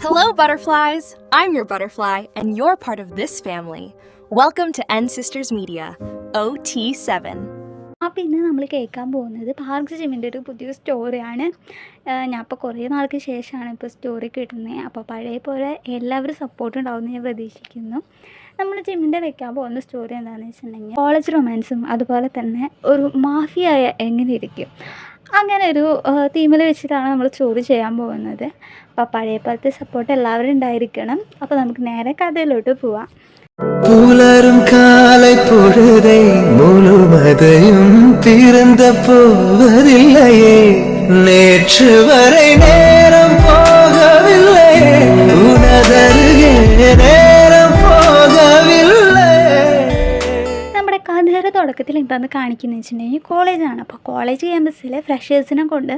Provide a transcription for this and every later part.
Hello, butterflies! I'm your butterfly, and you're part of this family. Welcome to N Sisters Media, OT7. അപ്പോൾ ഇന്ന് നമ്മൾ കേൾക്കാൻ പോകുന്നത് park ജിമ്മിൻ്റെ ഒരു പുതിയ സ്റ്റോറിയാണ്. ഞാൻ ഇപ്പോൾ കുറേ നാൾക്ക് ശേഷമാണ് ഇപ്പോൾ സ്റ്റോറി കിട്ടുന്നത്. അപ്പോൾ പഴയ പോലെ എല്ലാവരും സപ്പോർട്ട് ഉണ്ടാവുമെന്ന് ഞാൻ പ്രതീക്ഷിക്കുന്നു. നമ്മൾ ജിമ്മിൻ്റെ വെക്കാൻ പോകുന്ന സ്റ്റോറി എന്താണെന്ന് വെച്ചിട്ടുണ്ടെങ്കിൽ കോളേജ് റൊമാൻസും അതുപോലെ തന്നെ ഒരു മാഫിയായ എങ്ങനെ ഇരിക്കും അങ്ങനെ ഒരു തീമിൽ വെച്ചിട്ടാണ് നമ്മൾ സ്റ്റോറി ചെയ്യാൻ പോകുന്നത്. അപ്പോൾ പഴയ പോലത്തെ സപ്പോർട്ട് എല്ലാവരും ഉണ്ടായിരിക്കണം. അപ്പോൾ നമുക്ക് നേരെ കഥയിലോട്ട് പോവാം. പുലരും കാலை പൊഴുதை മുഴുവதையும் பிறந்த போவதில்லையே நேற்று வரை நேரம் போகவில்லையே உனதருகே நேரம் போகவில்லை. നമ്മുടെ കഥയുടെ തുടക്കത്തിൽ എന്താണെന്ന് കാണിക്കുന്നത് വെച്ചിട്ടുണ്ടെങ്കിൽ കോളേജാണ്. അപ്പോൾ കോളേജ് ക്യാമ്പസിലെ ഫ്രഷേഴ്സിനെ കൊണ്ട്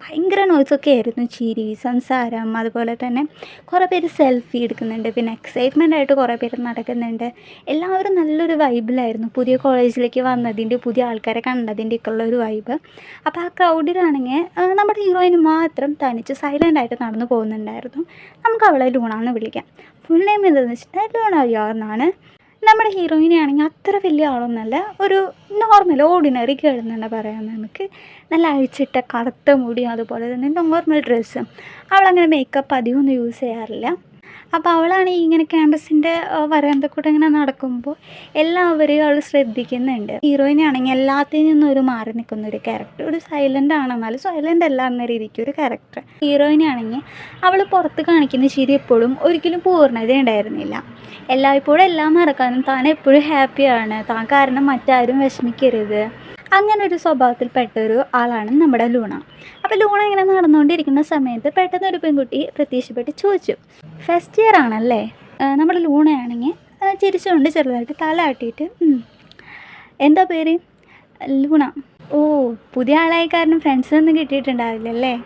ഭയങ്കര നോയ്സൊക്കെ ആയിരുന്നു. ചിരി, സംസാരം, അതുപോലെ തന്നെ കുറേ പേര് സെൽഫി എടുക്കുന്നുണ്ട്, പിന്നെ എക്സൈറ്റ്മെൻ്റ് ആയിട്ട് കുറേ പേര് നടക്കുന്നുണ്ട്. എല്ലാവരും നല്ലൊരു വൈബിലായിരുന്നു. പുതിയ കോളേജിലേക്ക് വന്നതിൻ്റെ, പുതിയ ആൾക്കാരെ കണ്ടതിൻ്റെയൊക്കെ ഉള്ളൊരു വൈബ്. അപ്പോൾ ആ ക്രൗഡിലാണെങ്കിൽ നമ്മുടെ ഹീറോയിന് മാത്രം തനിച്ച് സൈലൻ്റായിട്ട് നടന്നു പോകുന്നുണ്ടായിരുന്നു. നമുക്ക് അവളെ ലൂണ എന്ന് വിളിക്കാം. ഫുൾ നെയിം എന്താണെന്ന് വെച്ചിട്ടുണ്ടെങ്കിൽ ലൂണ യാർ എന്നാണ്. നമ്മുടെ ഹീറോയിനെ ആണെങ്കിൽ അത്ര വലിയ ആളൊന്നുമല്ല, ഒരു നോർമൽ ഓർഡിനറി കേൾന്നുണ്ട് പറയാം നമുക്ക്. നല്ല അഴിച്ചിട്ട കറുത്ത മുടി, അതുപോലെ തന്നെ നോർമൽ ഡ്രസ്സും. അവളങ്ങനെ മേക്കപ്പ് അധികമൊന്നും യൂസ് ചെയ്യാറില്ല. അപ്പോൾ അവളാണെങ്കിൽ ഇങ്ങനെ ക്യാമ്പസിൻ്റെ വരാന്ത കൂടെ ഇങ്ങനെ നടക്കുമ്പോൾ എല്ലാവരെയും അവൾ ശ്രദ്ധിക്കുന്നുണ്ട്. ഹീറോയിനെ ആണെങ്കിൽ എല്ലാത്തിൽ നിന്നും ഒരു മാറി നിൽക്കുന്ന ഒരു ക്യാരക്ടർ, ഒരു സൈലൻ്റ് ആണെന്നാലും സൈലൻ്റ് അല്ല എന്ന രീതിക്ക് ഒരു ക്യാരക്ടർ. ഹീറോയിനെ ആണെങ്കിൽ അവൾ പുറത്ത് കാണിക്കുന്ന ചിരി എപ്പോഴും ഒരിക്കലും പൂർണ്ണത ഉണ്ടായിരുന്നില്ല. എല്ലായ്പ്പോഴും എല്ലാം നടക്കാനും താൻ എപ്പോഴും ഹാപ്പിയാണ്, താൻ കാരണം മറ്റാരും വിഷമിക്കരുത്, അങ്ങനെ ഒരു സ്വഭാവത്തിൽപ്പെട്ടൊരു ആളാണ് നമ്മുടെ ലൂണ. അപ്പോൾ ലൂണ ഇങ്ങനെ നടന്നുകൊണ്ടിരിക്കുന്ന സമയത്ത് പെട്ടെന്ന് ഒരു പെൺകുട്ടി പ്രത്യക്ഷപ്പെട്ട് ചോദിച്ചു, ഫസ്റ്റ് ഇയർ ആണല്ലേ? നമ്മുടെ ലൂണയാണെങ്കിൽ ചിരിച്ചുകൊണ്ട് ചെറുതായിട്ട് തല ആട്ടിയിട്ട് എന്താ പേര്? ലൂണ. ഓ, പുതിയ ആളായ കാരണം ഫ്രണ്ട്സിനൊന്നും കിട്ടിയിട്ടുണ്ടാവില്ലല്ലേ?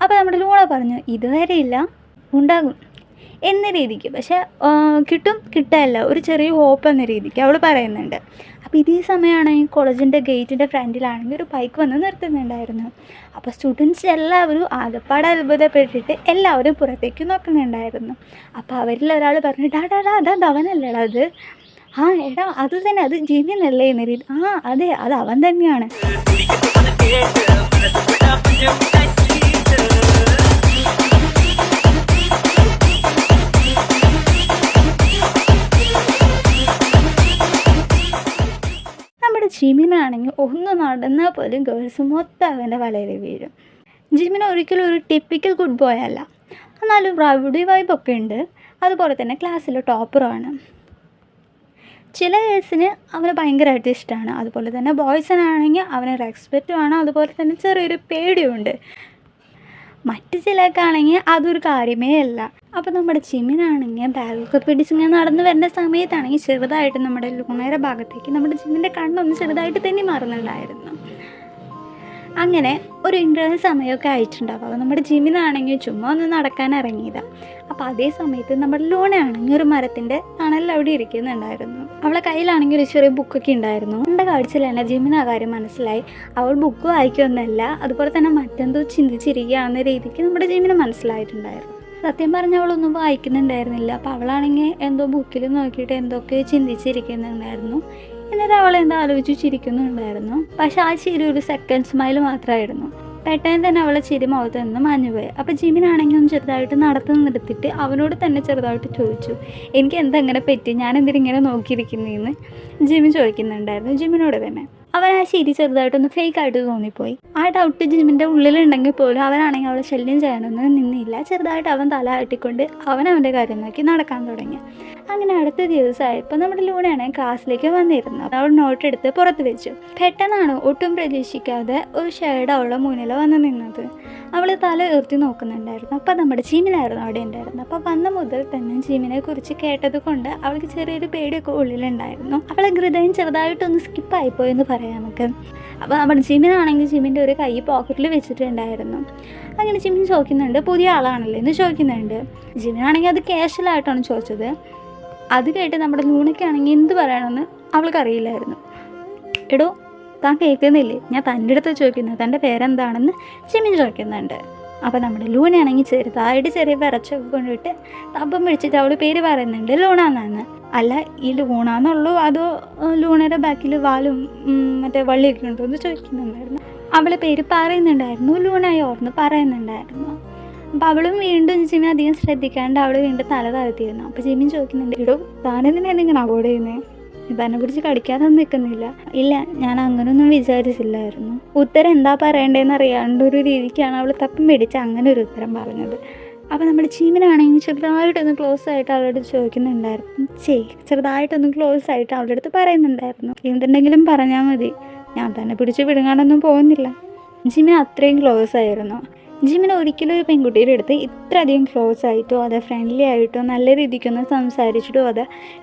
അപ്പോൾ നമ്മുടെ ലൂണ പറഞ്ഞു, ഇതുവരെ ഇല്ല, ഉണ്ടാകും എന്ന രീതിക്ക്. പക്ഷേ കിട്ടും കിട്ടാല്ല, ഒരു ചെറിയ ഹോപ്പ് എന്ന രീതിക്ക് അവൾ പറയുന്നുണ്ട്. അപ്പോൾ ഇതേ സമയമാണെങ്കിൽ കോളേജിൻ്റെ ഗേറ്റിൻ്റെ ഫ്രണ്ടിലാണെങ്കിൽ ഒരു ബൈക്ക് വന്ന് നിർത്തുന്നുണ്ടായിരുന്നു. അപ്പോൾ സ്റ്റുഡൻസ് എല്ലാവരും ആകെപ്പാടെ അത്ഭുതപ്പെട്ടിട്ട് എല്ലാവരും പുറത്തേക്ക് നോക്കുന്നുണ്ടായിരുന്നു. അപ്പോൾ അവരിൽ ഒരാൾ പറഞ്ഞു, ഡാ അതാ അവനല്ലേടാ അത്? ആ എടാ അത് തന്നെ, അത് ജിമിനല്ലേ എന്ന രീതി. ആ അതെ, അത് അവൻ തന്നെയാണ്. ജിമിനാണെങ്കിൽ ഒന്ന് നടന്നാൽ പോലും ഗേൾസ് മൊത്തം അവൻ്റെ വലയിൽ വീഴും. ജിമിന് ഒരിക്കലും ഒരു ടിപ്പിക്കൽ ഗുഡ് ബോയ് അല്ല, എന്നാലും റൗഡി വൈബൊക്കെ ഉണ്ട്. അതുപോലെ തന്നെ ക്ലാസ്സിലെ ടോപ്പറുമാണ്. ചില കേസിന് അവന് ഭയങ്കരമായിട്ട് ഇഷ്ടമാണ്. അതുപോലെ തന്നെ ബോയ്സിനാണെങ്കിൽ അവന് റെസ്പെക്റ്റുമാണ്, അതുപോലെ തന്നെ ചെറിയൊരു പേടിയുണ്ട്. മറ്റ് ചിലർക്കാണെങ്കിൽ അതൊരു കാര്യമേ അല്ല. അപ്പോൾ നമ്മുടെ ജിമിനാണെങ്കിൽ ബാഗൊക്കെ പിടിച്ചിങ്ങനെ നടന്നു വരുന്ന സമയത്താണെങ്കിൽ ചെറുതായിട്ട് നമ്മുടെ ലൂണയുടെ ഭാഗത്തേക്ക് നമ്മുടെ ജിമ്മിൻ്റെ കണ്ണൊന്ന് ചെറുതായിട്ട് തന്നെ മാറുന്നുണ്ടായിരുന്നു. അങ്ങനെ ഒരു ഇൻ്റർവെൽ സമയമൊക്കെ ആയിട്ടുണ്ടാവും. അപ്പോൾ നമ്മുടെ ജിമ്മിനാണെങ്കിൽ ചുമ്മാ ഒന്ന് നടക്കാൻ ഇറങ്ങിയതാണ്. അപ്പോൾ അതേ സമയത്ത് നമ്മുടെ ലൂണയാണെങ്കിൽ ഒരു മരത്തിൻ്റെ തണലിൽ അവിടെ ഇരിക്കുന്നുണ്ടായിരുന്നു. അവളെ കയ്യിലാണെങ്കിൽ ഒരു ചെറിയ ബുക്കൊക്കെ ഉണ്ടായിരുന്നു. എൻ്റെ കാഴ്ചയിൽ തന്നെ ജിമ്മിന് ആ കാര്യം മനസ്സിലായി. അവൾ ബുക്ക് വായിക്കൊന്നുമല്ല, അതുപോലെ തന്നെ മറ്റെന്തോ ചിന്തിച്ചിരിക്കുകയാണെന്ന രീതിക്ക് നമ്മുടെ ജിമ്മിന് മനസ്സിലായിട്ടുണ്ടായിരുന്നു. സത്യം പറഞ്ഞാൽ അവളൊന്നും വായിക്കുന്നുണ്ടായിരുന്നില്ല. അപ്പോൾ അവളാണെങ്കിൽ എന്തോ ബുക്കിൽ നോക്കിയിട്ട് എന്തൊക്കെ ചിന്തിച്ചിരിക്കുന്നുണ്ടായിരുന്നു. എന്നിട്ട് അവൾ എന്താ ആലോചിച്ച് ചിരിക്കുന്നുണ്ടായിരുന്നു. പക്ഷെ ആ ചിരി ഒരു സെക്കൻഡ് സ്മൈൽ മാത്രമായിരുന്നു. പെട്ടെന്ന് തന്നെ അവളെ ചിരി മുഖത്ത് നിന്ന് മാഞ്ഞുപോയി. അപ്പോൾ ജിമിനാണെങ്കിൽ ഒന്ന് ചെറുതായിട്ട് നടത്തുന്ന നിർത്തിയിട്ട് അവനോട് തന്നെ ചെറുതായിട്ട് ചോദിച്ചു, എനിക്ക് എന്തെങ്ങനെ പറ്റി, ഞാൻ എന്തിനിങ്ങനെ നോക്കിയിരിക്കുന്നതെന്ന് ജിമി ചോദിക്കുന്നുണ്ടായിരുന്നു ജിമിനോട് തന്നെ. അവൻ ആ ചിരി ചെറുതായിട്ടൊന്ന് ഫേക്കായിട്ട് തോന്നിപ്പോയി. ആ ഡൗട്ട് ജിമിൻ്റെ ഉള്ളിലുണ്ടെങ്കിൽ പോലും അവനാണെങ്കിൽ അവളെ ശല്യം ചെയ്യാനൊന്നും നിന്നില്ല. ചെറുതായിട്ട് അവൻ തല ആട്ടിക്കൊണ്ട് അവൻ്റെ കാര്യം നോക്കി നടക്കാൻ തുടങ്ങി. അങ്ങനെ അടുത്ത ദിവസമായപ്പോൾ നമ്മുടെ ലൂണയാണെങ്കിൽ ക്ലാസ്സിലേക്ക് വന്നിരുന്നു. അവൾ നോട്ട് എടുത്ത് പുറത്ത് വെച്ചു. പെട്ടെന്നാണ് ഒട്ടും പ്രതീക്ഷിക്കാതെ ഒരു ഷേഡ് അവളുടെ മുന്നിൽ വന്ന് നിന്നത്. അവൾ തല ഉയർത്തി നോക്കുന്നുണ്ടായിരുന്നു. അപ്പോൾ നമ്മുടെ ജിമിനായിരുന്നു അവിടെ ഉണ്ടായിരുന്നു. അപ്പോൾ വന്ന മുതൽ തന്നെ ജിമിനെ കുറിച്ച് കേട്ടത് കൊണ്ട് അവൾക്ക് ചെറിയൊരു പേടിയൊക്കെ ഉള്ളിലുണ്ടായിരുന്നു. അവളെ ഹൃദയം ചെറുതായിട്ടൊന്ന് സ്കിപ്പായിപ്പോയെന്ന് പറയാം നമുക്ക്. അപ്പോൾ നമ്മുടെ ജിമിനാണെങ്കിൽ ജിമിൻ്റെ ഒരു കൈ പോക്കറ്റിൽ വെച്ചിട്ടുണ്ടായിരുന്നു. അങ്ങനെ ജിമിൻ ചോദിക്കുന്നുണ്ട്, പുതിയ ആളാണല്ലേ എന്ന് ചോദിക്കുന്നുണ്ട്. ജിമിനാണെങ്കിൽ അത് കാഷ്വലായിട്ടാണ് ചോദിച്ചത്. അത് കേട്ട് നമ്മുടെ ലൂണയ്ക്കാണെങ്കിൽ എന്ത് പറയണമെന്ന് അവൾക്കറിയില്ലായിരുന്നു. എടോ, താൻ കേൾക്കുന്നില്ലേ? ഞാൻ തൻ്റെ അടുത്ത് ചോദിക്കുന്നത്, തൻ്റെ പേരെന്താണെന്ന് ജിമിൻ ചോദിക്കുന്നുണ്ട്. അപ്പോൾ നമ്മുടെ ലൂണയാണെങ്കിൽ ചെറുതായിട്ട് ചെറിയ വിറച്ചൊക്കെ കൊണ്ടിട്ട് തപ്പം പിടിച്ചിട്ട് അവൾ പേര് പറയുന്നുണ്ട് ലൂണ എന്നാണ്. അല്ല ഈ ലൂണ എന്നുള്ളൂ അതോ ലൂണയുടെ ബാക്കിൽ വാലും മറ്റേ വള്ളിയൊക്കെ ഉണ്ടോ എന്ന് ചോദിക്കുന്നുണ്ടായിരുന്നു. അവൾ പേര് പറയുന്നുണ്ടായിരുന്നു, ലൂണയോർന്ന് പറയുന്നുണ്ടായിരുന്നു. അപ്പോൾ അവളും വീണ്ടും ജിമിൻ അധികം ശ്രദ്ധിക്കാണ്ട് അവൾ വീണ്ടും തല താഴ്ത്തിയിരുന്നു. അപ്പോൾ ജിമിൻ ചോദിക്കുന്നുണ്ട്, ഇടോ താനെന്തിനാണ് ഇങ്ങനെ അവോയ്ഡ് ചെയ്യുന്നത്, തന്നെ പിടിച്ച് കടിക്കാതെ നിൽക്കുന്നില്ല. ഇല്ല, ഞാൻ അങ്ങനെയൊന്നും വിചാരിച്ചില്ലായിരുന്നു. ഉത്തരം എന്താ പറയേണ്ടതെന്ന് അറിയാണ്ടൊരു രീതിക്കാണ് അവൾ തപ്പം മേടിച്ച് അങ്ങനെ ഒരു ഉത്തരം പറഞ്ഞത്. അപ്പോൾ നമ്മുടെ ജിമിനാണെങ്കിൽ ചെറുതായിട്ടൊന്ന് ക്ലോസ് ആയിട്ട് അവളുടെ അടുത്ത് ചോദിക്കുന്നുണ്ടായിരുന്നു, ചെറുതായിട്ടൊന്ന് ക്ലോസ് ആയിട്ട് അവളുടെ അടുത്ത് പറയുന്നുണ്ടായിരുന്നു, എന്തുണ്ടെങ്കിലും പറഞ്ഞാൽ മതി, ഞാൻ തന്നെ പിടിച്ച് വിടുങ്ങാനൊന്നും പോകുന്നില്ല. ജിമിൻ അത്രയും ക്ലോസ് ആയിരുന്നു. ജിമിൻ ഒരിക്കലും ഒരു പെൺകുട്ടിയുടെ അടുത്ത് ഇത്രയധികം ക്ലോസ് ആയിട്ടോ അത് ഫ്രണ്ട്ലി ആയിട്ടോ നല്ല രീതിക്കൊന്നും സംസാരിച്ചിട്ടോ അത്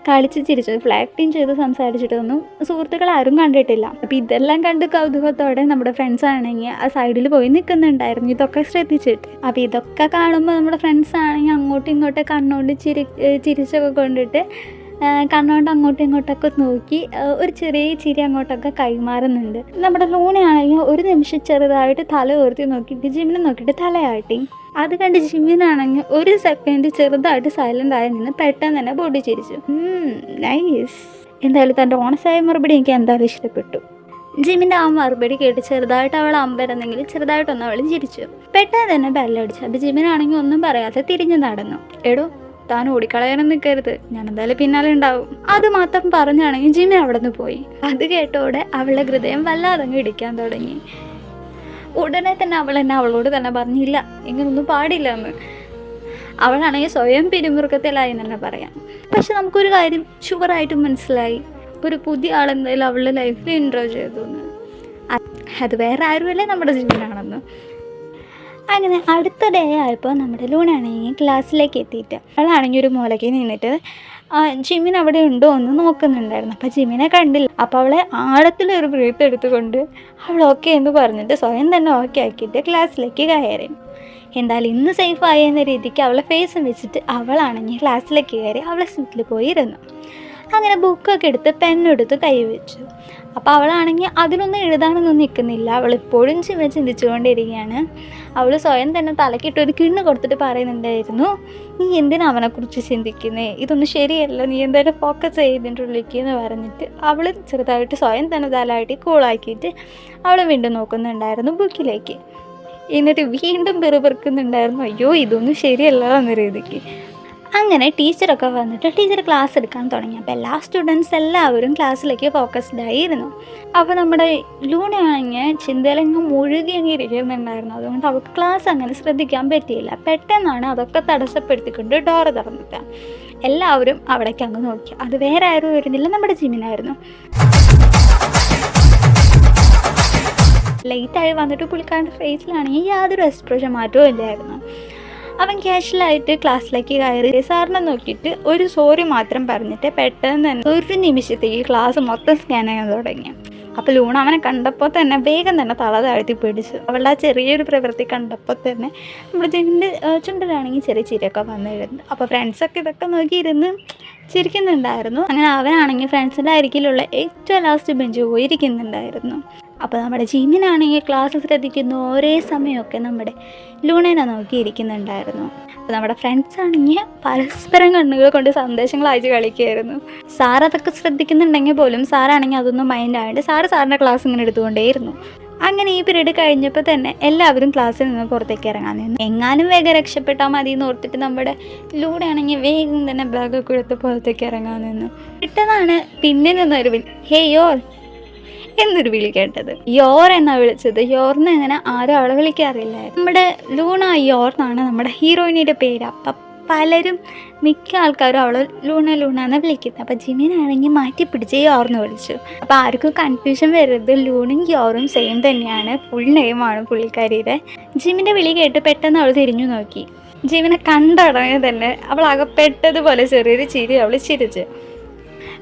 കളിച്ച് ചിരിച്ചോ ഫ്ലാക്റ്റിങ് ചെയ്ത് സംസാരിച്ചിട്ടോ ഒന്നും സുഹൃത്തുക്കൾ ആരും കണ്ടിട്ടില്ല. അപ്പോൾ ഇതെല്ലാം കണ്ട് കൗതുകത്തോടെ നമ്മുടെ ഫ്രണ്ട്സ് ആണെങ്കിൽ ആ സൈഡിൽ പോയി നിൽക്കുന്നുണ്ടായിരുന്നു ഇതൊക്കെ ശ്രദ്ധിച്ചിട്ട്. അപ്പോൾ ഇതൊക്കെ കാണുമ്പോൾ നമ്മുടെ ഫ്രണ്ട്സ് ആണെങ്കിൽ അങ്ങോട്ടും ഇങ്ങോട്ടും കണ്ണുകൊണ്ട് ചിരിച്ചൊക്കെ കൊണ്ടിട്ട് കണ്ണുകൊണ്ട് അങ്ങോട്ടും ഇങ്ങോട്ടൊക്കെ നോക്കി ഒരു ചെറിയ ചിരി അങ്ങോട്ടൊക്കെ കൈമാറുന്നുണ്ട്. നമ്മുടെ ലൂണയാണെങ്കിൽ ഒരു നിമിഷം ചെറുതായിട്ട് തല ഉയർത്തി നോക്കിയിട്ട് ജിമിനെ നോക്കിയിട്ട് തലയാട്ടി. അത് കണ്ട് ജിമിനാണെങ്കിൽ ഒരു സെക്കൻഡ് ചെറുതായിട്ട് സൈലൻ്റ് ആയി നിന്ന് പെട്ടെന്ന് തന്നെ പൊടി ചിരിച്ചു. നൈസ്. എന്തായാലും തൻ്റെ ഓണസായ മറുപടി എനിക്ക് എന്തായാലും ഇഷ്ടപ്പെട്ടു. ജിമിൻ്റെ ആ മറുപടി കേട്ട് ചെറുതായിട്ട് അവൾ അമ്പരന്നെങ്കിൽ ചെറുതായിട്ടൊന്ന് അവൾ ചിരിച്ചു. പെട്ടെന്ന് തന്നെ ബെല്ലടിച്ചു. അപ്പോൾ ജിമിനാണെങ്കിൽ ഒന്നും പറയാതെ തിരിഞ്ഞു നടന്നു. എടോ താൻ ഓടിക്കളയാനും നിൽക്കരുത്, ഞാൻ എന്തായാലും പിന്നാലെ ഉണ്ടാവും. അത് മാത്രം പറഞ്ഞാണെങ്കിൽ ജിമിൻ അവിടെ നിന്ന് പോയി. അത് കേട്ടോടെ അവളുടെ ഹൃദയം വല്ലാതങ്ങ് ഇടിക്കാൻ തുടങ്ങി. ഉടനെ തന്നെ അവൾ എന്നെ അവളോട് തന്നെ പറഞ്ഞില്ല ഇങ്ങനൊന്നും പാടില്ല എന്ന്. അവളാണെങ്കിൽ സ്വയം പിരിമുറുക്കത്തിലായി എന്ന് തന്നെ പറയാം. പക്ഷെ നമുക്കൊരു കാര്യം ഷുവറായിട്ടും മനസ്സിലായി, ഒരു പുതിയ ആളെന്തായാലും അവളുടെ ലൈഫിൽ ഇൻട്രോ ചെയ്തു എന്ന്. അത് വേറെ ആരുമല്ലേ നമ്മുടെ ജിമിനാണെന്ന്. അങ്ങനെ അടുത്ത ഡേ ആയപ്പോൾ നമ്മുടെ ലൂണയാണെങ്കിൽ ക്ലാസ്സിലേക്ക് എത്തിയിട്ട് അവളാണെങ്കിൽ ഒരു മൂലയ്ക്ക് നിന്നിട്ട് ജിമിൻ അവിടെ ഉണ്ടോ എന്ന് നോക്കുന്നുണ്ടായിരുന്നു. അപ്പോൾ ജിമിനെ കണ്ടില്ല. അപ്പോൾ അവളെ ആഴത്തിലൊരു ബ്രീത്ത് എടുത്തുകൊണ്ട് അവൾ ഓക്കെ എന്ന് പറഞ്ഞിട്ട് സ്വയം തന്നെ ഓക്കെ ആക്കിയിട്ട് ക്ലാസ്സിലേക്ക് കയറി. എന്തായാലും ഇന്ന് സേഫായി എന്ന രീതിക്ക് അവളെ ഫേസും വെച്ചിട്ട് അവളാണെങ്കിൽ ക്ലാസ്സിലേക്ക് കയറി അവളെ സീറ്റിൽ പോയി ഇരുന്നു. അങ്ങനെ ബുക്കൊക്കെ എടുത്ത് പെണ്ണെടുത്ത് കൈ വെച്ചു. അപ്പോൾ അവളാണെങ്കിൽ അതിലൊന്നും എഴുതാനൊന്നും നിൽക്കുന്നില്ല. അവളിപ്പോഴും ചിന്തിച്ചുകൊണ്ടിരിക്കുകയാണ്. അവൾ സ്വയം തന്നെ തലക്കിട്ടൊരു കിണ്ണ് കൊടുത്തിട്ട് പറയുന്നുണ്ടായിരുന്നു, നീ എന്തിനാ അവനെക്കുറിച്ച് ചിന്തിക്കുന്നേ, ഇതൊന്നും ശരിയല്ല, നീ എന്തായാലും ഫോക്കസ് ചെയ്തിട്ടുള്ളിലേക്ക് എന്ന് പറഞ്ഞിട്ട് അവൾ ചെറുതായിട്ട് സ്വയം തന്നെ തലയാട്ടി കൂളാക്കിയിട്ട് അവൾ വീണ്ടും നോക്കുന്നുണ്ടായിരുന്നു ബുക്കിലേക്ക്. എന്നിട്ട് വീണ്ടും പെറുപെറുക്കുന്നുണ്ടായിരുന്നു, അയ്യോ ഇതൊന്നും ശരിയല്ല എന്ന രീതിക്ക്. അങ്ങനെ ടീച്ചറൊക്കെ വന്നിട്ട് ടീച്ചർ ക്ലാസ് എടുക്കാൻ തുടങ്ങി. അപ്പോൾ എല്ലാ സ്റ്റുഡൻസ് എല്ലാവരും ക്ലാസ്സിലേക്ക് ഫോക്കസ്ഡ് ആയിരുന്നു. അപ്പോൾ നമ്മുടെ ലൂണയാണെങ്കിൽ ചിന്തയിലങ്ങ് മുഴുകി അങ്ങ് ഇരിക്കുന്നുണ്ടായിരുന്നു. അതുകൊണ്ട് അവൾക്ക് ക്ലാസ് അങ്ങനെ ശ്രദ്ധിക്കാൻ പറ്റിയില്ല. പെട്ടെന്നാണ് അതൊക്കെ തടസ്സപ്പെടുത്തിക്കൊണ്ട് ഡോറ് തുറന്നിട്ട് എല്ലാവരും അവിടേക്ക് അങ്ങ് നോക്കി. അത് വേറെ ആരും വരുന്നില്ല, നമ്മുടെ ജിമിനായിരുന്നു. ലേറ്റായി വന്നിട്ട് പുള്ളിക്കാരൻ്റെ ഫേസിലാണെങ്കിൽ യാതൊരു എക്സ്പ്രഷൻ മാറ്റവും ഇല്ലായിരുന്നു. അവൻ ക്യാഷ്വലായിട്ട് ക്ലാസ്സിലേക്ക് കയറി സാറിനെ നോക്കിയിട്ട് ഒരു സോറി മാത്രം പറഞ്ഞിട്ട് പെട്ടെന്ന് തന്നെ ഒരു നിമിഷത്തേക്ക് ക്ലാസ് മൊത്തം സ്കാൻ ചെയ്യാൻ തുടങ്ങി. അപ്പോൾ ലൂണ അവനെ കണ്ടപ്പോൾ തന്നെ വേഗം തന്നെ തല താഴ്ത്തി പിടിച്ചു. അവളുടെ ആ ചെറിയൊരു പ്രവൃത്തി കണ്ടപ്പോൾ തന്നെ നമ്മുടെ ജിമിൻ്റെ ചുണ്ടിലാണെങ്കിൽ ചെറിയ ചിരിയൊക്കെ വന്നിരുന്നു. അപ്പോൾ ഫ്രണ്ട്സൊക്കെ ഇതൊക്കെ നോക്കിയിരുന്ന് ചിരിക്കുന്നുണ്ടായിരുന്നു. അങ്ങനെ അവനാണെങ്കിൽ ഫ്രണ്ട്സിൻ്റെ അരികിലുള്ള ഏറ്റവും ലാസ്റ്റ് ബെഞ്ച് പോയിരിക്കുന്നുണ്ടായിരുന്നു. അപ്പോൾ നമ്മുടെ ജിമിനാണെങ്കിൽ ക്ലാസ് ശ്രദ്ധിക്കുന്ന ഒരേ സമയമൊക്കെ നമ്മുടെ ലൂണേനെ നോക്കിയിരിക്കുന്നുണ്ടായിരുന്നു. അപ്പോൾ നമ്മുടെ ഫ്രണ്ട്സ് ആണെങ്കിൽ പരസ്പരം കണ്ണുകൾ കൊണ്ട് സന്ദേശങ്ങൾ അയച്ച് കളിക്കുകയായിരുന്നു. സാർ അതൊക്കെ ശ്രദ്ധിക്കുന്നുണ്ടെങ്കിൽ പോലും സാറാണെങ്കിൽ അതൊന്നും മൈൻഡായിട്ട് സാറിൻ്റെ ക്ലാസ് ഇങ്ങനെ എടുത്തുകൊണ്ടേയിരുന്നു. അങ്ങനെ ഈ പീരീഡ് കഴിഞ്ഞപ്പോൾ തന്നെ എല്ലാവരും ക്ലാസ്സിൽ നിന്ന് പുറത്തേക്ക് ഇറങ്ങാൻ നിന്നു. എങ്ങാനും വേഗം രക്ഷപ്പെട്ടാൽ മതി എന്ന് ഓർത്തിട്ട് നമ്മുടെ ലൂണയാണെങ്കിൽ വേഗം തന്നെ ബാഗൊക്കെ എടുത്ത് പുറത്തേക്ക് ഇറങ്ങാൻ നിന്നു. പെട്ടെന്നാണ് പിന്നെ നിന്നൊരു ഹേ യോർ എന്നൊരു വിളി കേട്ടത്. യോർ എന്നാ വിളിച്ചത്. യോർന്ന് ഇങ്ങനെ ആരും അവളെ വിളിക്കാറില്ലായിരുന്നു. നമ്മുടെ ലൂണ യോർ എന്നാണ് നമ്മുടെ ഹീറോയിനിയുടെ പേര്. അപ്പം പലരും മിക്ക ആൾക്കാരും അവൾ ലൂണ എന്ന് വിളിക്കുന്നത്. അപ്പം ജിമിനാണെങ്കിൽ മാറ്റി പിടിച്ച് യോർന്ന് വിളിച്ചു. അപ്പോൾ ആർക്കും കൺഫ്യൂഷൻ വരരുത്, ലൂണും യോറും സെയിം തന്നെയാണ്, ഫുൾ നെയിമാണ് പുള്ളിക്കാരിയുടെ. ജിമിൻ്റെ വിളി കേട്ട് പെട്ടെന്ന് അവൾ തിരിഞ്ഞു നോക്കി. ജിമിനെ കണ്ടുടനെ തന്നെ അവൾ അകപ്പെട്ടതുപോലെ ചെറിയൊരു ചിരി അവൾ ചിരിച്ചു.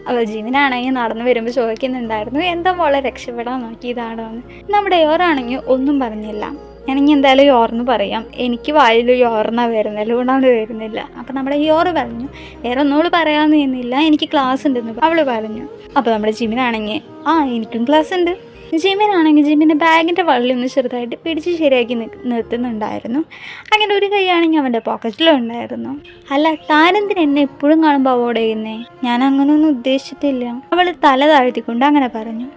അപ്പോൾ ജിമിനാണെങ്കിൽ നടന്നു വരുമ്പോൾ ചോദിക്കുന്നുണ്ടായിരുന്നു, എന്താ മോളെ രക്ഷപ്പെടാൻ നോക്കിയതാണോ എന്ന്. നമ്മുടെ യോറാണെങ്കിൽ ഒന്നും പറഞ്ഞില്ല. ഞാനെങ്കിൽ എന്തായാലും യോർന്ന് പറയാം, എനിക്ക് വായിൽ യോർന്നാണ് വരുന്നത്, ലൂണാന്ന് വരുന്നില്ല. അപ്പോൾ നമ്മുടെ യോറ് പറഞ്ഞു, വേറെ ഒന്നോട് പറയാമെന്ന് ചെയ്യുന്നില്ല, എനിക്ക് ക്ലാസ് ഉണ്ടെന്ന് അവൾ പറഞ്ഞു. അപ്പോൾ നമ്മുടെ ജിമിനാണെങ്കിൽ എനിക്കും ക്ലാസ് ഉണ്ട്, ജിമിനാണെങ്കിൽ ജിമിൻ്റെ ബാഗിൻ്റെ വള്ളി ഒന്ന് ചെറുതായിട്ട് പിടിച്ച് ശരിയാക്കി നിർത്തുന്നുണ്ടായിരുന്നു. അങ്ങനെ ഒരു കൈയാണെങ്കിൽ അവൻ്റെ പോക്കറ്റിലും ഉണ്ടായിരുന്നു. അല്ല, താനെന്തിന് എന്നെ എപ്പോഴും കാണുമ്പോൾ അവോയ്ഡ് ചെയ്യുന്നേ? ഞാൻ അങ്ങനെയൊന്നും ഉദ്ദേശിച്ചിട്ടില്ല. അവൾ തല താഴ്ത്തിക്കൊണ്ട് അങ്ങനെ പറഞ്ഞു.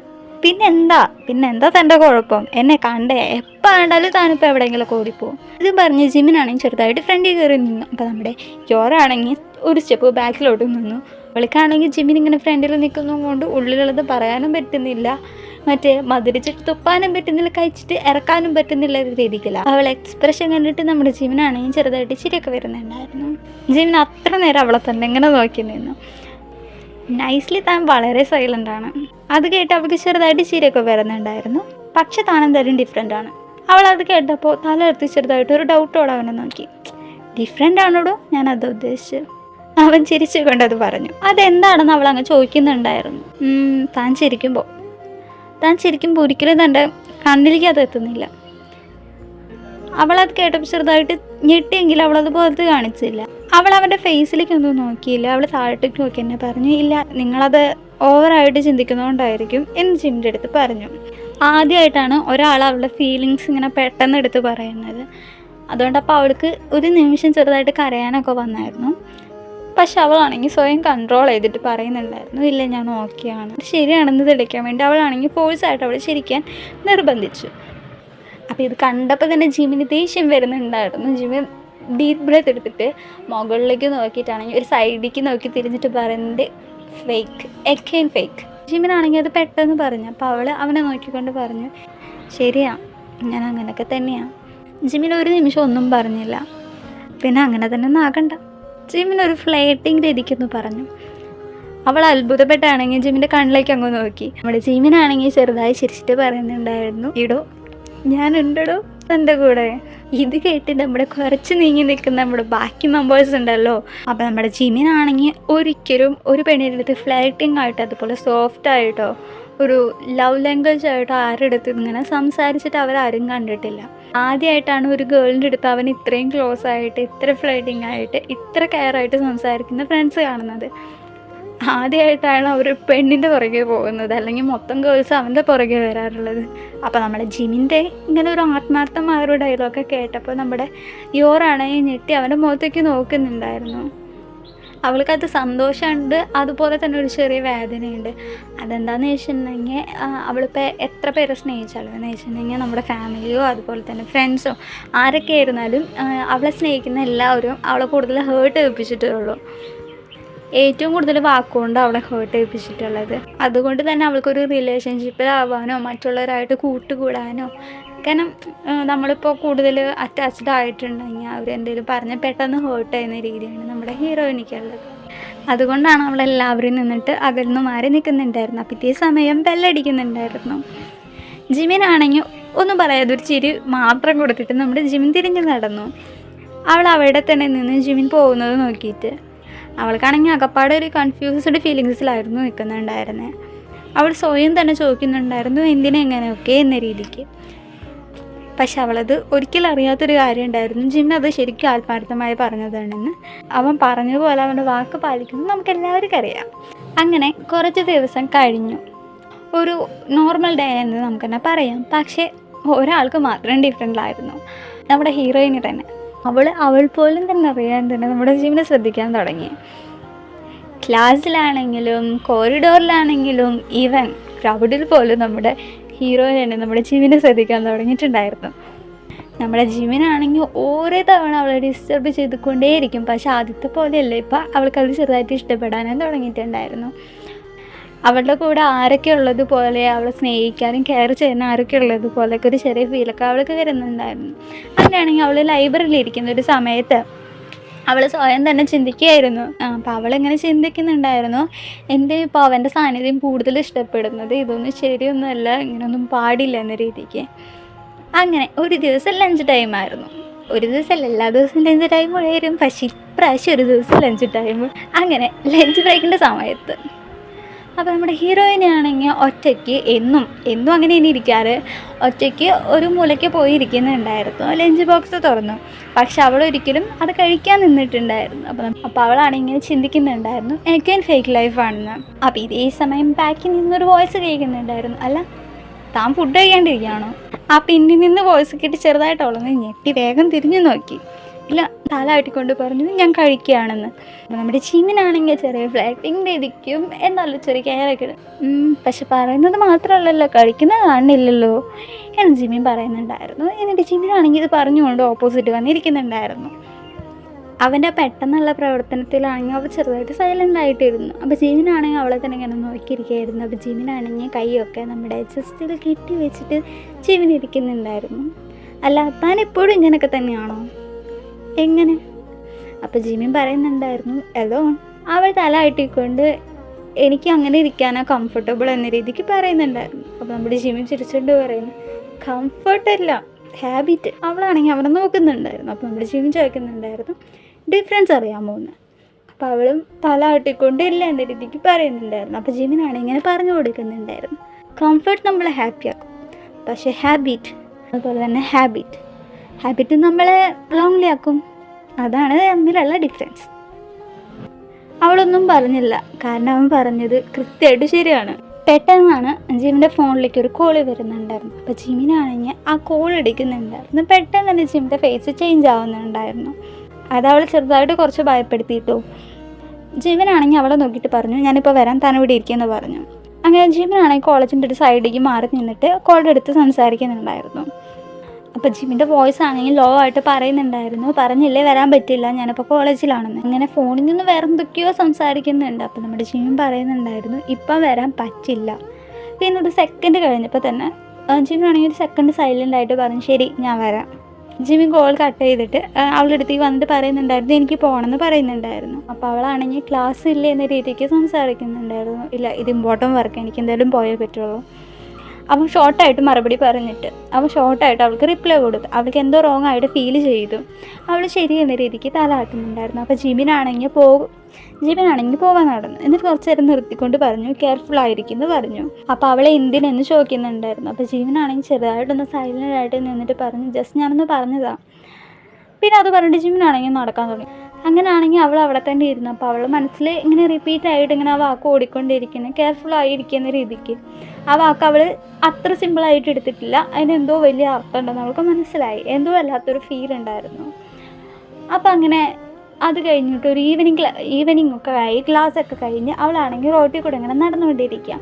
പിന്നെന്താ തൻ്റെ കുഴപ്പം? എന്നെ കണ്ടേ എപ്പോൾ കണ്ടാലും താനിപ്പോൾ എവിടെയെങ്കിലുമൊക്കെ ഓടിപ്പോവും. ഇത് പറഞ്ഞ് ജിമിനാണെങ്കിൽ ചെറുതായിട്ട് ഫ്രണ്ടിൽ കയറി നിന്നു. അപ്പോൾ നമ്മുടെ യോറാണെങ്കിൽ ഒരു സ്റ്റെപ്പ് ബാക്കിലോട്ട് നിന്നു. അവൾക്കാണെങ്കിൽ ജിമിൻ ഇങ്ങനെ ഫ്രണ്ടിൽ നിൽക്കുന്നത് കൊണ്ട് ഉള്ളിലുള്ളത് പറയാനും പറ്റുന്നില്ല, മറ്റേ മധുരിച്ചിട്ട് തുപ്പാനും പറ്റുന്നില്ല, കഴിച്ചിട്ട് ഇറക്കാനും പറ്റുന്നില്ല ഒരു രീതിക്കില്ല. അവൾ എക്സ്പ്രഷൻ കണ്ടിട്ട് നമ്മുടെ ജിമിനാണെങ്കിൽ ചെറുതായിട്ട് ചിരിയൊക്കെ വരുന്നുണ്ടായിരുന്നു. ജിമിൻ അത്ര നേരം അവളെ തന്നെ ഇങ്ങനെ നോക്കി നിന്നു. നൈസ്ലി താൻ വളരെ സൈലൻ്റാണ്. അത് കേട്ട് അവൾക്ക് ചെറുതായിട്ട് ചിരിയൊക്കെ വരുന്നുണ്ടായിരുന്നു. പക്ഷെ താനെന്തായാലും ഡിഫറെൻ്റ് ആണ്. അവൾ അത് കേട്ടപ്പോൾ തലയെടുത്ത് ചെറുതായിട്ട് ഒരു ഡൗട്ടോടെ അവനെ നോക്കി. ഡിഫറെൻ്റ് ആണോടോ? ഞാനത് ഉദ്ദേശിച്ചു. അവൻ ചിരിച്ചുകൊണ്ടത് പറഞ്ഞു. അതെന്താണെന്ന് അവൾ അങ്ങ് ചോദിക്കുന്നുണ്ടായിരുന്നു. താൻ ചിരിക്കുമ്പോൾ ഒരിക്കലും തൻ്റെ കണ്ണിലേക്ക് അത് എത്തുന്നില്ല. അവളത് കേട്ടപ്പോൾ ചെറുതായിട്ട് ഞെട്ടിയെങ്കിൽ അവളത് പുറത്ത് കാണിച്ചില്ല. അവൾ അവൻ്റെ ഫേസിലേക്കൊന്നും നോക്കിയില്ല. അവൾ താഴത്തേക്ക് നോക്കി എന്നെ പറഞ്ഞു, ഇല്ല നിങ്ങളത് ഓവറായിട്ട് ചിന്തിക്കുന്നതുകൊണ്ടായിരിക്കും എന്ന് ജിമിൻ്റെ അടുത്ത് പറഞ്ഞു. ആദ്യമായിട്ടാണ് ഒരാൾ അവളുടെ ഫീലിങ്സ് ഇങ്ങനെ പെട്ടെന്ന് എടുത്ത് പറയുന്നത്. അതുകൊണ്ടപ്പോൾ അവൾക്ക് ഒരു നിമിഷം ചെറുതായിട്ട് കരയാനൊക്കെ വന്നായിരുന്നു. പക്ഷെ അവളാണെങ്കിൽ സ്വയം കൺട്രോൾ ചെയ്തിട്ട് പറയുന്നുണ്ടായിരുന്നു, ഇല്ല ഞാൻ ഓക്കെയാണ്. ശരിയാണെന്ന് തെളിയിക്കാൻ വേണ്ടി അവളാണെങ്കിൽ ഫോഴ്സായിട്ട് അവൾ ചിരിക്കാൻ നിർബന്ധിച്ചു. അപ്പോൾ ഇത് കണ്ടപ്പോൾ തന്നെ ജിമിന് ദേഷ്യം വരുന്നുണ്ടായിരുന്നു. ജിമിൻ ഡീപ്പ് ബ്രെത്ത് എടുത്തിട്ട് മുകളിലേക്ക് നോക്കിയിട്ടാണെങ്കിൽ ഒരു സൈഡിലേക്ക് നോക്കി തിരിഞ്ഞിട്ട് പറയുന്നത് ഫേക്ക്, എഗെയിൻ ഫേക്ക്. ജിമിനാണെങ്കിൽ അത് പെട്ടെന്ന് പറഞ്ഞു. അപ്പോൾ അവൾ അവനെ നോക്കിക്കൊണ്ട് പറഞ്ഞു, ശരിയാ ഞാൻ അങ്ങനെയൊക്കെ തന്നെയാണ്. ജിമിൻ ഒരു നിമിഷം ഒന്നും പറഞ്ഞില്ല. പിന്നെ അങ്ങനെ തന്നെ ഒന്നും ആകണ്ട. ജിമിൻ ഒരു ഫ്ലേട്ടിങ് രീതിക്കെന്ന് പറഞ്ഞു. അവൾ അത്ഭുതപ്പെട്ടാണെങ്കിൽ ജിമിൻ്റെ കണ്ണിലേക്ക് അങ്ങ് നോക്കി. നമ്മുടെ ജിമിനാണെങ്കിൽ ചെറുതായി ചിരിച്ചിട്ട് പറയുന്നുണ്ടായിരുന്നു, ഇടോ ഞാനുണ്ടോ എൻ്റെ കൂടെ. ഇത് കേട്ട് നമ്മുടെ കുറച്ച് നീങ്ങി നിൽക്കുന്ന നമ്മുടെ ബാക്കി മെമ്പേഴ്സ് ഉണ്ടല്ലോ, അപ്പോൾ നമ്മുടെ ജിമിനാണെങ്കിൽ ഒരിക്കലും ഒരു പെണ്ണിൻ്റെ അടുത്ത് ഫ്ലേട്ടിങ് ആയിട്ട് അതുപോലെ സോഫ്റ്റായിട്ടോ ഒരു ലവ് ലാംഗ്വേജ് ആയിട്ടോ ആരുടെ അടുത്ത് ഇങ്ങനെ സംസാരിച്ചിട്ട് അവരാരും കണ്ടിട്ടില്ല. ആദ്യമായിട്ടാണ് ഒരു ഗേളിൻ്റെ അടുത്ത് അവൻ ഇത്രയും ക്ലോസ് ആയിട്ട് ഇത്ര ഫ്ലേട്ടിങ് ആയിട്ട് ഇത്ര കെയർ ആയിട്ട് സംസാരിക്കുന്ന ഫ്രണ്ട്സ് കാണുന്നത്. ആദ്യമായിട്ടാണ് അവർ പെണ്ണിൻ്റെ പുറകെ പോകുന്നത്, അല്ലെങ്കിൽ മൊത്തം ഗേൾസ് അവൻ്റെ പുറകെ വരാറുള്ളത്. അപ്പോൾ നമ്മുടെ ജിമിൻ്റെ ഇങ്ങനെ ഒരു ആത്മാർത്ഥമായ ഒരു ഡയലോഗൊക്കെ കേട്ടപ്പോൾ നമ്മുടെ യോറാണെങ്കിൽ ഞെട്ടി അവൻ്റെ മുഖത്തേക്ക് നോക്കുന്നുണ്ടായിരുന്നു. അവൾക്കത് സന്തോഷമുണ്ട്, അതുപോലെ തന്നെ ഒരു ചെറിയ വേദനയുണ്ട്. അതെന്താണെന്ന് വെച്ചിട്ടുണ്ടെങ്കിൽ അവളിപ്പോൾ എത്ര പേരെ സ്നേഹിച്ചാലും എന്ന് വെച്ചിട്ടുണ്ടെങ്കിൽ നമ്മുടെ ഫാമിലിയോ അതുപോലെ തന്നെ ഫ്രണ്ട്സോ ആരൊക്കെ ആയിരുന്നാലും അവളെ സ്നേഹിക്കുന്ന എല്ലാവരും അവളെ കൂടുതൽ ഹേർട്ട് ചെയ്യിപ്പിച്ചിട്ടേ ഉള്ളൂ. ഏറ്റവും കൂടുതൽ വാക്കുകൊണ്ട് അവളെ ഹേർട്ട് ചെയ്യിപ്പിച്ചിട്ടുള്ളത്. അതുകൊണ്ട് തന്നെ അവൾക്കൊരു റിലേഷൻഷിപ്പിലാവാനോ മറ്റുള്ളവരായിട്ട് കൂട്ടുകൂടാനോ, കാരണം നമ്മളിപ്പോൾ കൂടുതൽ അറ്റാച്ച്ഡ് ആയിട്ടുണ്ടെങ്കിൽ അവരെന്തെങ്കിലും പറഞ്ഞ് പെട്ടെന്ന് ഹേർട്ട് ചെയ്യുന്ന രീതിയാണ് നമ്മുടെ ഹീറോയിനിക്കുള്ളത്. അതുകൊണ്ടാണ് അവളെല്ലാവരും നിന്നിട്ട് അകന്നു മാറി നിൽക്കുന്നുണ്ടായിരുന്നു. അപ്പോൾ ഇതേ സമയം ബെല്ലടിക്കുന്നുണ്ടായിരുന്നു. ജിമിനാണെങ്കിൽ ഒന്നും പറയാതെ ഒരു ചിരി മാത്രം കൊടുത്തിട്ട് നമ്മുടെ ജിമിൻ തിരിഞ്ഞ് നടന്നു. അവൾ അവിടെ തന്നെ നിന്ന് ജിമിൻ പോകുന്നത് നോക്കിയിട്ട് അവൾക്കാണെങ്കിൽ അകപ്പാടെ ഒരു കൺഫ്യൂസ്ഡ് ഫീലിങ്സിലായിരുന്നു നിൽക്കുന്നുണ്ടായിരുന്നത്. അവൾ സ്വയം തന്നെ ചോദിക്കുന്നുണ്ടായിരുന്നു എന്തിനെങ്ങനെയൊക്കെ എന്ന രീതിക്ക്. പക്ഷെ അവളത് ഒരിക്കലും അറിയാത്തൊരു കാര്യം ഉണ്ടായിരുന്നു. ജിമിൻ അത് ശരിക്കും ആത്മാർത്ഥമായി പറഞ്ഞതാണെന്ന്. അവൻ പറഞ്ഞതുപോലെ അവൻ്റെ വാക്ക് പാലിക്കുന്നത് നമുക്ക് എല്ലാവർക്കും അറിയാം. അങ്ങനെ കുറച്ച് ദിവസം കഴിഞ്ഞു. ഒരു നോർമൽ ഡേ എന്ന് നമുക്ക് തന്നെ പറയാം. പക്ഷേ ഒരാൾക്ക് മാത്രം ഡിഫറെൻ്റായിരുന്നു, നമ്മുടെ ഹീറോയിന് തന്നെ. അവൾ പോലും തന്നെ അറിയാൻ തന്നെ നമ്മുടെ ജിമിനെ ശ്രദ്ധിക്കാൻ തുടങ്ങി. ക്ലാസ്സിലാണെങ്കിലും കോറിഡോറിലാണെങ്കിലും ഈവൻ ക്രൗഡിൽ പോലും നമ്മുടെ ഹീറോയിൻ തന്നെ നമ്മുടെ ജിമിനെ ശ്രദ്ധിക്കാൻ തുടങ്ങിയിട്ടുണ്ടായിരുന്നു. നമ്മുടെ ജിമിനാണെങ്കിൽ ഓരോ തവണ അവളെ ഡിസ്റ്റർബ് ചെയ്തുകൊണ്ടേയിരിക്കും. പക്ഷെ ആദ്യത്തെ പോലെയല്ല, ഇപ്പം അവൾക്കത് ചെറുതായിട്ട് ഇഷ്ടപ്പെടാനും തുടങ്ങിയിട്ടുണ്ടായിരുന്നു. അവളുടെ കൂടെ ആരൊക്കെ ഉള്ളതുപോലെ അവളെ സ്നേഹിക്കാനും കെയർ ചെയ്യുന്ന ആരൊക്കെ ഉള്ളതുപോലെയൊക്കെ ഒരു ചെറിയ ഫീലൊക്കെ അവൾക്ക് വരുന്നുണ്ടായിരുന്നു. അങ്ങനെയാണെങ്കിൽ അവൾ ലൈബ്രറിയിൽ ഇരിക്കുന്ന ഒരു സമയത്ത് അവൾ സ്വയം തന്നെ ചിന്തിക്കുകയായിരുന്നു. അപ്പോൾ അവളിങ്ങനെ ചിന്തിക്കുന്നുണ്ടായിരുന്നു, എന്തിനും ഇപ്പോൾ അവൻ്റെ സാന്നിധ്യം കൂടുതൽ ഇഷ്ടപ്പെടുന്നത്, ഇതൊന്നും ശരിയൊന്നുമല്ല, ഇങ്ങനെയൊന്നും പാടില്ല എന്ന രീതിക്ക്. അങ്ങനെ ഒരു ദിവസം ലഞ്ച് ടൈമായിരുന്നു. ഒരു ദിവസമല്ല, എല്ലാ ദിവസവും ലഞ്ച് ടൈം വരും, പക്ഷേ ഇപ്രാവശ്യം ഒരു ദിവസം ലഞ്ച് ടൈം. അങ്ങനെ ലഞ്ച് ബ്രേക്കിൻ്റെ സമയത്ത് അപ്പോൾ നമ്മുടെ ഹീറോയിനാണെങ്കിൽ ഒറ്റയ്ക്ക് എന്നും അങ്ങനെ ഇനി ഇരിക്കാറ്, ഒറ്റയ്ക്ക് ഒരു മൂലയ്ക്ക് പോയി ഇരിക്കുന്നുണ്ടായിരുന്നു. ലഞ്ച് ബോക്സ് തുറന്നു, പക്ഷെ അവളൊരിക്കലും അത് കഴിക്കാൻ നിന്നിട്ടുണ്ടായിരുന്നു. അപ്പോൾ അവളാണെങ്കിൽ ചിന്തിക്കുന്നുണ്ടായിരുന്നു എഗെയിൻ ഫേക്ക് ലൈഫാണെന്ന്. അപ്പോൾ ഇതേ സമയം ബാക്കിൽ നിന്നൊരു വോയിസ് കേൾക്കുന്നുണ്ടായിരുന്നു, അല്ല താൻ ഫുഡ് കഴിക്കാണ്ടിരിക്കുകയാണോ? ആ പിന്നിൽ നിന്ന് വോയിസ് കിട്ടി ചെറുതായിട്ട് അവളൊന്ന് ഞെട്ടി വേഗം തിരിഞ്ഞു നോക്കി. ഇല്ല, തല ആട്ടിക്കൊണ്ട് പറഞ്ഞു ഞാൻ കഴിക്കുകയാണെന്ന്. അപ്പോൾ നമ്മുടെ ജിമിനാണെങ്കിൽ ചെറിയ ഫ്ലാറ്റിങ് രീതിക്കും എന്നാലും ചെറിയ കെയറൊക്കെ ഇടും. പക്ഷെ പറയുന്നത് മാത്രമല്ലല്ലോ, കഴിക്കുന്നത് കാണില്ലല്ലോ എന്ന് ജിമിൻ പറയുന്നുണ്ടായിരുന്നു. എന്നിട്ട് ജിമിനാണെങ്കിൽ ഇത് പറഞ്ഞുകൊണ്ട് ഓപ്പോസിറ്റ് വന്നിരിക്കുന്നുണ്ടായിരുന്നു. അവൻ്റെ പെട്ടെന്നുള്ള പ്രവർത്തനത്തിലാണെങ്കിൽ അവൾ ചെറുതായിട്ട് സൈലൻ്റ് ആയിട്ടിരുന്നു. അപ്പോൾ ജിമിനാണെങ്കിൽ അവളെ തന്നെ ഇങ്ങനെ നോക്കിയിരിക്കുകയായിരുന്നു. അപ്പോൾ ജിമിനാണെങ്കിൽ കൈയൊക്കെ നമ്മുടെ ചെസ്റ്റിൽ കെട്ടി വെച്ചിട്ട് ജിമിനിരിക്കുന്നുണ്ടായിരുന്നു. അല്ല, താൻ എപ്പോഴും ഇങ്ങനെയൊക്കെ തന്നെയാണോ? എങ്ങനെ? അപ്പോൾ ജിമിൻ പറയുന്നുണ്ടായിരുന്നു എലോൺ. അവൾ തല ആട്ടിക്കൊണ്ട് എനിക്ക് അങ്ങനെ ഇരിക്കാനാണ് കംഫർട്ടബിൾ എന്ന രീതിക്ക് പറയുന്നുണ്ടായിരുന്നു. അപ്പോൾ നമ്മുടെ ജിമിൻ ചിരിച്ചുകൊണ്ട് പറയുന്നു കംഫർട്ടല്ല, ഹാബിറ്റ്. അവളാണെങ്കിൽ അവനെ നോക്കുന്നുണ്ടായിരുന്നു. അപ്പോൾ നമ്മുടെ ജിമിൻ ചോദിക്കുന്നുണ്ടായിരുന്നു ഡിഫറൻസ് അറിയാമോ എന്ന്. അപ്പോൾ അവളും തല ആട്ടിക്കൊണ്ട് ഇല്ല എന്ന രീതിക്ക് പറയുന്നുണ്ടായിരുന്നു. അപ്പോൾ ജിമിനാണ് ഇങ്ങനെ പറഞ്ഞു കൊടുക്കുന്നുണ്ടായിരുന്നു കംഫർട്ട് നമ്മളെ ഹാപ്പിയാക്കും, പക്ഷേ ഹാബിറ്റ് അതുപോലെ തന്നെ ഹാബിറ്റ് നമ്മളെ ലോൺലി ആക്കും. അതാണ് തമ്മിലുള്ള ഡിഫറൻസ്. അവളൊന്നും പറഞ്ഞില്ല, കാരണം അവൻ പറഞ്ഞത് കൃത്യമായിട്ട് ശരിയാണ്. പെട്ടെന്നാണ് ജിമിൻ്റെ ഫോണിലേക്ക് ഒരു കോള് വരുന്നുണ്ടായിരുന്നു. അപ്പോൾ ജിമിനാണെങ്കിൽ ആ കോൾ എടുക്കുന്നുണ്ടായിരുന്നു. പെട്ടെന്ന് തന്നെ ജിമിൻ്റെ ഫേസ് ചേഞ്ച് ആവുന്നുണ്ടായിരുന്നു. അതവൾ ചെറുതായിട്ട് കുറച്ച് ഭയപ്പെടുത്തിയിട്ടു. ജിമിനാണെങ്കിൽ അവളെ നോക്കിയിട്ട് പറഞ്ഞു ഞാനിപ്പോൾ വരാൻ താൻ ഇവിടെ ഇരിക്കുമെന്ന് പറഞ്ഞു. അങ്ങനെ ജിമിനാണെങ്കിൽ കോളേജിൻ്റെ ഒരു സൈഡിലേക്ക് മാറി നിന്നിട്ട് കോളുടെ അടുത്ത് സംസാരിക്കുന്നുണ്ടായിരുന്നു. അപ്പോൾ ജിമിൻ്റെ വോയിസ് ആണെങ്കിൽ ലോ ആയിട്ട് പറയുന്നുണ്ടായിരുന്നു പറഞ്ഞില്ലേ വരാൻ പറ്റില്ല, ഞാനിപ്പോൾ കോളേജിലാണെന്ന്. അങ്ങനെ ഫോണിൽ നിന്ന് വേറെ എന്തൊക്കെയോ സംസാരിക്കുന്നുണ്ട്. അപ്പോൾ നമ്മുടെ ജിമിൻ പറയുന്നുണ്ടായിരുന്നു ഇപ്പം വരാൻ പറ്റില്ല. പിന്നെ ഒരു സെക്കൻഡ് കഴിഞ്ഞപ്പോൾ തന്നെ ജിമിനാണെങ്കിൽ ഒരു സെക്കൻഡ് സൈലൻ്റ് ആയിട്ട് പറഞ്ഞു ശരി ഞാൻ വരാം. ജിമിൻ കോൾ കട്ട് ചെയ്തിട്ട് അവളുടെ അടുത്തേക്ക് വന്നിട്ട് പറയുന്നുണ്ടായിരുന്നു എനിക്ക് പോകണമെന്ന് പറയുന്നുണ്ടായിരുന്നു. അപ്പോൾ അവളാണെങ്കിൽ ക്ലാസ് ഇല്ല എന്ന രീതിക്ക് സംസാരിക്കുന്നുണ്ടായിരുന്നു. ഇല്ല, ഇത് ഇമ്പോർട്ടൻ്റ് വർക്ക്, എനിക്ക് എന്തായാലും പോയേ പറ്റുള്ളൂ. അവൻ ഷോർട്ടായിട്ട് മറുപടി പറഞ്ഞിട്ട് ഷോർട്ടായിട്ട് അവൾക്ക് റിപ്ലൈ കൊടുത്തു. അവൾക്ക് എന്തോ റോങ് ആയിട്ട് ഫീൽ ചെയ്തു. അവൾ ശരി എന്ന രീതിക്ക് തലാട്ടുന്നുണ്ടായിരുന്നു. അപ്പോൾ ജിമിനാണെങ്കിൽ പോകാൻ നടന്നു. എന്നിട്ട് കുറച്ച് നേരം നിർത്തിക്കൊണ്ട് പറഞ്ഞു കെയർഫുൾ ആയിരിക്കും എന്ന് പറഞ്ഞു. അപ്പോൾ അവളെ എന്തിനെന്ന് ചോദിക്കുന്നുണ്ടായിരുന്നു. അപ്പോൾ ജിമിനാണെങ്കിൽ ചെറുതായിട്ടൊന്ന് സൈലൻ്റ് ആയിട്ട് നിന്നിട്ട് പറഞ്ഞു ജസ്റ്റ് ഞാനൊന്ന് പറഞ്ഞതാണ്. പിന്നെ അത് പറഞ്ഞിട്ട് ജിമിനാണെങ്കിൽ നടക്കാൻ തുടങ്ങി. അങ്ങനെയാണെങ്കിൽ അവൾ അവിടെ തന്നെ ഇരുന്നു. അപ്പോൾ അവളുടെ മനസ്സിൽ ഇങ്ങനെ റിപ്പീറ്റായിട്ട് ഇങ്ങനെ ആ വാക്ക് ഓടിക്കൊണ്ടിരിക്കുന്നത് കെയർഫുൾ ആയിരിക്കുന്ന രീതിക്ക്. ആ വാക്ക് അവൾ അത്ര സിമ്പിളായിട്ട് എടുത്തിട്ടില്ല, അതിനെന്തോ വലിയ അർത്ഥം ഉണ്ടെന്ന് അവൾക്ക് മനസ്സിലായി. എന്തോ വല്ലാത്തൊരു ഫീൽ ഉണ്ടായിരുന്നു. അപ്പോൾ അങ്ങനെ അത് കഴിഞ്ഞിട്ട് ഒരു ഈവനിങ് ഒക്കെ ആയി, ക്ലാസ്സൊക്കെ കഴിഞ്ഞ് അവളാണെങ്കിൽ റോട്ടിൽ കൂടെ ഇങ്ങനെ നടന്നുകൊണ്ടിരിക്കുക.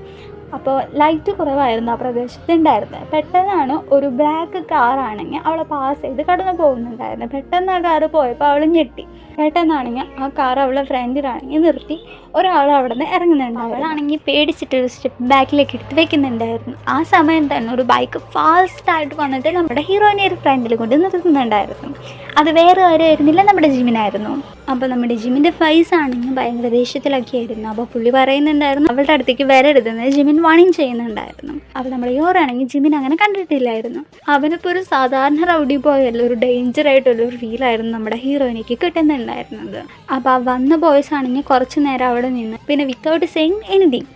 അപ്പോൾ ലൈറ്റ് കുറവായിരുന്നു ആ പ്രദേശത്തുണ്ടായിരുന്നത്. പെട്ടെന്നാണ് ഒരു ബ്ലാക്ക് കാറാണെങ്കിൽ അവളെ പാസ് ചെയ്ത് കടന്നു പോകുന്നുണ്ടായിരുന്നു. പെട്ടെന്ന് ആ കാറ് പോയപ്പോൾ അവൾ ഞെട്ടി. പെട്ടെന്നാണെങ്കിൽ ആ കാർ അവളുടെ ഫ്രണ്ടിലാണെങ്കിൽ നിർത്തി ഒരാൾ അവിടെ നിന്ന് ഇറങ്ങുന്നുണ്ട്. അവളാണെങ്കിൽ പേടിച്ചിട്ട് ഒരു സ്റ്റെപ്പ് ബാക്കിലേക്ക് എടുത്ത് വെക്കുന്നുണ്ടായിരുന്നു. ആ സമയം തന്നെ ഒരു ബൈക്ക് ഫാസ്റ്റായിട്ട് വന്നിട്ട് നമ്മുടെ ഹീറോയിനെ ഒരു ഫ്രണ്ടിൽ കൊണ്ട് നിർത്തുന്നുണ്ടായിരുന്നു. അത് വേറെ ആരുമായിരുന്നില്ല, നമ്മുടെ ജിമിനായിരുന്നു. അപ്പോൾ നമ്മുടെ ജിമിൻ്റെ ഫേസ് ആണെങ്കിൽ ഭയങ്കര ദേഷ്യത്തിലൊക്കെ ആയിരുന്നു. അപ്പോൾ പുള്ളി പറയുന്നുണ്ടായിരുന്നു അവളുടെ അടുത്തേക്ക് വരരുതെന്ന് ജിമിൻ വാണിംഗ് ചെയ്യുന്നുണ്ടായിരുന്നു. അപ്പോൾ നമ്മുടെ ഹീറോയാണെങ്കിൽ ജിമിൻ അങ്ങനെ കണ്ടിട്ടില്ലായിരുന്നു. അവനിപ്പോൾ ഒരു സാധാരണ റൗഡി ബോയല്ല, ഒരു ഡേഞ്ചറായിട്ടുള്ളൊരു ഫീലായിരുന്നു നമ്മുടെ ഹീറോയിനേക്ക് കിട്ടുന്നുണ്ടായിരുന്നത്. അപ്പോൾ ആ വന്ന ബോയ്സ് ആണെങ്കിൽ കുറച്ച് നേരം അവിടെ നിന്ന് പിന്നെ വിത്തൗട്ട് സെയിങ് എനിത്തിങ്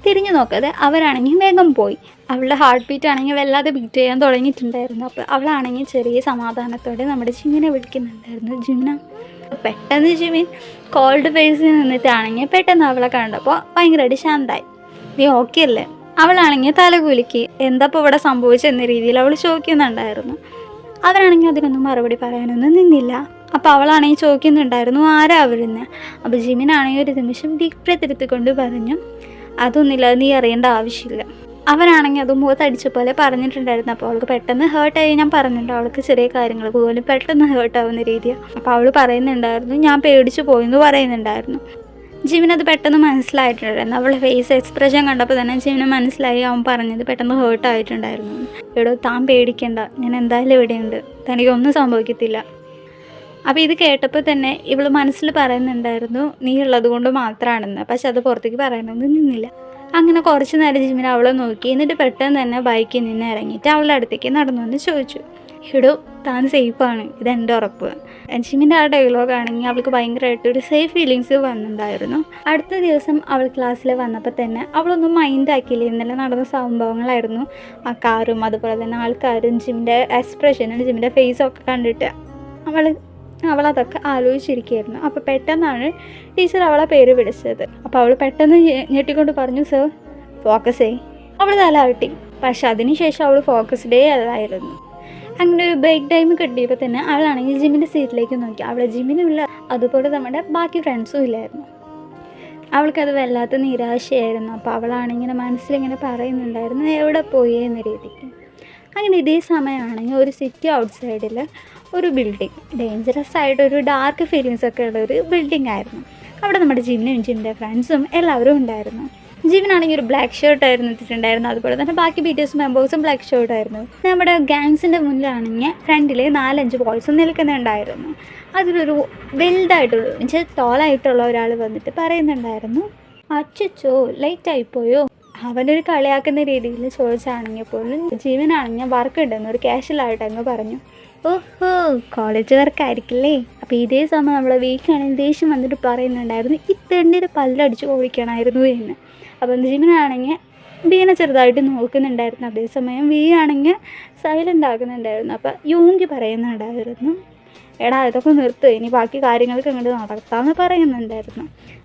തിരിഞ്ഞു നോക്കാതെ അവരാണെങ്കിൽ വേഗം പോയി. അവളുടെ ഹാർട്ട് ബീറ്റ് ആണെങ്കിൽ വല്ലാതെ ബീറ്റ് ചെയ്യാൻ തുടങ്ങിയിട്ടുണ്ടായിരുന്നു. അപ്പോൾ അവളാണെങ്കിൽ ചെറിയ സമാധാനത്തോടെ നമ്മുടെ ജിമിനെ വിളിക്കുന്നുണ്ടായിരുന്നു ജിമിന. പെട്ടെന്ന് ജിമിൻ കോൾഡ് ഫേസിൽ നിന്നിട്ടാണെങ്കിൽ പെട്ടെന്ന് അവളെ കണ്ടപ്പോൾ ഭയങ്കരമായിട്ട് ശാന്തായി. നീ ഓക്കെ അല്ലേ? അവളാണെങ്കിൽ തലകുലുക്കി എന്താ ഇപ്പോൾ ഇവിടെ സംഭവിച്ചെന്ന രീതിയിൽ അവൾ ചോദിക്കുന്നുണ്ടായിരുന്നു. അവരാണെങ്കിൽ അതിനൊന്നും മറുപടി പറയാനൊന്നും നിന്നില്ല. അപ്പോൾ അവളാണെങ്കിൽ ചോദിക്കുന്നുണ്ടായിരുന്നു ആരാ അവരെന്ന്. അപ്പോൾ ജിമിനാണെങ്കിൽ ഒരു നിമിഷം ഡീപ് ബ്രീത്ത് എടുത്തുകൊണ്ട് പറഞ്ഞു അതൊന്നുമില്ല, നീ അറിയേണ്ട ആവശ്യമില്ല. അവനാണെങ്കിൽ അത് മുഖത്തടിച്ച പോലെ പറഞ്ഞിട്ടുണ്ടായിരുന്നു. അപ്പോൾ അവൾക്ക് പെട്ടെന്ന് ഹേർട്ടായി. ഞാൻ പറഞ്ഞിട്ടുണ്ട് അവൾക്ക് ചെറിയ കാര്യങ്ങൾ പോലും പെട്ടെന്ന് ഹേർട്ടാവുന്ന രീതിയാണ്. അപ്പോൾ അവൾ പറയുന്നുണ്ടായിരുന്നു ഞാൻ പേടിച്ചു പോയെന്ന് പറയുന്നുണ്ടായിരുന്നു. ജിമിനത് പെട്ടെന്ന് മനസ്സിലായിട്ടുണ്ടായിരുന്നു. അവളുടെ ഫേസ് എക്സ്പ്രഷൻ കണ്ടപ്പോൾ തന്നെ ജിമിന് മനസ്സിലായി അവൻ പറഞ്ഞത് പെട്ടെന്ന് ഹേർട്ടായിട്ടുണ്ടായിരുന്നു. എടോ താൻ പേടിക്കേണ്ട, ഞാൻ എന്തായാലും ഇവിടെയുണ്ട്, തനിക്കൊന്നും സംഭവിക്കത്തില്ല. അപ്പോൾ ഇത് കേട്ടപ്പോൾ തന്നെ ഇവൾ മനസ്സിൽ പറയുന്നുണ്ടായിരുന്നു നീ ഉള്ളത് കൊണ്ട് മാത്രമാണെന്ന്. പക്ഷെ അത് പുറത്തേക്ക് പറയണമെന്ന് നിന്നില്ല. അങ്ങനെ കുറച്ച് നേരം ജിമിൻ അവളെ നോക്കി. എന്നിട്ട് പെട്ടെന്ന് തന്നെ ബൈക്കിൽ നിന്ന് ഇറങ്ങിയിട്ട് അവളുടെ അടുത്തേക്ക് നടന്നു എന്ന് ചോദിച്ചു എടോ താൻ സേഫാണ്, ഇതെൻ്റെ ഉറപ്പ്. ജിമിൻ്റെ ആ ഡയലോഗ് ആണെങ്കിൽ അവൾക്ക് ഭയങ്കരമായിട്ടൊരു സേഫ് ഫീലിങ്സ് വന്നിട്ടുണ്ടായിരുന്നു. അടുത്ത ദിവസം അവൾ ക്ലാസ്സിൽ വന്നപ്പോൾ തന്നെ അവളൊന്നും മൈൻഡ് ആക്കിയില്ല. ഇന്നലെ നടന്ന സംഭവങ്ങളായിരുന്നു. ആ കാറും അതുപോലെ തന്നെ ആൾക്കാരും ജിമിൻ്റെ എക്സ്പ്രഷനും ജിമിൻ്റെ ഫേസൊക്കെ കണ്ടിട്ട് അവളതൊക്കെ ആലോചിച്ചിരിക്കുകയായിരുന്നു. അപ്പോൾ പെട്ടെന്നാണ് ടീച്ചർ അവളെ പേര് വിളിച്ചത്. അപ്പോൾ അവൾ പെട്ടെന്ന് ഞെട്ടിക്കൊണ്ട് പറഞ്ഞു സർ ഫോക്കസ് ചെയ്. അവൾ തലയാട്ടി. പക്ഷെ അതിനുശേഷം അവൾ ഫോക്കസ്ഡേ അല്ലായിരുന്നു. അങ്ങനെ ഒരു ബ്രേക്ക് ടൈം കിട്ടിയപ്പോൾ തന്നെ അവളാണെങ്കിൽ ജിമ്മിൻ്റെ സീറ്റിലേക്ക് നോക്കി. അവളെ ജിമ്മിനുമില്ല, അതുപോലെ നമ്മുടെ ബാക്കി ഫ്രണ്ട്സും ഇല്ലായിരുന്നു. അവൾക്കത് വല്ലാത്ത നിരാശയായിരുന്നു. അപ്പോൾ അവളാണിങ്ങനെ മനസ്സിലിങ്ങനെ പറയുന്നുണ്ടായിരുന്നു എവിടെ പോയി എന്ന രീതിക്ക്. അങ്ങനെ ഇതേ സമയമാണെങ്കിൽ ഒരു സിറ്റി ഔട്ട് സൈഡിൽ ഒരു ബിൽഡിങ്, ഡേഞ്ചറസ് ആയിട്ട് ഒരു ഡാർക്ക് ഫീലിങ്സ് ഒക്കെ ഉള്ള ഒരു ബിൽഡിംഗ് ആയിരുന്നു. അവിടെ നമ്മുടെ ജിമ്മിൻ്റെ ഫ്രണ്ട്സും എല്ലാവരും ഉണ്ടായിരുന്നു. ജിമ്മിനാണെങ്കിൽ ഒരു ബ്ലാക്ക് ഷർട്ടായിരുന്നു ഇട്ടിട്ടുണ്ടായിരുന്നു. അതുപോലെ തന്നെ ബാക്കി BTS മെമ്പേഴ്സും ബ്ലാക്ക് ഷർട്ടായിരുന്നു. നമ്മുടെ ഗാങ്സിൻ്റെ മുന്നിലാണെങ്കിൽ ഫ്രണ്ടിൽ 4-5 ബോയ്സും നിൽക്കുന്നുണ്ടായിരുന്നു. അതിലൊരു വെൽഡായിട്ടുള്ള എന്നുവെച്ചാൽ ടോളായിട്ടുള്ള ഒരാൾ വന്നിട്ട് പറയുന്നുണ്ടായിരുന്നു, അച്ചോ ലേറ്റായിപ്പോയോ. അവനൊരു കളിയാക്കുന്ന രീതിയിൽ ചോദിച്ചാണെങ്കിൽ പോലും ജീവനാണെങ്കിൽ വർക്ക് ഉണ്ടെന്ന് ഒരു കാഷ്വലായിട്ട് അങ്ങ് പറഞ്ഞു. ഓഹോ, കോളേജ് വർക്കായിരിക്കില്ലേ. അപ്പോൾ ഇതേ സമയം നമ്മളെ വീക്കാണെങ്കിൽ ദേഷ്യം വന്നിട്ട് പറയുന്നുണ്ടായിരുന്നു ഈ തെണ്ടിയുടെ പല്ലടിച്ച് ഓടിക്കണമായിരുന്നു എന്ന്. അപ്പം ജീവനാണെങ്കിൽ ബീനെ ചെറുതായിട്ട് നോക്കുന്നുണ്ടായിരുന്നു. അതേസമയം വി ആണെങ്കിൽ സൈലൻ്റ് ആകുന്നുണ്ടായിരുന്നു. അപ്പോൾ യോങ്കി പറയുന്നുണ്ടായിരുന്നു, എടാ ഇതൊക്കെ നിർത്തുക, ഇനി ബാക്കി കാര്യങ്ങൾക്ക് അങ്ങോട്ട് നടത്താമെന്ന് പറയുന്നുണ്ടായിരുന്നു.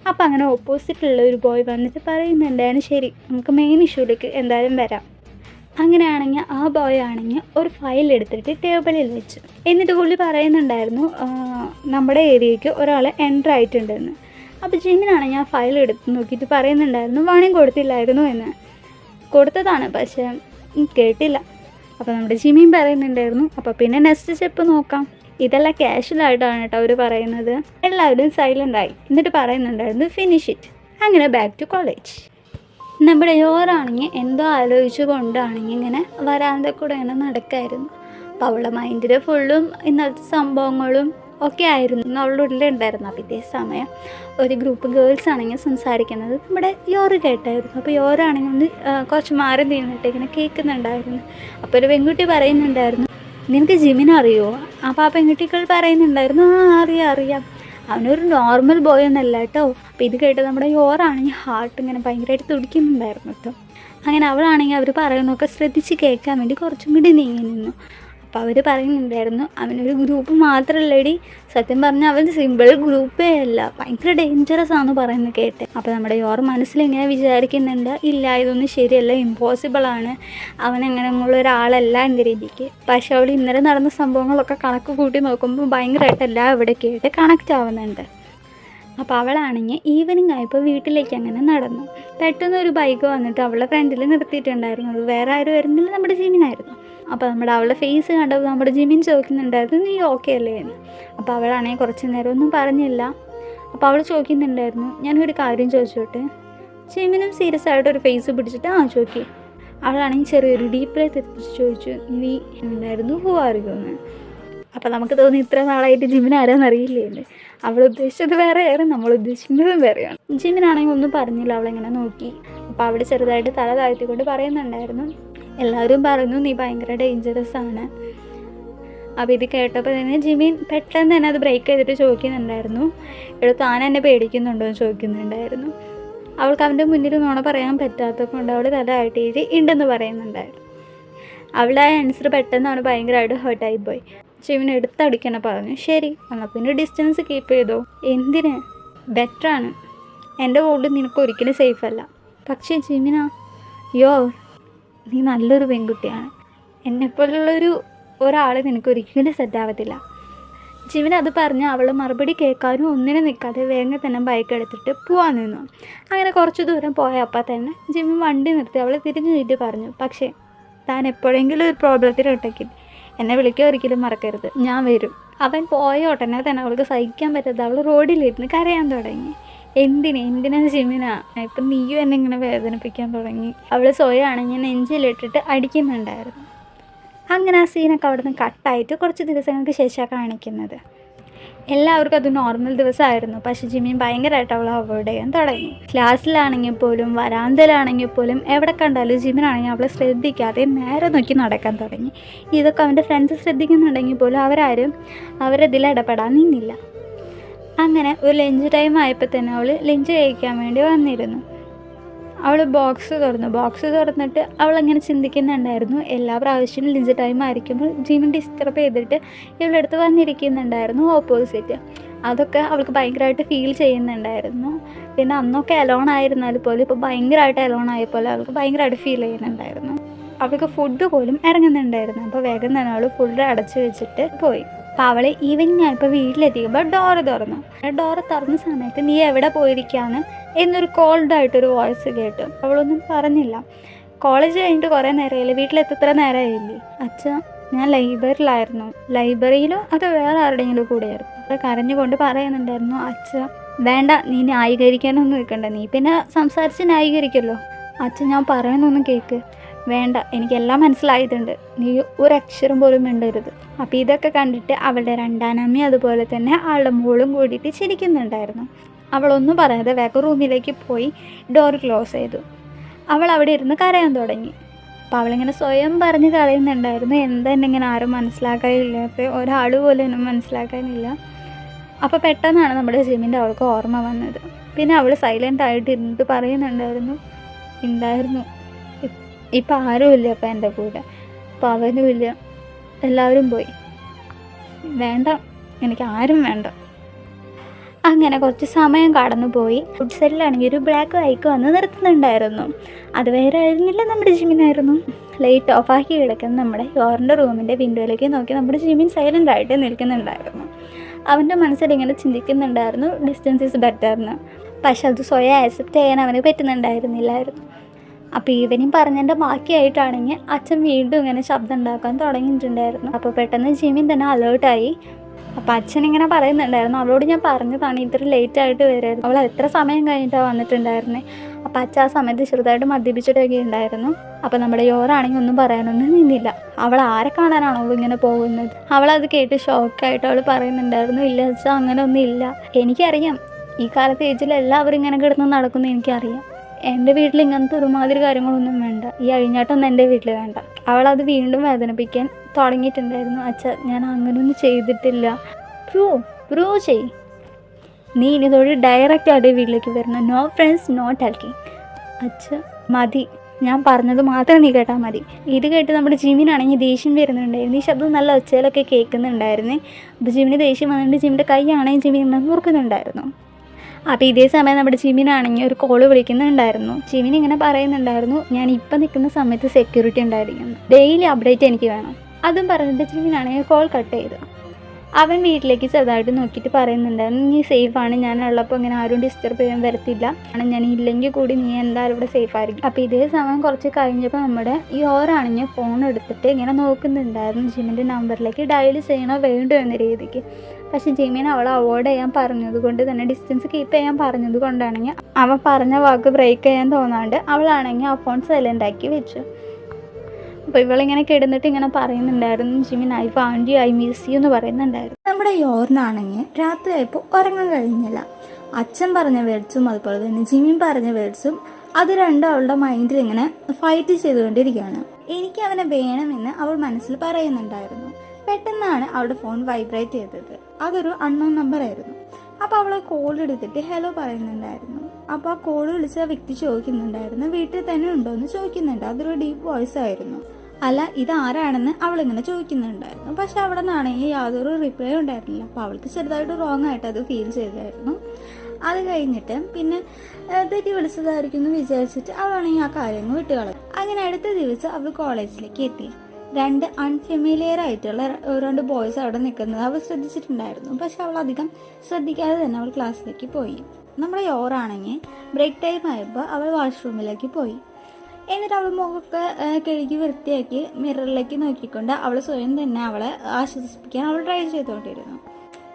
അപ്പോൾ അങ്ങനെ ഓപ്പോസിറ്റുള്ള ഒരു ബോയ് വന്നിട്ട് പറയുന്നുണ്ടായിരുന്നു, ശരി നമുക്ക് മെയിൻ ഇഷ്യൂലേക്ക് എന്തായാലും വരാം. അങ്ങനെയാണെങ്കിൽ ആ ബോയ് ആണെങ്കിൽ ഒരു ഫയൽ എടുത്തിട്ട് ടേബിളിൽ വെച്ചു. എന്നിട്ട് പുള്ളി പറയുന്നുണ്ടായിരുന്നു നമ്മുടെ ഏരിയയ്ക്ക് ഒരാൾ എൻ്റർ ആയിട്ടുണ്ടെന്ന്. അപ്പോൾ ജിമ്മിനാണെങ്കിൽ ആ ഫയൽ എടുത്ത് നോക്കിയിട്ട് പറയുന്നുണ്ടായിരുന്നു വാണിംഗ് കൊടുത്തില്ലായിരുന്നു എന്ന്. കൊടുത്തതാണ്, പക്ഷേ കേട്ടില്ല. അപ്പോൾ നമ്മുടെ ജിമ്മിയും പറയുന്നുണ്ടായിരുന്നു അപ്പോൾ പിന്നെ നെക്സ്റ്റ് സ്റ്റെപ്പ് നോക്കാം. ഇതെല്ലാം കാഷ്വലായിട്ടാണ് കേട്ടോ അവർ പറയുന്നത്. എല്ലാവരും സൈലൻ്റായി. എന്നിട്ട് പറയുന്നുണ്ടായിരുന്നു ഫിനിഷ് ഇറ്റ്. അങ്ങനെ ബാക്ക് ടു കോളേജ്. നമ്മുടെ യോറാണെങ്കിൽ എന്തോ ആലോചിച്ചു കൊണ്ടാണെങ്കിൽ ഇങ്ങനെ വരാന്ത കൂടെ ഇങ്ങനെ നടക്കായിരുന്നു. അപ്പോൾ അവളുടെ മൈൻഡിൽ ഫുള്ളും ഇന്നലത്തെ സംഭവങ്ങളും ഒക്കെ ആയിരുന്നു അവളുടെ ഉള്ളിലുണ്ടായിരുന്നു. അപ്പോൾ ഇതേ സമയം ഒരു ഗ്രൂപ്പ് ഗേൾസ് ആണെങ്കിൽ സംസാരിക്കുന്നത് നമ്മുടെ യോറ് കേട്ടായിരുന്നു. അപ്പോൾ യോറാണെങ്കിൽ ഒന്ന് കുറച്ച് മാറി നിന്നിട്ട് ഇങ്ങനെ കേൾക്കുന്നുണ്ടായിരുന്നു. അപ്പോൾ ഒരു പെൺകുട്ടി പറയുന്നുണ്ടായിരുന്നു, നിനക്ക് ജിമ്മിനെ അറിയുമോ? അപ്പോൾ ആ പെൺകുട്ടികൾ പറയുന്നുണ്ടായിരുന്നു, അറിയാം, അവനൊരു നോർമൽ ബോയ് ഒന്നല്ല കേട്ടോ. അപ്പോൾ ഇത് കേട്ട് നമ്മുടെ യോറാണെങ്കിൽ ഹാർട്ട് ഇങ്ങനെ ഭയങ്കരമായിട്ട് തുടിക്കുന്നുണ്ടായിരുന്നു കേട്ടോ. അങ്ങനെ അവളാണെങ്കിൽ അവർ പറയുന്നതൊക്കെ ശ്രദ്ധിച്ച് കേൾക്കാൻ വേണ്ടി കുറച്ചും കൂടി നീങ്ങി നിന്നു. അപ്പോൾ അവർ പറയുന്നുണ്ടായിരുന്നു അവനൊരു ഗ്രൂപ്പ് മാത്രമല്ലടി, സത്യം പറഞ്ഞാൽ അവൻ സിമ്പിൾ ഗ്രൂപ്പേ അല്ല, ഭയങ്കര ഡേഞ്ചറസ് ആണെന്ന് പറയുന്നത് കേട്ടെ. അപ്പോൾ നമ്മുടെ യോർ മനസ്സിലിങ്ങനെ വിചാരിക്കുന്നുണ്ട്, ഇല്ല ഇതൊന്നും ശരിയല്ല, ഇമ്പോസിബിളാണ്, അവനങ്ങനെയുള്ള ഒരാളല്ല എന്ന രീതിക്ക്. പക്ഷെ അവൾ ഇന്നലെ നടന്ന സംഭവങ്ങളൊക്കെ കണക്ക് കൂട്ടി നോക്കുമ്പോൾ ഭയങ്കരമായിട്ടല്ല ഇവിടെ കേട്ട് കണക്റ്റ് ആവുന്നുണ്ട്. അപ്പോൾ അവളാണെങ്കിൽ ഈവനിങ് ആയപ്പോൾ വീട്ടിലേക്ക് അങ്ങനെ നടന്നു. പെട്ടെന്ന് ഒരു ബൈക്ക് വന്നിട്ട് അവളുടെ ഫ്രണ്ടിൽ നിർത്തിയിട്ടുണ്ടായിരുന്നു. അത് വേറെ ആരും വരുന്നില്ല, നമ്മുടെ ജിമ്മിനായിരുന്നു. അപ്പോൾ അവളുടെ ഫേസ് കണ്ടപ്പോൾ നമ്മുടെ ജിമ്മിൻ ചോദിക്കുന്നുണ്ടായിരുന്നു നീ ഓക്കെ അല്ലേ എന്ന്. അപ്പോൾ അവളാണെങ്കിൽ കുറച്ച് നേരം ഒന്നും പറഞ്ഞില്ല. അപ്പോൾ അവൾ ചോദിക്കുന്നുണ്ടായിരുന്നു ഞാനൊരു കാര്യം ചോദിച്ചോട്ടെ. ജിമ്മിനും സീരിയസ് ആയിട്ട് ഒരു ഫേസ് പിടിച്ചിട്ട് ചോദിക്കേ. അവളാണെങ്കിൽ ചെറിയൊരു ഡീപ്പിലെ തെറ്റിച്ച് ചോദിച്ചു നീ ഉണ്ടായിരുന്നു ഹൂ അറിയുമെന്ന്. അപ്പോൾ നമുക്ക് തോന്നി ഇത്ര നാളായിട്ട് ജിമ്മിന് ആരാന്ന് അറിയില്ലേന്ന്. അവൾ ഉദ്ദേശിച്ചത് വേറെയാണ്, നമ്മൾ ഉദ്ദേശിക്കുന്നതും വേറെയാണ്. ജിമ്മിനാണെങ്കിൽ ഒന്നും പറഞ്ഞില്ല, അവളെങ്ങനെ നോക്കി. അപ്പോൾ അവൾ ചെറുതായിട്ട് തല താഴ്ത്തിക്കൊണ്ട് പറയുന്നുണ്ടായിരുന്നു എല്ലാവരും പറഞ്ഞു നീ ഭയങ്കര ഡേഞ്ചറസ് ആണ്. അപ്പോൾ ഇത് കേട്ടപ്പോൾ തന്നെ ജിമ്മിൻ പെട്ടെന്ന് തന്നെ അത് ബ്രേക്ക് ചെയ്തിട്ട് ചോദിക്കുന്നുണ്ടായിരുന്നു താൻ എന്നെ പേടിക്കുന്നുണ്ടോ എന്ന് ചോദിക്കുന്നുണ്ടായിരുന്നു. അവൾക്ക് അവൻ്റെ മുന്നിൽ നുണ പറയാൻ പറ്റാത്തത് കൊണ്ട് അവൾ തല ആട്ടിയിട്ട് ഉണ്ടെന്ന് പറയുന്നുണ്ടായിരുന്നു. അവളുടെ ആൻസർ പെട്ടെന്നാണ് ഭയങ്കരമായിട്ട് ഹേർട്ടായി പോയി. ജിമ്മിൻ എടുത്തടിക്കണം പറഞ്ഞു. ശരി എന്നാൽ പിന്നെ ഡിസ്റ്റൻസ് കീപ്പ് ചെയ്തോ. എന്തിന്? ബെറ്ററാണ്, എൻ്റെ കൂടെ നിനക്ക് ഒരിക്കലും സേഫല്ല. പക്ഷേ ജിമ്മിനാ നീ നല്ലൊരു പെൺകുട്ടിയാണ്, എന്നെപ്പോലുള്ളൊരു ഒരാൾ നിനക്ക് ഒരിക്കലും സെറ്റാവത്തില്ല. ജിമിൻ അത് പറഞ്ഞ് അവൾ മറുപടി കേൾക്കാനും ഒന്നിനും നിൽക്കാതെ വേഗം തന്നെ ബൈക്ക് എടുത്തിട്ട് പോകാൻ നിന്നു. അങ്ങനെ കുറച്ച് ദൂരം പോയപ്പോൾ തന്നെ ജിമിൻ വണ്ടി നിർത്തി അവളെ തിരിഞ്ഞു നീട്ടി പറഞ്ഞു, പക്ഷേ താൻ എപ്പോഴെങ്കിലും ഒരു പ്രോബ്ലത്തിലുണ്ടെങ്കിൽ എന്നെ വിളിക്കുക ഒരിക്കലും മറക്കരുത്, ഞാൻ വരും. അവൻ പോയ ഉടനെ തന്നെ അവൾക്ക് സഹിക്കാൻ പറ്റാതെ അവൾ റോഡിലിരുന്ന് കരയാൻ തുടങ്ങി. എന്തിനാ ജിമിനാ, ഇപ്പം നീയും എന്നെ ഇങ്ങനെ വേദനിപ്പിക്കാൻ തുടങ്ങി. അവൾ സ്വയമാണെങ്കിൽ നെഞ്ചിലിട്ടിട്ട് അടിക്കുന്നുണ്ടായിരുന്നു. അങ്ങനെ ആ സീനൊക്കെ അവിടെ നിന്ന് കട്ടായിട്ട് കുറച്ച് ദിവസങ്ങൾക്ക് ശേഷമാണ് കാണിക്കുന്നത്. എല്ലാവർക്കും അത് നോർമൽ ദിവസമായിരുന്നു. പക്ഷേ ജിമ്മിൻ ഭയങ്കരമായിട്ട് അവളെ അവോയ്ഡ് ചെയ്യാൻ തുടങ്ങി. ക്ലാസ്സിലാണെങ്കിൽ പോലും വരാന്തലാണെങ്കിൽ പോലും എവിടെ കണ്ടാലും ജിമ്മിനാണെങ്കിൽ അവളെ ശ്രദ്ധിക്കാതെ നേരെ നോക്കി നടക്കാൻ തുടങ്ങി. ഇതൊക്കെ അവൻ്റെ ഫ്രണ്ട്സ് ശ്രദ്ധിക്കുന്നുണ്ടെങ്കിൽ പോലും അവരാരും അവരതിൽ ഇടപെടാൻ നിന്നില്ല. അങ്ങനെ ഒരു ലഞ്ച് ടൈം ആയപ്പോൾ തന്നെ അവൾ ലഞ്ച് കഴിക്കാൻ വേണ്ടി വന്നിരുന്നു. അവൾ ബോക്സ് തുറന്നിട്ട് അവളങ്ങനെ ചിന്തിക്കുന്നുണ്ടായിരുന്നു. എല്ലാ പ്രാവശ്യവും ലഞ്ച് ടൈം ആയിരിക്കുമ്പോൾ ജിമ്മിൻ ഡിസ്റ്റർബ് ചെയ്തിട്ട് ഇവളുടെ അടുത്ത് വന്നിരിക്കുന്നുണ്ടായിരുന്നു ഓപ്പോസിറ്റ്. അതൊക്കെ അവൾക്ക് ഭയങ്കരമായിട്ട് ഫീൽ ചെയ്യുന്നുണ്ടായിരുന്നു. പിന്നെ അന്നൊക്കെ അലോൺ ആയിരുന്നാൽ പോലും ഇപ്പോൾ ഭയങ്കരമായിട്ട് അലോൺ ആയ പോലെ അവൾക്ക് ഭയങ്കരമായിട്ട് ഫീൽ ചെയ്യുന്നുണ്ടായിരുന്നു. അവൾക്ക് ഫുഡ് പോലും ഇറങ്ങുന്നുണ്ടായിരുന്നു. അപ്പോൾ വേഗം തന്നെ അവൾ ഫുഡ് അടച്ചു വെച്ചിട്ട് പോയി. അപ്പോൾ അവൾ ഈവനിങ് ഞാനിപ്പോൾ വീട്ടിലെത്തിക്കുമ്പോൾ ഡോറ് തുറന്ന സമയത്ത് നീ എവിടെ പോയിരിക്കുകയാണ് എന്നൊരു കോൾഡായിട്ടൊരു വോയിസ് കേട്ടു. അവളൊന്നും പറഞ്ഞില്ല. കോളേജ് കഴിഞ്ഞിട്ട് കുറേ നേരമായില്ലേ, വീട്ടിലെത്ര നേരമായില്ലേ? അച്ഛാ, ഞാൻ ലൈബ്രറിയിലായിരുന്നു. ലൈബ്രറിയിലോ അതോ വേറെ ആരുടെയെങ്കിലും കൂടെയായിരുന്നു? അപ്പോൾ കരഞ്ഞുകൊണ്ട് പറയുന്നുണ്ടായിരുന്നു, അച്ഛ വേണ്ട, നീ ന്യായീകരിക്കാനൊന്നും നിൽക്കണ്ട, നീ പിന്നെ സംസാരിച്ച് ന്യായീകരിക്കല്ലോ. അച്ഛൻ ഞാൻ പറയുന്നൊന്നും കേൾക്ക്. വേണ്ട, എനിക്കെല്ലാം മനസ്സിലായിട്ടുണ്ട്, നീ ഒരക്ഷരം പോലും മിണ്ടരുത്. അപ്പോൾ ഇതൊക്കെ കണ്ടിട്ട് അവളുടെ രണ്ടാനമ്മി അതുപോലെ തന്നെ അവളുടെ മോളും കൂടിയിട്ട് ചിരിക്കുന്നുണ്ടായിരുന്നു. അവളൊന്നും പറയാതെ വേഗം റൂമിലേക്ക് പോയി ഡോർ ക്ലോസ് ചെയ്തു. അവൾ അവിടെ ഇരുന്ന് കരയാൻ തുടങ്ങി. അപ്പോൾ അവളിങ്ങനെ സ്വയം പറഞ്ഞ് കളയുന്നുണ്ടായിരുന്നു, എന്താ ഇങ്ങനെ ആരും മനസ്സിലാക്കാനില്ലാത്ത, ഒരാൾ പോലും എന്നെ മനസ്സിലാക്കാനില്ല. അപ്പോൾ പെട്ടെന്നാണ് നമ്മുടെ ജിമിൻ്റെ അവൾക്ക് ഓർമ്മ വന്നത്. പിന്നെ അവൾ സൈലൻ്റ് ആയിട്ട് ഇരുന്നിട്ട് പറയുന്നുണ്ടായിരുന്നു, ഇപ്പം ആരുമില്ല അപ്പം എൻ്റെ കൂടെ, അപ്പം അവനുമില്ല, എല്ലാവരും പോയി, വേണ്ട, എനിക്ക് ആരും വേണ്ട. അങ്ങനെ കുറച്ച് സമയം കടന്നു പോയി. ഫുഡ് സൈഡിലാണെങ്കിൽ ഒരു ബ്ലാക്ക് ബൈക്ക് വന്ന് നിർത്തുന്നുണ്ടായിരുന്നു. അത് വേറെ ആയിരുന്നില്ല, നമ്മുടെ ജിമിനായിരുന്നു. ലൈറ്റ് ഓഫാക്കി കിടക്കുന്ന നമ്മുടെ യോറിൻ്റെ റൂമിൻ്റെ വിൻഡോയിലേക്ക് നോക്കി നമ്മുടെ ജിമിൻ സൈലൻ്റ് ആയിട്ട് നിൽക്കുന്നുണ്ടായിരുന്നു. അവൻ്റെ മനസ്സിൽ ഇങ്ങനെ ചിന്തിക്കുന്നുണ്ടായിരുന്നു, ഡിസ്റ്റൻസ് ഈസ് ബെറ്റർന്ന്. പക്ഷെ അത് സ്വയം ആക്സെപ്റ്റ് ചെയ്യാൻ അവന് പറ്റുന്നുണ്ടായിരുന്നില്ലായിരുന്നു. അപ്പോൾ ഈവനിങ് പറഞ്ഞതിൻ്റെ ബാക്കിയായിട്ടാണെങ്കിൽ അച്ഛൻ വീണ്ടും ഇങ്ങനെ ശബ്ദം ഉണ്ടാക്കാൻ തുടങ്ങിയിട്ടുണ്ടായിരുന്നു. അപ്പോൾ പെട്ടെന്ന് ജിമിൻ തന്നെ അലേർട്ടായി. അപ്പോൾ അച്ഛൻ ഇങ്ങനെ പറയുന്നുണ്ടായിരുന്നു, അവളോട് ഞാൻ പറഞ്ഞതാണ് ഇത്ര ലേറ്റായിട്ട് വരരുത്, അവൾ എത്ര സമയം കഴിഞ്ഞിട്ടാണ് വന്നിട്ടുണ്ടായിരുന്നത്. അപ്പോൾ അച്ഛൻ ആ സമയത്ത് ചെറുതായിട്ട് മദ്യപിച്ചിട്ടൊക്കെ ഉണ്ടായിരുന്നു. അപ്പോൾ നമ്മുടെ യോറാണെങ്കിൽ ഒന്നും പറയാനൊന്നും നിന്നില്ല. അവൾ ആരെ കാണാനാണോ അവൾ ഇങ്ങനെ പോകുന്നത്? അവളത് കേട്ട് ഷോക്കായിട്ട് അവൾ പറയുന്നുണ്ടായിരുന്നു, ഇല്ല അച്ഛാ, അങ്ങനെ ഒന്നും ഇല്ല, എനിക്കറിയാം ഈ കാലത്ത് ഏജിൽ എല്ലാവരും ഇങ്ങനെ കിടന്ന് നടക്കുന്നു, എനിക്കറിയാം. എൻ്റെ വീട്ടിൽ ഇങ്ങനത്തെ ഒരുമാതിരി കാര്യങ്ങളൊന്നും വേണ്ട, ഈ അഴിഞ്ഞാട്ടൊന്നും എൻ്റെ വീട്ടിൽ വേണ്ട. അവളത് വീണ്ടും വേദനിപ്പിക്കാൻ തുടങ്ങിയിട്ടുണ്ടായിരുന്നു. അച്ഛാ, ഞാൻ അങ്ങനെയൊന്നും ചെയ്തിട്ടില്ല, പ്രൂവ് ചെയ്, നീ ഇനിതോട് ഡയറക്റ്റായിട്ട് വീട്ടിലേക്ക് വരണം, നോ ഫ്രണ്ട്സ്, നോ ടൽക്കിങ്. അച്ഛാ മതി, ഞാൻ പറഞ്ഞത് മാത്രം നീ കേട്ടാൽ മതി. ഇത് കേട്ട് നമ്മുടെ ജിമിനാണെങ്കിൽ ദേഷ്യം വരുന്നുണ്ടായിരുന്നു. ഈ ശബ്ദം നല്ല ഒച്ചയിലൊക്കെ കേൾക്കുന്നുണ്ടായിരുന്നേ. അപ്പോൾ ജിമിന് ദേഷ്യം വന്നിട്ട് ജിമിൻ്റെ കൈയാണെങ്കിൽ ജിമിൻ ഇങ്ങനെ മുറുക്കുന്നുണ്ടായിരുന്നു. അപ്പോൾ ഇതേ സമയം നമ്മുടെ ജിമിനാണെങ്കിൽ ഒരു കോള് വിളിക്കുന്നുണ്ടായിരുന്നു. ജിമിൻ ഇങ്ങനെ പറയുന്നുണ്ടായിരുന്നു, ഞാൻ ഇപ്പം നിൽക്കുന്ന സമയത്ത് സെക്യൂരിറ്റി ഉണ്ടായിരിക്കുന്നു, ഡെയിലി അപ്ഡേറ്റ് എനിക്ക് വേണം. അതും പറഞ്ഞിട്ട് ജിമിനാണെങ്കിൽ കോൾ കട്ട് ചെയ്തു. അവൻ വീട്ടിലേക്ക് ചെറുതായിട്ട് നോക്കിയിട്ട് പറയുന്നുണ്ടായിരുന്നു, നീ സേഫാണ്, ഞാനുള്ളപ്പോൾ ഇങ്ങനെ ആരും ഡിസ്റ്റർബ് ചെയ്യാൻ വരത്തില്ല, ഞാൻ ഇല്ലെങ്കിൽ കൂടി നീ എന്തായാലും ഇവിടെ സേഫ് ആയിരിക്കും. അപ്പോൾ ഇതേ സമയം കുറച്ച് കഴിഞ്ഞപ്പോൾ നമ്മുടെ ഈ ഓരാണെങ്കിൽ ഫോൺ എടുത്തിട്ട് ഇങ്ങനെ നോക്കുന്നുണ്ടായിരുന്നു ജിമിൻ്റെ നമ്പറിലേക്ക് ഡയൽ ചെയ്യണോ വേണ്ടോ എന്ന രീതിക്ക്. പക്ഷേ ജിമിൻ അവളെ അവോയ്ഡ് ചെയ്യാൻ പറഞ്ഞത് കൊണ്ട് തന്നെ, ഡിസ്റ്റൻസ് കീപ്പ് ചെയ്യാൻ പറഞ്ഞത് കൊണ്ടാണെങ്കിൽ അവൻ പറഞ്ഞ വാക്ക് ബ്രേക്ക് ചെയ്യാൻ തോന്നാണ്ട് അവളാണെങ്കിൽ ആ ഫോൺ സൈലൻ്റ് ആക്കി വെച്ചു. അപ്പോൾ ഇവളിങ്ങനെ കിടന്നിട്ട് ഇങ്ങനെ പറയുന്നുണ്ടായിരുന്നു, Jimin I found you, I miss you എന്ന് പറയുന്നുണ്ടായിരുന്നു. നമ്മുടെ യോറിനാണെങ്കിൽ രാത്രിയായപ്പോൾ ഉറങ്ങാൻ കഴിഞ്ഞില്ല. അച്ഛൻ പറഞ്ഞ വേർഡ്സും അതുപോലെ തന്നെ ജിമിൻ പറഞ്ഞ വേർഡ്സും അത് രണ്ടും അവളുടെ മൈൻഡിൽ ഇങ്ങനെ ഫൈറ്റ് ചെയ്തുകൊണ്ടിരിക്കുകയാണ്. എനിക്ക് അവനെ വേണമെന്ന് അവൾ മനസ്സിൽ പറയുന്നുണ്ടായിരുന്നു. പെട്ടെന്നാണ് അവളുടെ ഫോൺ വൈബ്രേറ്റ് ചെയ്തത്. അതൊരു അൺനോൺ നമ്പർ ആയിരുന്നു. അപ്പോൾ അവൾ കോൾ എടുത്തിട്ട് ഹലോ പറയുന്നുണ്ടായിരുന്നു. അപ്പോൾ ആ കോൾ വിളിച്ച വ്യക്തി ചോദിക്കുന്നുണ്ടായിരുന്നു, വീട്ടിൽ തന്നെ ഉണ്ടോ എന്ന് ചോദിക്കുന്നുണ്ട്. അതൊരു ഡീപ്പ് വോയിസ് ആയിരുന്നു. അല്ല, ഇതാരാണെന്ന് അവളിങ്ങനെ ചോദിക്കുന്നുണ്ടായിരുന്നു. പക്ഷെ അവിടെ നിന്നാണെങ്കിൽ യാതൊരു റിപ്ലൈ ഉണ്ടായിരുന്നില്ല. അപ്പോൾ അവൾക്ക് ചെറുതായിട്ട് റോങ് ആയിട്ട് അത് ഫീൽ ചെയ്തായിരുന്നു. അത് കഴിഞ്ഞിട്ട് പിന്നെ തെറ്റി വിളിച്ചതായിരിക്കും എന്ന് വിചാരിച്ചിട്ട് അവളാണെങ്കിൽ ആ കാര്യങ്ങൾ വിട്ടുകളഞ്ഞു. അങ്ങനെ അടുത്ത ദിവസം അവൾ കോളേജിലേക്ക് എത്തി. രണ്ട് അൺഫെമിലിയർ ആയിട്ടുള്ള രണ്ട് ബോയ്സ് അവിടെ നിൽക്കുന്നത് അവൾ ശ്രദ്ധിച്ചിട്ടുണ്ടായിരുന്നു. പക്ഷെ അവൾ അധികം ശ്രദ്ധിക്കാതെ തന്നെ അവൾ ക്ലാസ്സിലേക്ക് പോയി. നമ്മുടെ യോറാണെങ്കിൽ ബ്രേക്ക് ടൈം ആയപ്പോൾ അവൾ വാഷ്റൂമിലേക്ക് പോയി. എന്നിട്ട് അവൾ മുഖമൊക്കെ കഴുകി വൃത്തിയാക്കി മിററിലേക്ക് നോക്കിക്കൊണ്ട് അവൾ സ്വയം തന്നെ അവളെ ആശ്വസിപ്പിക്കാൻ അവൾ ട്രൈ ചെയ്തുകൊണ്ടിരുന്നു.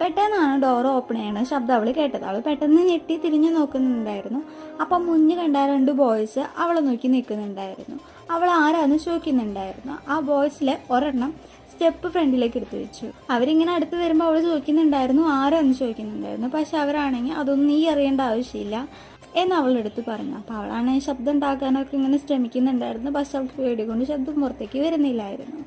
പെട്ടെന്നാണ് ഡോർ ഓപ്പൺ ചെയ്യണ ശബ്ദം അവൾ കേട്ടത്. അവൾ പെട്ടെന്ന് ഞെട്ടി തിരിഞ്ഞു നോക്കുന്നുണ്ടായിരുന്നു. അപ്പം മുന്നിൽ കണ്ട രണ്ട് ബോയ്സ് അവളെ നോക്കി നിൽക്കുന്നുണ്ടായിരുന്നു. അവൾ ആരാന്ന് ചോദിക്കുന്നുണ്ടായിരുന്നു. ആ ബോയ്സിലെ ഒരെണ്ണം സ്റ്റെപ്പ് ഫ്രണ്ടിലേക്ക് എടുത്തു വെച്ചു. അവരിങ്ങനെ അടുത്ത് വരുമ്പോൾ അവൾ ചോദിക്കുന്നുണ്ടായിരുന്നു ആരാന്ന് ചോദിക്കുന്നുണ്ടായിരുന്നു. പക്ഷെ അവരാണെങ്കിൽ അതൊന്നും നീ അറിയേണ്ട ആവശ്യമില്ല എന്ന് അവളെടുത്ത് പറഞ്ഞു. അപ്പോൾ അവളാണെങ്കിൽ ശബ്ദം ഉണ്ടാക്കാനൊക്കെ ഇങ്ങനെ ശ്രമിക്കുന്നുണ്ടായിരുന്നു. പക്ഷെ അവൾക്ക് പേടി കൊണ്ട് ശബ്ദം പുറത്തേക്ക് വരുന്നില്ലായിരുന്നു.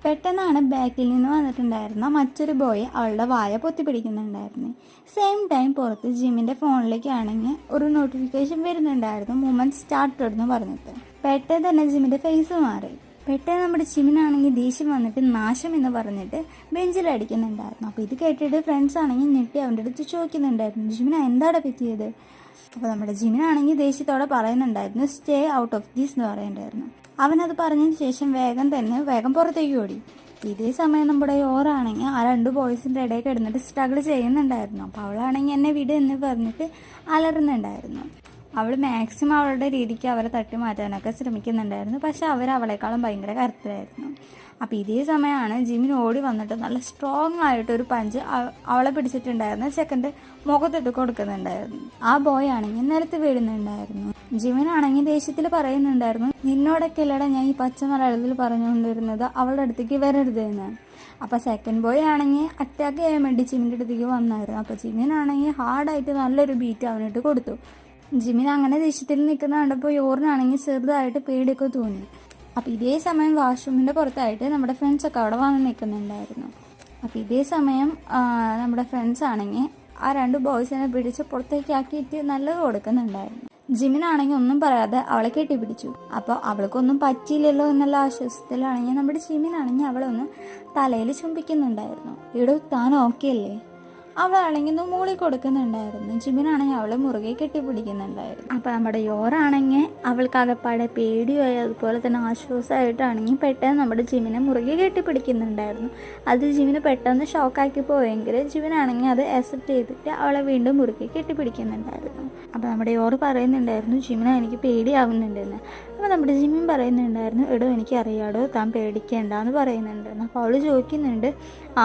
പെട്ടെന്നാണ് ബാക്കിൽ നിന്ന് വന്നിട്ടുണ്ടായിരുന്ന മറ്റൊരു ബോയ് അവളുടെ വായ പൊത്തിപ്പിടിക്കുന്നുണ്ടായിരുന്നു. സെയിം ടൈം പുറത്ത് ജിമിൻ്റെ ഫോണിലേക്കാണെങ്കിൽ ഒരു നോട്ടിഫിക്കേഷൻ വരുന്നുണ്ടായിരുന്നു, മൂവ്മെൻറ്റ് സ്റ്റാർട്ടഡ് എന്ന് പറഞ്ഞിട്ട്. പെട്ടെന്ന് തന്നെ ജിമിൻ്റെ ഫേസ് മാറി. പെട്ടെന്ന് നമ്മുടെ ജിമിനാണെങ്കിൽ ദേഷ്യം വന്നിട്ട് നാശം എന്ന് പറഞ്ഞിട്ട് ബെഞ്ചിൽ അടിക്കുന്നുണ്ടായിരുന്നു. അപ്പോൾ ഇത് കേട്ടിട്ട് ഫ്രണ്ട്സ് ആണെങ്കിൽ ഞെട്ടി അവൻ്റെ അടുത്ത് ചോദിക്കുന്നുണ്ടായിരുന്നു, ജിമിന എന്താണ് പറ്റിയത്? അപ്പോൾ നമ്മുടെ ജിമിനാണെങ്കിൽ ദേഷ്യത്തോടെ പറയുന്നുണ്ടായിരുന്നു, സ്റ്റേ ഔട്ട് ഓഫ് ദിസ് എന്ന് പറയുന്നുണ്ടായിരുന്നു. അവനത് പറഞ്ഞതിന് ശേഷം വേഗം പുറത്തേക്ക് ഓടി. ഇതേ സമയം നമ്മുടെ യോറാണെങ്കിൽ ആ 2 ബോയ്സിൻ്റെ ഇടയിൽ കിടന്നിട്ട് സ്ട്രഗിൾ ചെയ്യുന്നുണ്ടായിരുന്നു. അപ്പോൾ അവളാണെങ്കിൽ എന്നെ വിട് എന്ന് പറഞ്ഞിട്ട് അലറുന്നുണ്ടായിരുന്നു. അവൾ മാക്സിമം അവളുടെ രീതിക്ക് അവരെ തട്ടി മാറ്റാനൊക്കെ ശ്രമിക്കുന്നുണ്ടായിരുന്നു. പക്ഷെ അവളെക്കാളും ഭയങ്കര കരുത്തരായിരുന്നു. അപ്പോൾ ഇതേ സമയമാണ് ജിമിൻ ഓടി വന്നിട്ട് നല്ല സ്ട്രോങ് ആയിട്ടൊരു പഞ്ച് അവളെ പിടിച്ചിട്ടുണ്ടായിരുന്നു. സെക്കൻഡ് മുഖത്തിട്ട് കൊടുക്കുന്നുണ്ടായിരുന്നു. ആ ബോയ് ആണെങ്കിൽ നിലത്ത് വീഴുന്നുണ്ടായിരുന്നു. ജിമിനാണെങ്കിൽ ദേഷ്യത്തിൽ പറയുന്നുണ്ടായിരുന്നു, നിന്നോടൊക്കെ അല്ലടാ ഞാൻ ഈ പച്ച മലയാളത്തിൽ പറഞ്ഞുകൊണ്ടിരുന്നത് അവളുടെ അടുത്തേക്ക് വരരുത് എന്ന്. അപ്പോൾ സെക്കൻഡ് ബോയ് ആണെങ്കിൽ അറ്റാക്ക് ചെയ്യാൻ വേണ്ടി ജിമിൻ്റെ അടുത്തേക്ക് വന്നായിരുന്നു. അപ്പോൾ ജിമിനാണെങ്കിൽ ഹാർഡായിട്ട് നല്ലൊരു ബീറ്റ് അവനിട്ട് കൊടുത്തു. ജിമിൻ അങ്ങനെ ദേഷ്യത്തിൽ നിൽക്കുന്ന കണ്ടപ്പോൾ യോറിനാണെങ്കിൽ ചെറുതായിട്ട് പേടിയൊക്കെ തോന്നി. അപ്പോൾ ഇതേ സമയം വാഷ്റൂമിൻ്റെ പുറത്തായിട്ട് നമ്മുടെ ഫ്രണ്ട്സൊക്കെ അവിടെ വന്ന് നിൽക്കുന്നുണ്ടായിരുന്നു. അപ്പോൾ ഇതേ സമയം നമ്മുടെ ഫ്രണ്ട്സ് ആണെങ്കിൽ ആ 2 ബോയ്സിനെ പിടിച്ച് പുറത്തേക്ക് ആക്കിയിട്ട് നല്ലത് കൊടുക്കുന്നുണ്ടായിരുന്നു. ജിമിനാണെങ്കിൽ ഒന്നും പറയാതെ അവളെ കെട്ടിപ്പിടിച്ചു. അപ്പോൾ അവൾക്കൊന്നും പറ്റിയില്ലല്ലോ എന്നുള്ള ആശ്വാസത്തിലാണെങ്കിൽ നമ്മുടെ ജിമിനാണെങ്കിൽ അവളൊന്ന് തലയിൽ ചുംബിക്കുന്നുണ്ടായിരുന്നു. ഇവിടെ താൻ ഓക്കെ അല്ലേ? അവളാണെങ്കിൽ ഒന്ന് മൂളി കൊടുക്കുന്നുണ്ടായിരുന്നു. ജിമിനാണെങ്കിൽ അവളെ മുറുകെ കെട്ടിപ്പിടിക്കുന്നുണ്ടായിരുന്നു. അപ്പോൾ നമ്മുടെ യോറാണെങ്കിൽ അവൾക്കകപ്പാടെ പേടിയായി അതുപോലെ തന്നെ ആശ്വാസമായിട്ടാണെങ്കിൽ പെട്ടെന്ന് നമ്മുടെ ജിമിനെ മുറുകെ കെട്ടിപ്പിടിക്കുന്നുണ്ടായിരുന്നു. അത് ജിമിന് പെട്ടെന്ന് ഷോക്കാക്കി പോയെങ്കിൽ ജിമിനാണെങ്കിൽ അത് അക്സെപ്റ്റ് ചെയ്തിട്ട് അവളെ വീണ്ടും മുറുകെ കെട്ടിപ്പിടിക്കുന്നുണ്ടായിരുന്നു. അപ്പോൾ നമ്മുടെ യോറ് പറയുന്നുണ്ടായിരുന്നു, ജിമിന എനിക്ക് പേടിയാവുന്നുണ്ടെന്ന്. അപ്പോൾ നമ്മുടെ ജിമിൻ പറയുന്നുണ്ടായിരുന്നു, എടോ എനിക്കറിയാടോ താൻ പേടിക്കേണ്ടെന്ന് പറയുന്നുണ്ടായിരുന്നു. അപ്പോൾ അവൾ ചോദിക്കുന്നുണ്ട്,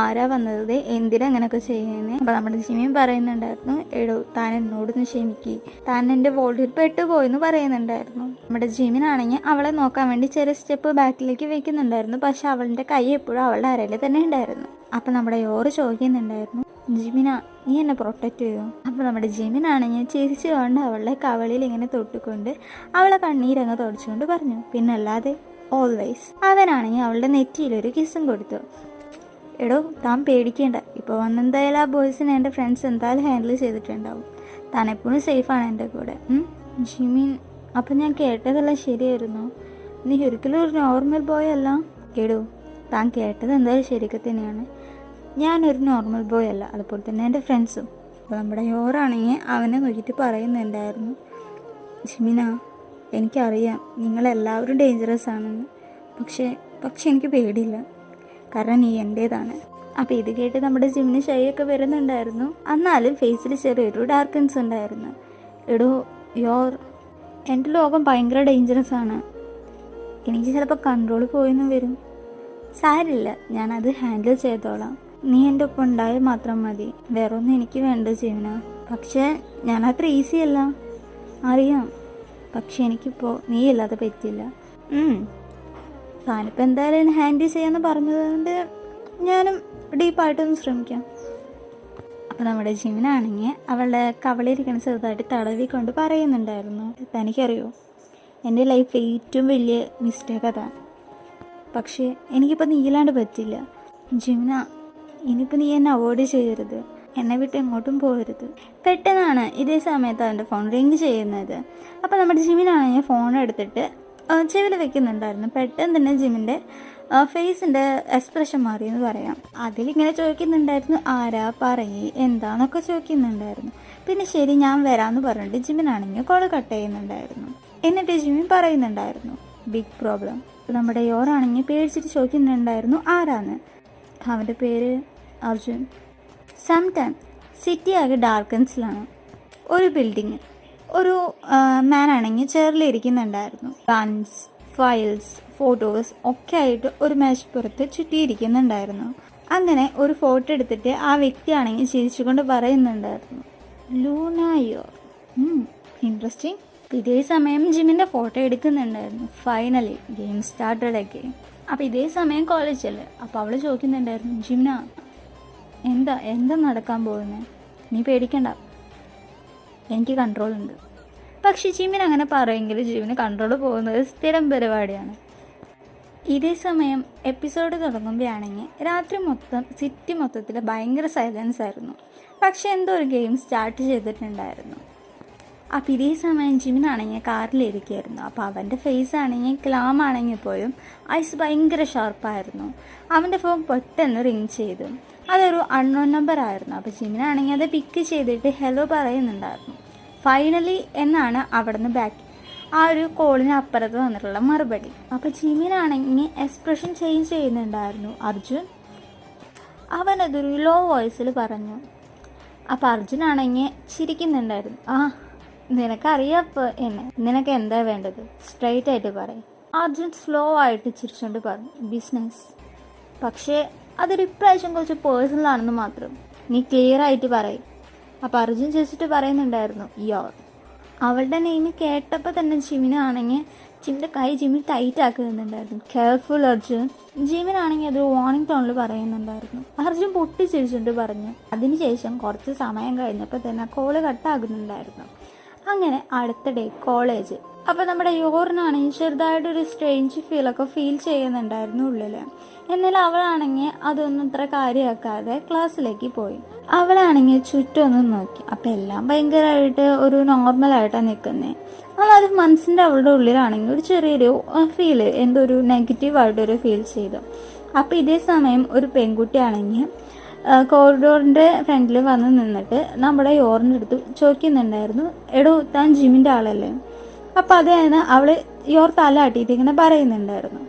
ആരാ വന്നത്, എന്തിനാ അങ്ങനെയൊക്കെ ചെയ്യുന്നത്? അപ്പോൾ നമ്മുടെ ജിമിൻ പറയുന്നുണ്ടായിരുന്നു, എടോ താൻ എന്നോടൊന്ന് ക്ഷമിക്ക്, താൻ എൻ്റെ വോൾട്ടിൽ പെട്ടുപോയെന്ന് പറയുന്നുണ്ടായിരുന്നു. നമ്മുടെ ജിമിനാണെങ്കിൽ അവളെ നോക്കാൻ വേണ്ടി ചെറിയ സ്റ്റെപ്പ് ബാക്കിലേക്ക് വെക്കുന്നുണ്ടായിരുന്നു. പക്ഷെ അവളുടെ കൈ എപ്പോഴും അവളുടെ അരയിൽ തന്നെ ഉണ്ടായിരുന്നു. അപ്പോൾ നമ്മുടെ യോറ് ചോദിക്കുന്നുണ്ടായിരുന്നു, ജിമിന നീ എന്നെ പ്രൊട്ടക്റ്റ് ചെയ്യും? അപ്പോൾ നമ്മുടെ ജിമിനാണെങ്കിൽ ചിരിച്ചുകൊണ്ട് അവളുടെ കവളിൽ ഇങ്ങനെ തൊട്ടുകൊണ്ട് അവളെ കണ്ണീരങ്ങ് തുടച്ചുകൊണ്ട് പറഞ്ഞു, പിന്നല്ലാതെ ഓൾവേസ്. അവനാണെങ്കിൽ അവളുടെ നെറ്റിയിലൊരു കിസ്സും കൊടുത്തു. എടോ താൻ പേടിക്കേണ്ട, ഇപ്പോൾ വന്നെന്തായാലും ആ ബോയ്സിനെ എൻ്റെ ഫ്രണ്ട്സ് എന്തായാലും ഹാൻഡിൽ ചെയ്തിട്ടുണ്ടാവും. താൻ എപ്പോഴും സേഫാണ് എൻ്റെ കൂടെ. ജിമിൻ, അപ്പം ഞാൻ കേട്ടതെല്ലാം ശരിയായിരുന്നു? നീ ഒരിക്കലും ഒരു നോർമൽ ബോയ് അല്ല. എടോ താൻ കേട്ടത് എന്തായാലും ശരിയൊക്കെ തന്നെയാണ്. ഞാനൊരു നോർമൽ ബോയ് അല്ല, അതുപോലെ തന്നെ എൻ്റെ ഫ്രണ്ട്സും. അപ്പോൾ നമ്മുടെ യോറാണെങ്കിൽ അവനെ നോക്കിയിട്ട് പറയുന്നുണ്ടായിരുന്നു, ജിമിന എനിക്കറിയാം നിങ്ങളെല്ലാവരും ഡേഞ്ചറസ് ആണെന്ന്, പക്ഷേ എനിക്ക് പേടിയില്ല, കാരണം നീ എൻ്റേതാണ്. അപ്പോൾ ഇത് കേട്ട് നമ്മുടെ ജിമിന് ഷൈയൊക്കെ വരുന്നുണ്ടായിരുന്നു. എന്നാലും ഫേസിൽ ചെറിയൊരു ഡാർക്കൻസ് ഉണ്ടായിരുന്നു. എടോ എൻ്റെ ലോകം ഭയങ്കര ഡേഞ്ചറസ് ആണ്, എനിക്ക് ചിലപ്പോൾ കൺട്രോൾ പോയെന്ന് വരും. സാരില്ല, ഞാനത് ഹാൻഡിൽ ചെയ്തോളാം. നീ എൻ്റെ ഒപ്പം ഉണ്ടായാൽ മാത്രം മതി, വേറെ ഒന്നും എനിക്ക് വേണ്ട ജിമിന. പക്ഷേ ഞാൻ അത്ര ഈസി അല്ല, അറിയാം. പക്ഷെ എനിക്കിപ്പോൾ നീ ഇല്ലാതെ പറ്റില്ല. താനിപ്പോൾ എന്തായാലും ഹാൻഡിൽ ചെയ്യാമെന്ന് പറഞ്ഞതുകൊണ്ട് ഞാനും ഡീപ്പായിട്ടൊന്ന് ശ്രമിക്കാം. അപ്പോൾ നമ്മുടെ ജിമിനാണെങ്കിൽ അവളുടെ കവളിരിക്കണ ചെറുതായിട്ട് തടവിക്കൊണ്ട് പറയുന്നുണ്ടായിരുന്നു, തനിക്കറിയോ എൻ്റെ ലൈഫിൽ ഏറ്റവും വലിയ മിസ്റ്റേക്ക് അതാണ്. പക്ഷേ എനിക്കിപ്പോൾ നീലാണ്ട് പറ്റില്ല. ജിമിന, ഇനിയിപ്പോൾ നീ എന്നെ അവോയ്ഡ് ചെയ്യരുത്, എന്നെ വിട്ട് എങ്ങോട്ടും പോകരുത്. പെട്ടെന്നാണ് ഇതേ സമയത്ത് അവൻ്റെ ഫോൺ റിങ് ചെയ്യുന്നത്. അപ്പോൾ നമ്മുടെ ജിമിനാണെങ്കിൽ ഫോൺ എടുത്തിട്ട് ചെവിയിൽ വെക്കുന്നുണ്ടായിരുന്നു. പെട്ടെന്ന് തന്നെ ജിമിൻ്റെ ഫേസിൻ്റെ എക്സ്പ്രഷൻ മാറിയെന്ന് പറയാം. അതിലിങ്ങനെ ചോദിക്കുന്നുണ്ടായിരുന്നു, ആരാ പറയേ എന്താന്നൊക്കെ ചോദിക്കുന്നുണ്ടായിരുന്നു. പിന്നെ ശരി ഞാൻ വരാമെന്ന് പറഞ്ഞിട്ട് ജിമിനാണെങ്കിൽ കോൾ കട്ട് ചെയ്യുന്നുണ്ടായിരുന്നു. എന്നിട്ട് ജിമിൻ പറയുന്നുണ്ടായിരുന്നു, ബിഗ് പ്രോബ്ലം. നമ്മുടെ യോറാണെങ്കിൽ പേടിച്ചിട്ട് ചോദിക്കുന്നുണ്ടായിരുന്നു, ആരാന്ന്? അവൻ്റെ പേര് അർജുൻ. സം ടൈം സിറ്റി ആകെ ഡാർക്കൻസിലാണ്. ഒരു ബിൽഡിങ് ഒരു മാനാണെങ്കിൽ ചെയറിലിരിക്കുന്നുണ്ടായിരുന്നു. ഗൺസ്, ഫയൽസ്, ഫോട്ടോസ് ഒക്കെ ആയിട്ട് ഒരു മേശപ്പുറത്ത് ചുറ്റിയിരിക്കുന്നുണ്ടായിരുന്നു. അങ്ങനെ ഒരു ഫോട്ടോ എടുത്തിട്ട് ആ വ്യക്തിയാണെങ്കിൽ ചിരിച്ചുകൊണ്ട് പറയുന്നുണ്ടായിരുന്നു, ലൂനായോ, ഇൻട്രസ്റ്റിംഗ്. ഇതേ സമയം ജിമിൻ്റെ ഫോട്ടോ എടുക്കുന്നുണ്ടായിരുന്നു. Finally game started again. അപ്പോൾ ഇതേ സമയം കോളേജിൽ. അപ്പോൾ അവൾ ചോദിക്കുന്നുണ്ടായിരുന്നു, ജിമിന എന്താ നടക്കാൻ പോകുന്നത്? നീ പേടിക്കണ്ട, എനിക്ക് കൺട്രോൾ ഉണ്ട്. പക്ഷേ ജിമിൻ അങ്ങനെ പറയുമെങ്കിൽ ജിമിന് കൺട്രോൾ പോകുന്നത് സ്ഥിരം പരിപാടിയാണ്. ഇതേ സമയം എപ്പിസോഡ് തുടങ്ങുമ്പോഴാണെങ്കിൽ രാത്രി സിറ്റി മൊത്തത്തിൽ ഭയങ്കര സൈലൻസ് ആയിരുന്നു. പക്ഷെ എന്തോ ഒരു ഗെയിം സ്റ്റാർട്ട് ചെയ്തിട്ടുണ്ടായിരുന്നു. അപ്പോൾ ഇതേ സമയം ജിമിനാണെങ്കിൽ കാറിലിരിക്കുകയായിരുന്നു. അപ്പോൾ അവൻ്റെ ഫേസ് ആണെങ്കിൽ ക്ലാം ആണെങ്കിൽ പോലും ഐസ് ഭയങ്കര ഷാർപ്പായിരുന്നു. അവൻ്റെ ഫോൺ പെട്ടെന്ന് റിങ് ചെയ്തു. അതൊരു അൺനോൺ നമ്പർ ആയിരുന്നു. അപ്പോൾ ജിമിനാണെങ്കിൽ അത് പിക്ക് ചെയ്തിട്ട് ഹലോ പറയുന്നുണ്ടായിരുന്നു. ഫൈനലി എന്നാണ് അവിടെ നിന്ന് ബാക്ക് ആ ഒരു കോളിന് അപ്പുറത്ത് വന്നിട്ടുള്ള മറുപടി. അപ്പോൾ ജിമിനാണെങ്കിൽ എക്സ്പ്രഷൻ ചേഞ്ച് ചെയ്യുന്നുണ്ടായിരുന്നു അർജുൻ. അവനതൊരു ലോ വോയിസിൽ പറഞ്ഞു. അപ്പോൾ അർജുനാണെങ്കിൽ ചിരിക്കുന്നുണ്ടായിരുന്നു. ആ നിനക്കറിയാപ്പോൾ എന്നെ, നിനക്ക് എന്താ വേണ്ടത്, സ്ട്രെയിറ്റ് ആയിട്ട് പറയും. അർജുൻ സ്ലോ ആയിട്ട് ചിരിച്ചുകൊണ്ട് പറഞ്ഞു ബിസിനസ്. പക്ഷേ അതൊരു ഇപ്രാവശ്യം കുറച്ച് പേഴ്സണലാണെന്ന് മാത്രം, നീ ക്ലിയർ ആയിട്ട് പറയും. അപ്പോൾ അർജുൻ ചോദിച്ചിട്ട് പറയുന്നുണ്ടായിരുന്നു യോർ. അവളുടെ നെയിം കേട്ടപ്പോൾ തന്നെ ജിമിനാണെങ്കിൽ ജിമിൻ്റെ കൈ ജിമിൻ ടൈറ്റ് ആക്കുന്നുണ്ടായിരുന്നു. കെയർഫുൾ അർജുൻ. ജിമിനാണെങ്കിൽ അത് വാർണിംഗ് ടോണിൽ പറയുന്നുണ്ടായിരുന്നു. അർജുൻ പൊട്ടിച്ചിരിച്ചുകൊണ്ട് പറഞ്ഞു. അതിനുശേഷം കുറച്ച് സമയം കഴിഞ്ഞപ്പോൾ തന്നെ കോള് കട്ടാകുന്നുണ്ടായിരുന്നു. അങ്ങനെ അടുത്ത ഡേ കോളേജ്. അപ്പോൾ നമ്മുടെ യോറിനാണെങ്കിൽ ചെറുതായിട്ടൊരു സ്ട്രേഞ്ച് ഫീലൊക്കെ ഫീൽ ചെയ്യുന്നുണ്ടായിരുന്നു ഉള്ളിൽ. എന്നാൽ അവളാണെങ്കിൽ അതൊന്നും ഇത്ര കാര്യമാക്കാതെ ക്ലാസ്സിലേക്ക് പോയി. അവളാണെങ്കിൽ ചുറ്റൊന്നും നോക്കി. അപ്പം എല്ലാം ഭയങ്കരമായിട്ട് ഒരു നോർമലായിട്ടാണ് നിൽക്കുന്നത്. അത് മനസ്സിൻ്റെ അവളുടെ ഉള്ളിലാണെങ്കിൽ ഒരു ചെറിയൊരു ഫീല്, എന്തോ ഒരു നെഗറ്റീവായിട്ടൊരു ഫീൽ ചെയ്തു. അപ്പോൾ ഇതേ സമയം ഒരു പെൺകുട്ടിയാണെങ്കിൽ കോറിഡോറിൻ്റെ ഫ്രണ്ടിൽ വന്ന് നിന്നിട്ട് നമ്മുടെ യോറിൻ്റെ അടുത്ത് ചോദിക്കുന്നുണ്ടായിരുന്നു, എടോ താൻ ജിമിൻ്റെ ആളല്ലേ? അപ്പോൾ അതായത് അവൾ യോർ തല ആട്ടിയിട്ട് ഇങ്ങനെ പറയുന്നുണ്ടായിരുന്നു.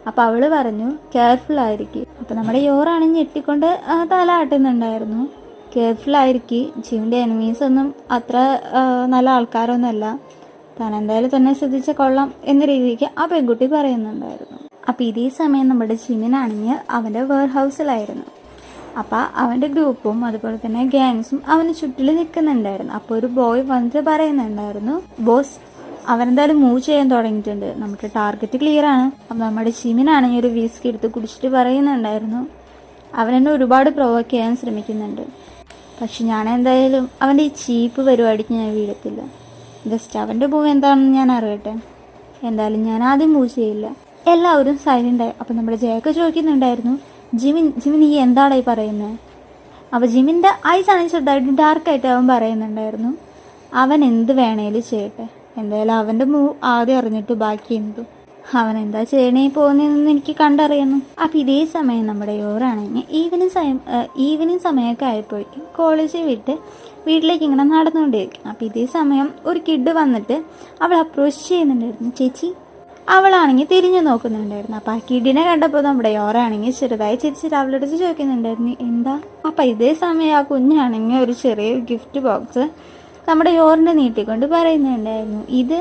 അപ്പോൾ അവൾ പറഞ്ഞു കെയർഫുൾ ആയിരിക്കും. അപ്പോൾ നമ്മുടെ യോറാണെങ്കിൽ ഞെട്ടിക്കൊണ്ട് തല ആട്ടുന്നുണ്ടായിരുന്നു. കെയർഫുൾ ആയിരിക്കും, ജിമിൻ്റെ എനിമീസൊന്നും അത്ര നല്ല ആൾക്കാരൊന്നുമല്ല, താൻ എന്തായാലും തന്നെ ശ്രദ്ധിച്ച കൊള്ളാം എന്ന രീതിക്ക് ആ പെൺകുട്ടി പറയുന്നുണ്ടായിരുന്നു. അപ്പോൾ ഇതേ സമയം നമ്മുടെ ജിമിനാണെങ്കിൽ അവൻ്റെ വെയർ ഹൗസിലായിരുന്നു. അപ്പോൾ അവൻ്റെ ഗ്രൂപ്പും അതുപോലെ തന്നെ ഗ്യാങ്സും അവന് ചുറ്റിൽ നിൽക്കുന്നുണ്ടായിരുന്നു. അപ്പോൾ ഒരു ബോയ് വന്നിട്ട് പറയുന്നുണ്ടായിരുന്നു, ബോസ് അവനെന്തായാലും മൂവ് ചെയ്യാൻ തുടങ്ങിയിട്ടുണ്ട്, നമുക്ക് ടാർഗറ്റ് ക്ലിയർ ആണ്. അപ്പം നമ്മുടെ ജിമിനാണെങ്കിൽ ഒരു വിസ്കി എടുത്ത് കുടിച്ചിട്ട് പറയുന്നുണ്ടായിരുന്നു, അവനെന്നെ ഒരുപാട് പ്രൊവോക്ക് ചെയ്യാൻ ശ്രമിക്കുന്നുണ്ട്, പക്ഷെ ഞാൻ എന്തായാലും അവൻ്റെ ഈ ചീപ്പ് പരിപാടിക്ക് ഞാൻ വീഴത്തില്ല. ജസ്റ്റ് അവൻ്റെ മൂവ് എന്താണെന്ന് ഞാൻ അറിയട്ടെ, എന്തായാലും ഞാൻ ആദ്യം മൂവ് ചെയ്യില്ല. എല്ലാവരും സൈലൻ്റായി. അപ്പം നമ്മുടെ ജയൊക്കെ ചോദിക്കുന്നുണ്ടായിരുന്നു, ജിമിൻ നീ എന്താടായി പറയുന്നത്? അപ്പോൾ ജിമിൻ്റെ ഐസ് ആണെങ്കിൽ ചെറുതായിട്ട് ഡാർക്കായിട്ട് അവൻ പറയുന്നുണ്ടായിരുന്നു, അവൻ എന്ത് വേണേലും ചെയ്യട്ടെ, എന്തായാലും അവൻ്റെ മൂവ് ആദ്യം അറിഞ്ഞിട്ട് ബാക്കി എന്തു, അവൻ എന്താ ചെയ്യണേ പോകുന്നതെന്ന് എനിക്ക് കണ്ടറിയുന്നു. അപ്പം ഇതേ സമയം നമ്മുടെ യോറാണെങ്കിൽ ഈവനിങ് സമയമൊക്കെ ആയപ്പോഴേക്കും കോളേജിൽ വിട്ട് വീട്ടിലേക്ക് ഇങ്ങനെ നടന്നുകൊണ്ടിരിക്കും. അപ്പം ഇതേ സമയം ഒരു കിഡ് വന്നിട്ട് അവൾ അപ്രോച്ച് ചെയ്യുന്നുണ്ടായിരുന്നു, ചേച്ചി. അവളാണെങ്കിൽ തിരിഞ്ഞു നോക്കുന്നുണ്ടായിരുന്നു. അപ്പം ആ കിഡിനെ കണ്ടപ്പോൾ നമ്മുടെ യോറാണെങ്കിൽ ചെറുതായി ചിരിച്ചിട്ട് അവളുടെ അടുത്ത് ചോദിക്കുന്നുണ്ടായിരുന്നു എന്താ. അപ്പം ഇതേ സമയം ആ കുഞ്ഞാണെങ്കിൽ ഒരു ചെറിയ ഗിഫ്റ്റ് ബോക്സ് നമ്മുടെ യോറിൻ്റെ നീട്ടിക്കൊണ്ട് പറയുന്നുണ്ടായിരുന്നു, ഇത്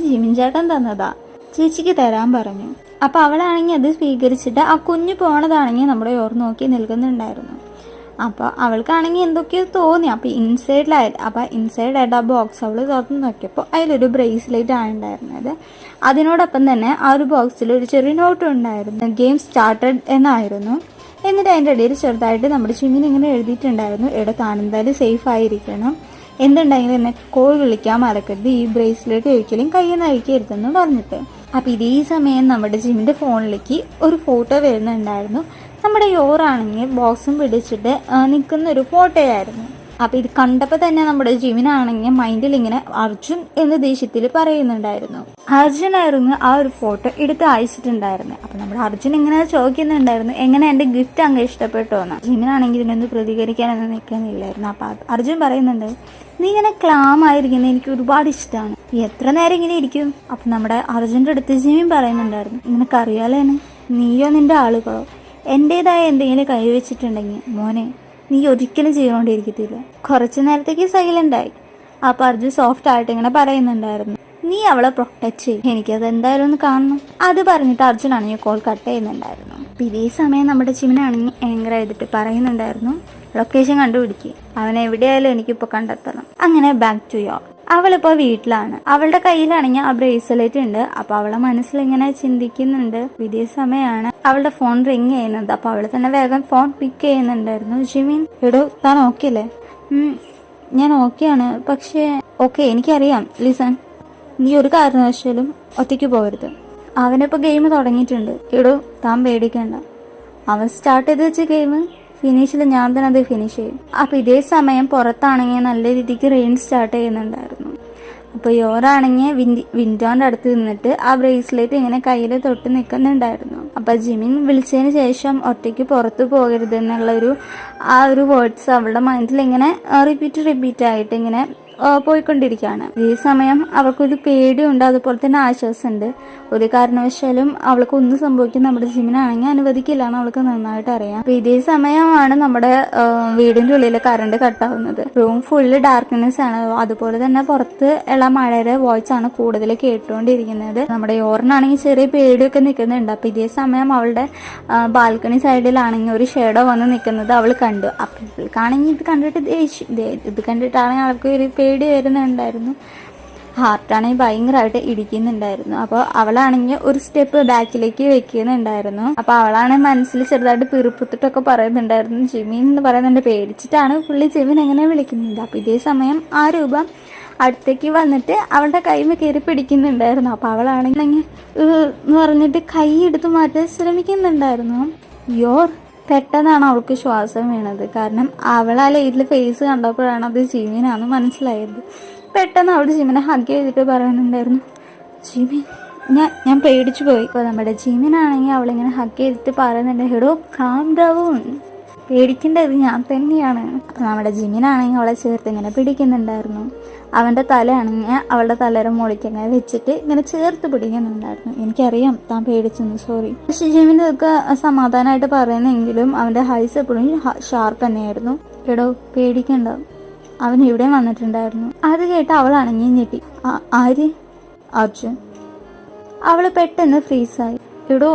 ജിമിൻ ചേട്ടൻ തന്നതാ, ചേച്ചിക്ക് തരാൻ പറഞ്ഞു. അപ്പോൾ അവളാണെങ്കിൽ അത് സ്വീകരിച്ചിട്ട് ആ കുഞ്ഞ് പോണതാണെങ്കിൽ നമ്മുടെ യോർ നോക്കി നിൽക്കുന്നുണ്ടായിരുന്നു. അപ്പോൾ അവൾക്കാണെങ്കിൽ എന്തൊക്കെയോ തോന്നി. അപ്പോൾ ഇൻസൈഡായിട്ട് ആ ബോക്സ് അവൾ തുറന്ന് നോക്കിയപ്പോൾ അതിലൊരു ബ്രേസ്ലെറ്റ് ആണ് ഉണ്ടായിരുന്നത്. അതിനോടൊപ്പം തന്നെ ആ ഒരു ബോക്സിൽ ഒരു ചെറിയ നോട്ടും ഉണ്ടായിരുന്നു, ഗെയിം സ്റ്റാർട്ടഡ് എന്നായിരുന്നു. എന്നിട്ട് അതിൻ്റെ ഇടയിൽ ചെറുതായിട്ട് നമ്മുടെ ജിമിൻ ഇങ്ങനെ എഴുതിയിട്ടുണ്ടായിരുന്നു, എവിടെ താനെന്തായാലും സേഫ് ആയിരിക്കണം, എന്തുണ്ടെങ്കിലും എന്നെ കോൾ വിളിക്കാൻ മറക്കരുത്, ഈ ബ്രേസ്ലെറ്റ് ഒരിക്കലും കയ്യിൽ നിന്ന് അഴിക്കരുതെന്ന് പറഞ്ഞിട്ട്. അപ്പോൾ ഇതേ സമയം നമ്മുടെ ജിമിൻ്റെ ഫോണിലേക്ക് ഒരു ഫോട്ടോ വരുന്നുണ്ടായിരുന്നു. നമ്മുടെ യോറാണെങ്കിൽ ബോക്സും പിടിച്ചിട്ട് നിൽക്കുന്ന ഒരു ഫോട്ടോയായിരുന്നു. അപ്പോൾ ഇത് കണ്ടപ്പോൾ തന്നെ നമ്മുടെ ജിമിനാണെങ്കിൽ മൈൻഡിൽ ഇങ്ങനെ അർജുൻ എന്ന ദേഷ്യത്തിൽ പറയുന്നുണ്ടായിരുന്നു. അർജുനായിരുന്നു ആ ഒരു ഫോട്ടോ എടുത്ത് അയച്ചിട്ടുണ്ടായിരുന്നു. അപ്പോൾ നമ്മുടെ അർജുൻ ഇങ്ങനെ ചോദിക്കുന്നുണ്ടായിരുന്നു, എങ്ങനെ എൻ്റെ ഗിഫ്റ്റ് അങ്ങ് ഇഷ്ടപ്പെട്ടോ എന്ന്. ജിമിനാണെങ്കിൽ ഇതിനൊന്നും പ്രതികരിക്കാനൊന്നും നിൽക്കുന്നില്ലായിരുന്നു. അപ്പോൾ അർജുൻ പറയുന്നുണ്ട്, നീ ഇങ്ങനെ ക്ലാം ആയിരിക്കുന്നത് എനിക്ക് ഒരുപാട് ഇഷ്ടമാണ്, എത്ര നേരം ഇങ്ങനെ ഇരിക്കും. അപ്പം നമ്മുടെ അർജുൻ്റെ അടുത്ത് ജിമിൻ പറയുന്നുണ്ടായിരുന്നു, നിനക്കറിയാലോ നീയോ നിൻ്റെ ആളുകളോ എൻ്റേതായ എന്തെങ്കിലും കൈവച്ചിട്ടുണ്ടെങ്കിൽ മോനെ നീ ഒരിക്കലും ചെയ്തുകൊണ്ടിരിക്കത്തില്ല. കുറച്ച് നേരത്തേക്ക് സൈലൻ്റായി. അപ്പോൾ അർജുൻ സോഫ്റ്റ് ആയിട്ട് ഇങ്ങനെ പറയുന്നുണ്ടായിരുന്നു, നീ അവളെ പ്രൊട്ടക്റ്റ് ചെയ്യും, എനിക്കത് എന്തായാലും ഒന്ന് കാണണം. അത് പറഞ്ഞിട്ട് അർജുനാണെങ്കിൽ കോൾ കട്ട് ചെയ്യുന്നുണ്ടായിരുന്നു. ഇതേ സമയം നമ്മുടെ ജിമിനാണെങ്കിൽ ആങ്കർ ചെയ്തിട്ട് പറയുന്നുണ്ടായിരുന്നു, ലൊക്കേഷൻ കണ്ടുപിടിക്കുക, അവൻ എവിടെയായാലും എനിക്കിപ്പോൾ കണ്ടെത്തണം. അങ്ങനെ ബാക്ക് ടു യോർ. അവളിപ്പോൾ വീട്ടിലാണ്. അവളുടെ കയ്യിലാണെങ്കിൽ ആ ബ്രേസ്ലെറ്റ് ഉണ്ട്. അപ്പോൾ അവളെ മനസ്സിലിങ്ങനെ ചിന്തിക്കുന്നുണ്ട്. ഇതേ സമയമാണ് അവളുടെ ഫോൺ റിങ് ചെയ്യുന്നത്. അപ്പോൾ അവൾ തന്നെ വേഗം ഫോൺ പിക്ക് ചെയ്യുന്നുണ്ടായിരുന്നു. ജിമിൻ, എടോ താൻ ഓക്കെ അല്ലേ? ഞാൻ ഓക്കെയാണ്, പക്ഷേ ഓക്കെ എനിക്കറിയാം. ലിസൺ, നീ ഒരു കാരണവശാലും ഒറ്റയ്ക്ക് പോകരുത്. അവനിപ്പോൾ ഗെയിം തുടങ്ങിയിട്ടുണ്ട്. എടോ താൻ പേടിക്കണ്ട, അവൻ സ്റ്റാർട്ട് ചെയ്ത് വെച്ച ഗെയിം ഫിനിഷിൽ ഞാൻ തന്നെ അത് ഫിനിഷ് ചെയ്യും. അപ്പോൾ ഇതേ സമയം പുറത്താണെങ്കിൽ നല്ല രീതിക്ക് റെയിൻ സ്റ്റാർട്ട് ചെയ്യുന്നുണ്ടായിരുന്നു. അപ്പോൾ യോറാണെങ്കിൽ വിൻഡോൻ്റെ അടുത്ത് നിന്നിട്ട് ആ ബ്രേസ്ലെറ്റ് ഇങ്ങനെ കയ്യിൽ തൊട്ട് നിൽക്കുന്നുണ്ടായിരുന്നു. അപ്പോൾ ജിമിൻ വിളിച്ചതിന് ശേഷം ഒറ്റയ്ക്ക് പുറത്ത് പോകരുത് എന്നുള്ളൊരു ആ ഒരു വേർഡ്സ് അവളുടെ മൈൻഡിൽ ഇങ്ങനെ റിപ്പീറ്റ് ആയിട്ട് ഇങ്ങനെ പോയിക്കൊണ്ടിരിക്കുകയാണ്. ഈ സമയം അവൾക്കൊരു പേടിയുണ്ട്, അതുപോലെ തന്നെ ആശ്വാസമുണ്ട്. ഒരു കാരണവശാലും അവൾക്ക് ഒന്നും സംഭവിക്കും നമ്മുടെ ജിമിനാണെങ്കിൽ അനുവദിക്കില്ല എന്ന് അവൾക്ക് നന്നായിട്ട് അറിയാം. അപ്പോൾ ഇതേ സമയമാണ് നമ്മുടെ വീടിൻ്റെ ഉള്ളിൽ കറണ്ട് കട്ടാവുന്നത്. റൂം ഫുള്ള് ഡാർക്ക്നെസ് ആണ്. അതുപോലെ തന്നെ പുറത്ത് ഉള്ള മഴയുടെ വോയിസ് ആണ് കൂടുതൽ കേട്ടുകൊണ്ടിരിക്കുന്നത്. നമ്മുടെ യോറിനാണെങ്കിൽ ചെറിയ പേടിയൊക്കെ നിൽക്കുന്നുണ്ട്. അപ്പോൾ ഇതേ സമയം അവളുടെ ബാൽക്കണി സൈഡിലാണെങ്കിൽ ഒരു ഷേഡോ വന്ന് നിൽക്കുന്നത് അവൾ കണ്ടു. അപ്പോൾ ഇവൾക്കാണെങ്കിൽ ഇത് കണ്ടിട്ടാണെങ്കിൽ അവൾക്ക് ഒരു പേടി വരുന്നുണ്ടായിരുന്നു. ഹാർട്ടാണെങ്കിൽ ഭയങ്കരമായിട്ട് ഇടിക്കുന്നുണ്ടായിരുന്നു. അപ്പോൾ അവളാണെങ്കിൽ ഒരു സ്റ്റെപ്പ് ബാക്കിലേക്ക് വെക്കുന്നുണ്ടായിരുന്നു. അപ്പോൾ അവളാണെങ്കിൽ മനസ്സിൽ ചെറുതായിട്ട് പിറുപ്പുത്തിട്ടൊക്കെ പറയുന്നുണ്ടായിരുന്നു. ജിമിൻ എന്ന് പറയുന്നുണ്ട്. പേടിച്ചിട്ടാണ് പുള്ളി ജിമിൻ എങ്ങനെ വിളിക്കുന്നുണ്ട്. അപ്പോൾ ഇതേ സമയം ആ രൂപം അടുത്തേക്ക് വന്നിട്ട് അവളുടെ കൈമ കയറി പിടിക്കുന്നുണ്ടായിരുന്നു. അപ്പോൾ അവളാണെങ്കിൽ എന്ന് പറഞ്ഞിട്ട് കൈ എടുത്ത് മാറ്റാൻ ശ്രമിക്കുന്നുണ്ടായിരുന്നു. പെട്ടെന്നാണ് അവൾക്ക് ശ്വാസം വീണത്. കാരണം അവൾ ആ ലൈറ്റിൽ ഫേസ് കണ്ടപ്പോഴാണ് അത് ജിമിനാന്ന് മനസ്സിലായത്. പെട്ടെന്ന് അവൾ ജിമിനെ ഹഗ് ചെയ്തിട്ട് പറയുന്നുണ്ടായിരുന്നു, ജിമിൻ ഞാൻ പേടിച്ചു പോയി. ഇപ്പോൾ നമ്മുടെ ജിമിനാണെങ്കിൽ അവളിങ്ങനെ ഹഗ് ചെയ്തിട്ട് പറയുന്നുണ്ട്, ഹെഡോ കാം ഡൗൺ, പേടിക്കേണ്ടത് ഞാൻ തന്നെയാണ്. അപ്പോൾ നമ്മുടെ ജിമിനാണെങ്കിൽ അവളെ ചേർത്ത് ഇങ്ങനെ പിടിക്കുന്നുണ്ടായിരുന്നു. അവൻ്റെ തലയാണെങ്കിൽ അവളുടെ തലയുടെ മുകളിലേക്ക് അങ്ങനെ വെച്ചിട്ട് ഇങ്ങനെ ചേർത്ത് പിടിക്കുന്നുണ്ടായിരുന്നു. എനിക്കറിയാം താൻ പേടിച്ചെന്ന്, സോറി. പക്ഷെ ജിമിന് ഇതൊക്കെ സമാധാനമായിട്ട് പറയുന്നെങ്കിലും അവൻ്റെ ഹൈസ് എപ്പോഴും ഷാർപ്പ് തന്നെയായിരുന്നു. എടോ പേടിക്കണ്ട, അവൻ ഇവിടെ വന്നിട്ടുണ്ടായിരുന്നു. അത് കേട്ട് അവളാണെങ്കിൽ ഞെട്ടി. ആര്? അർജുൻ. അവൾ പെട്ടെന്ന് ഫ്രീസായി. എടോ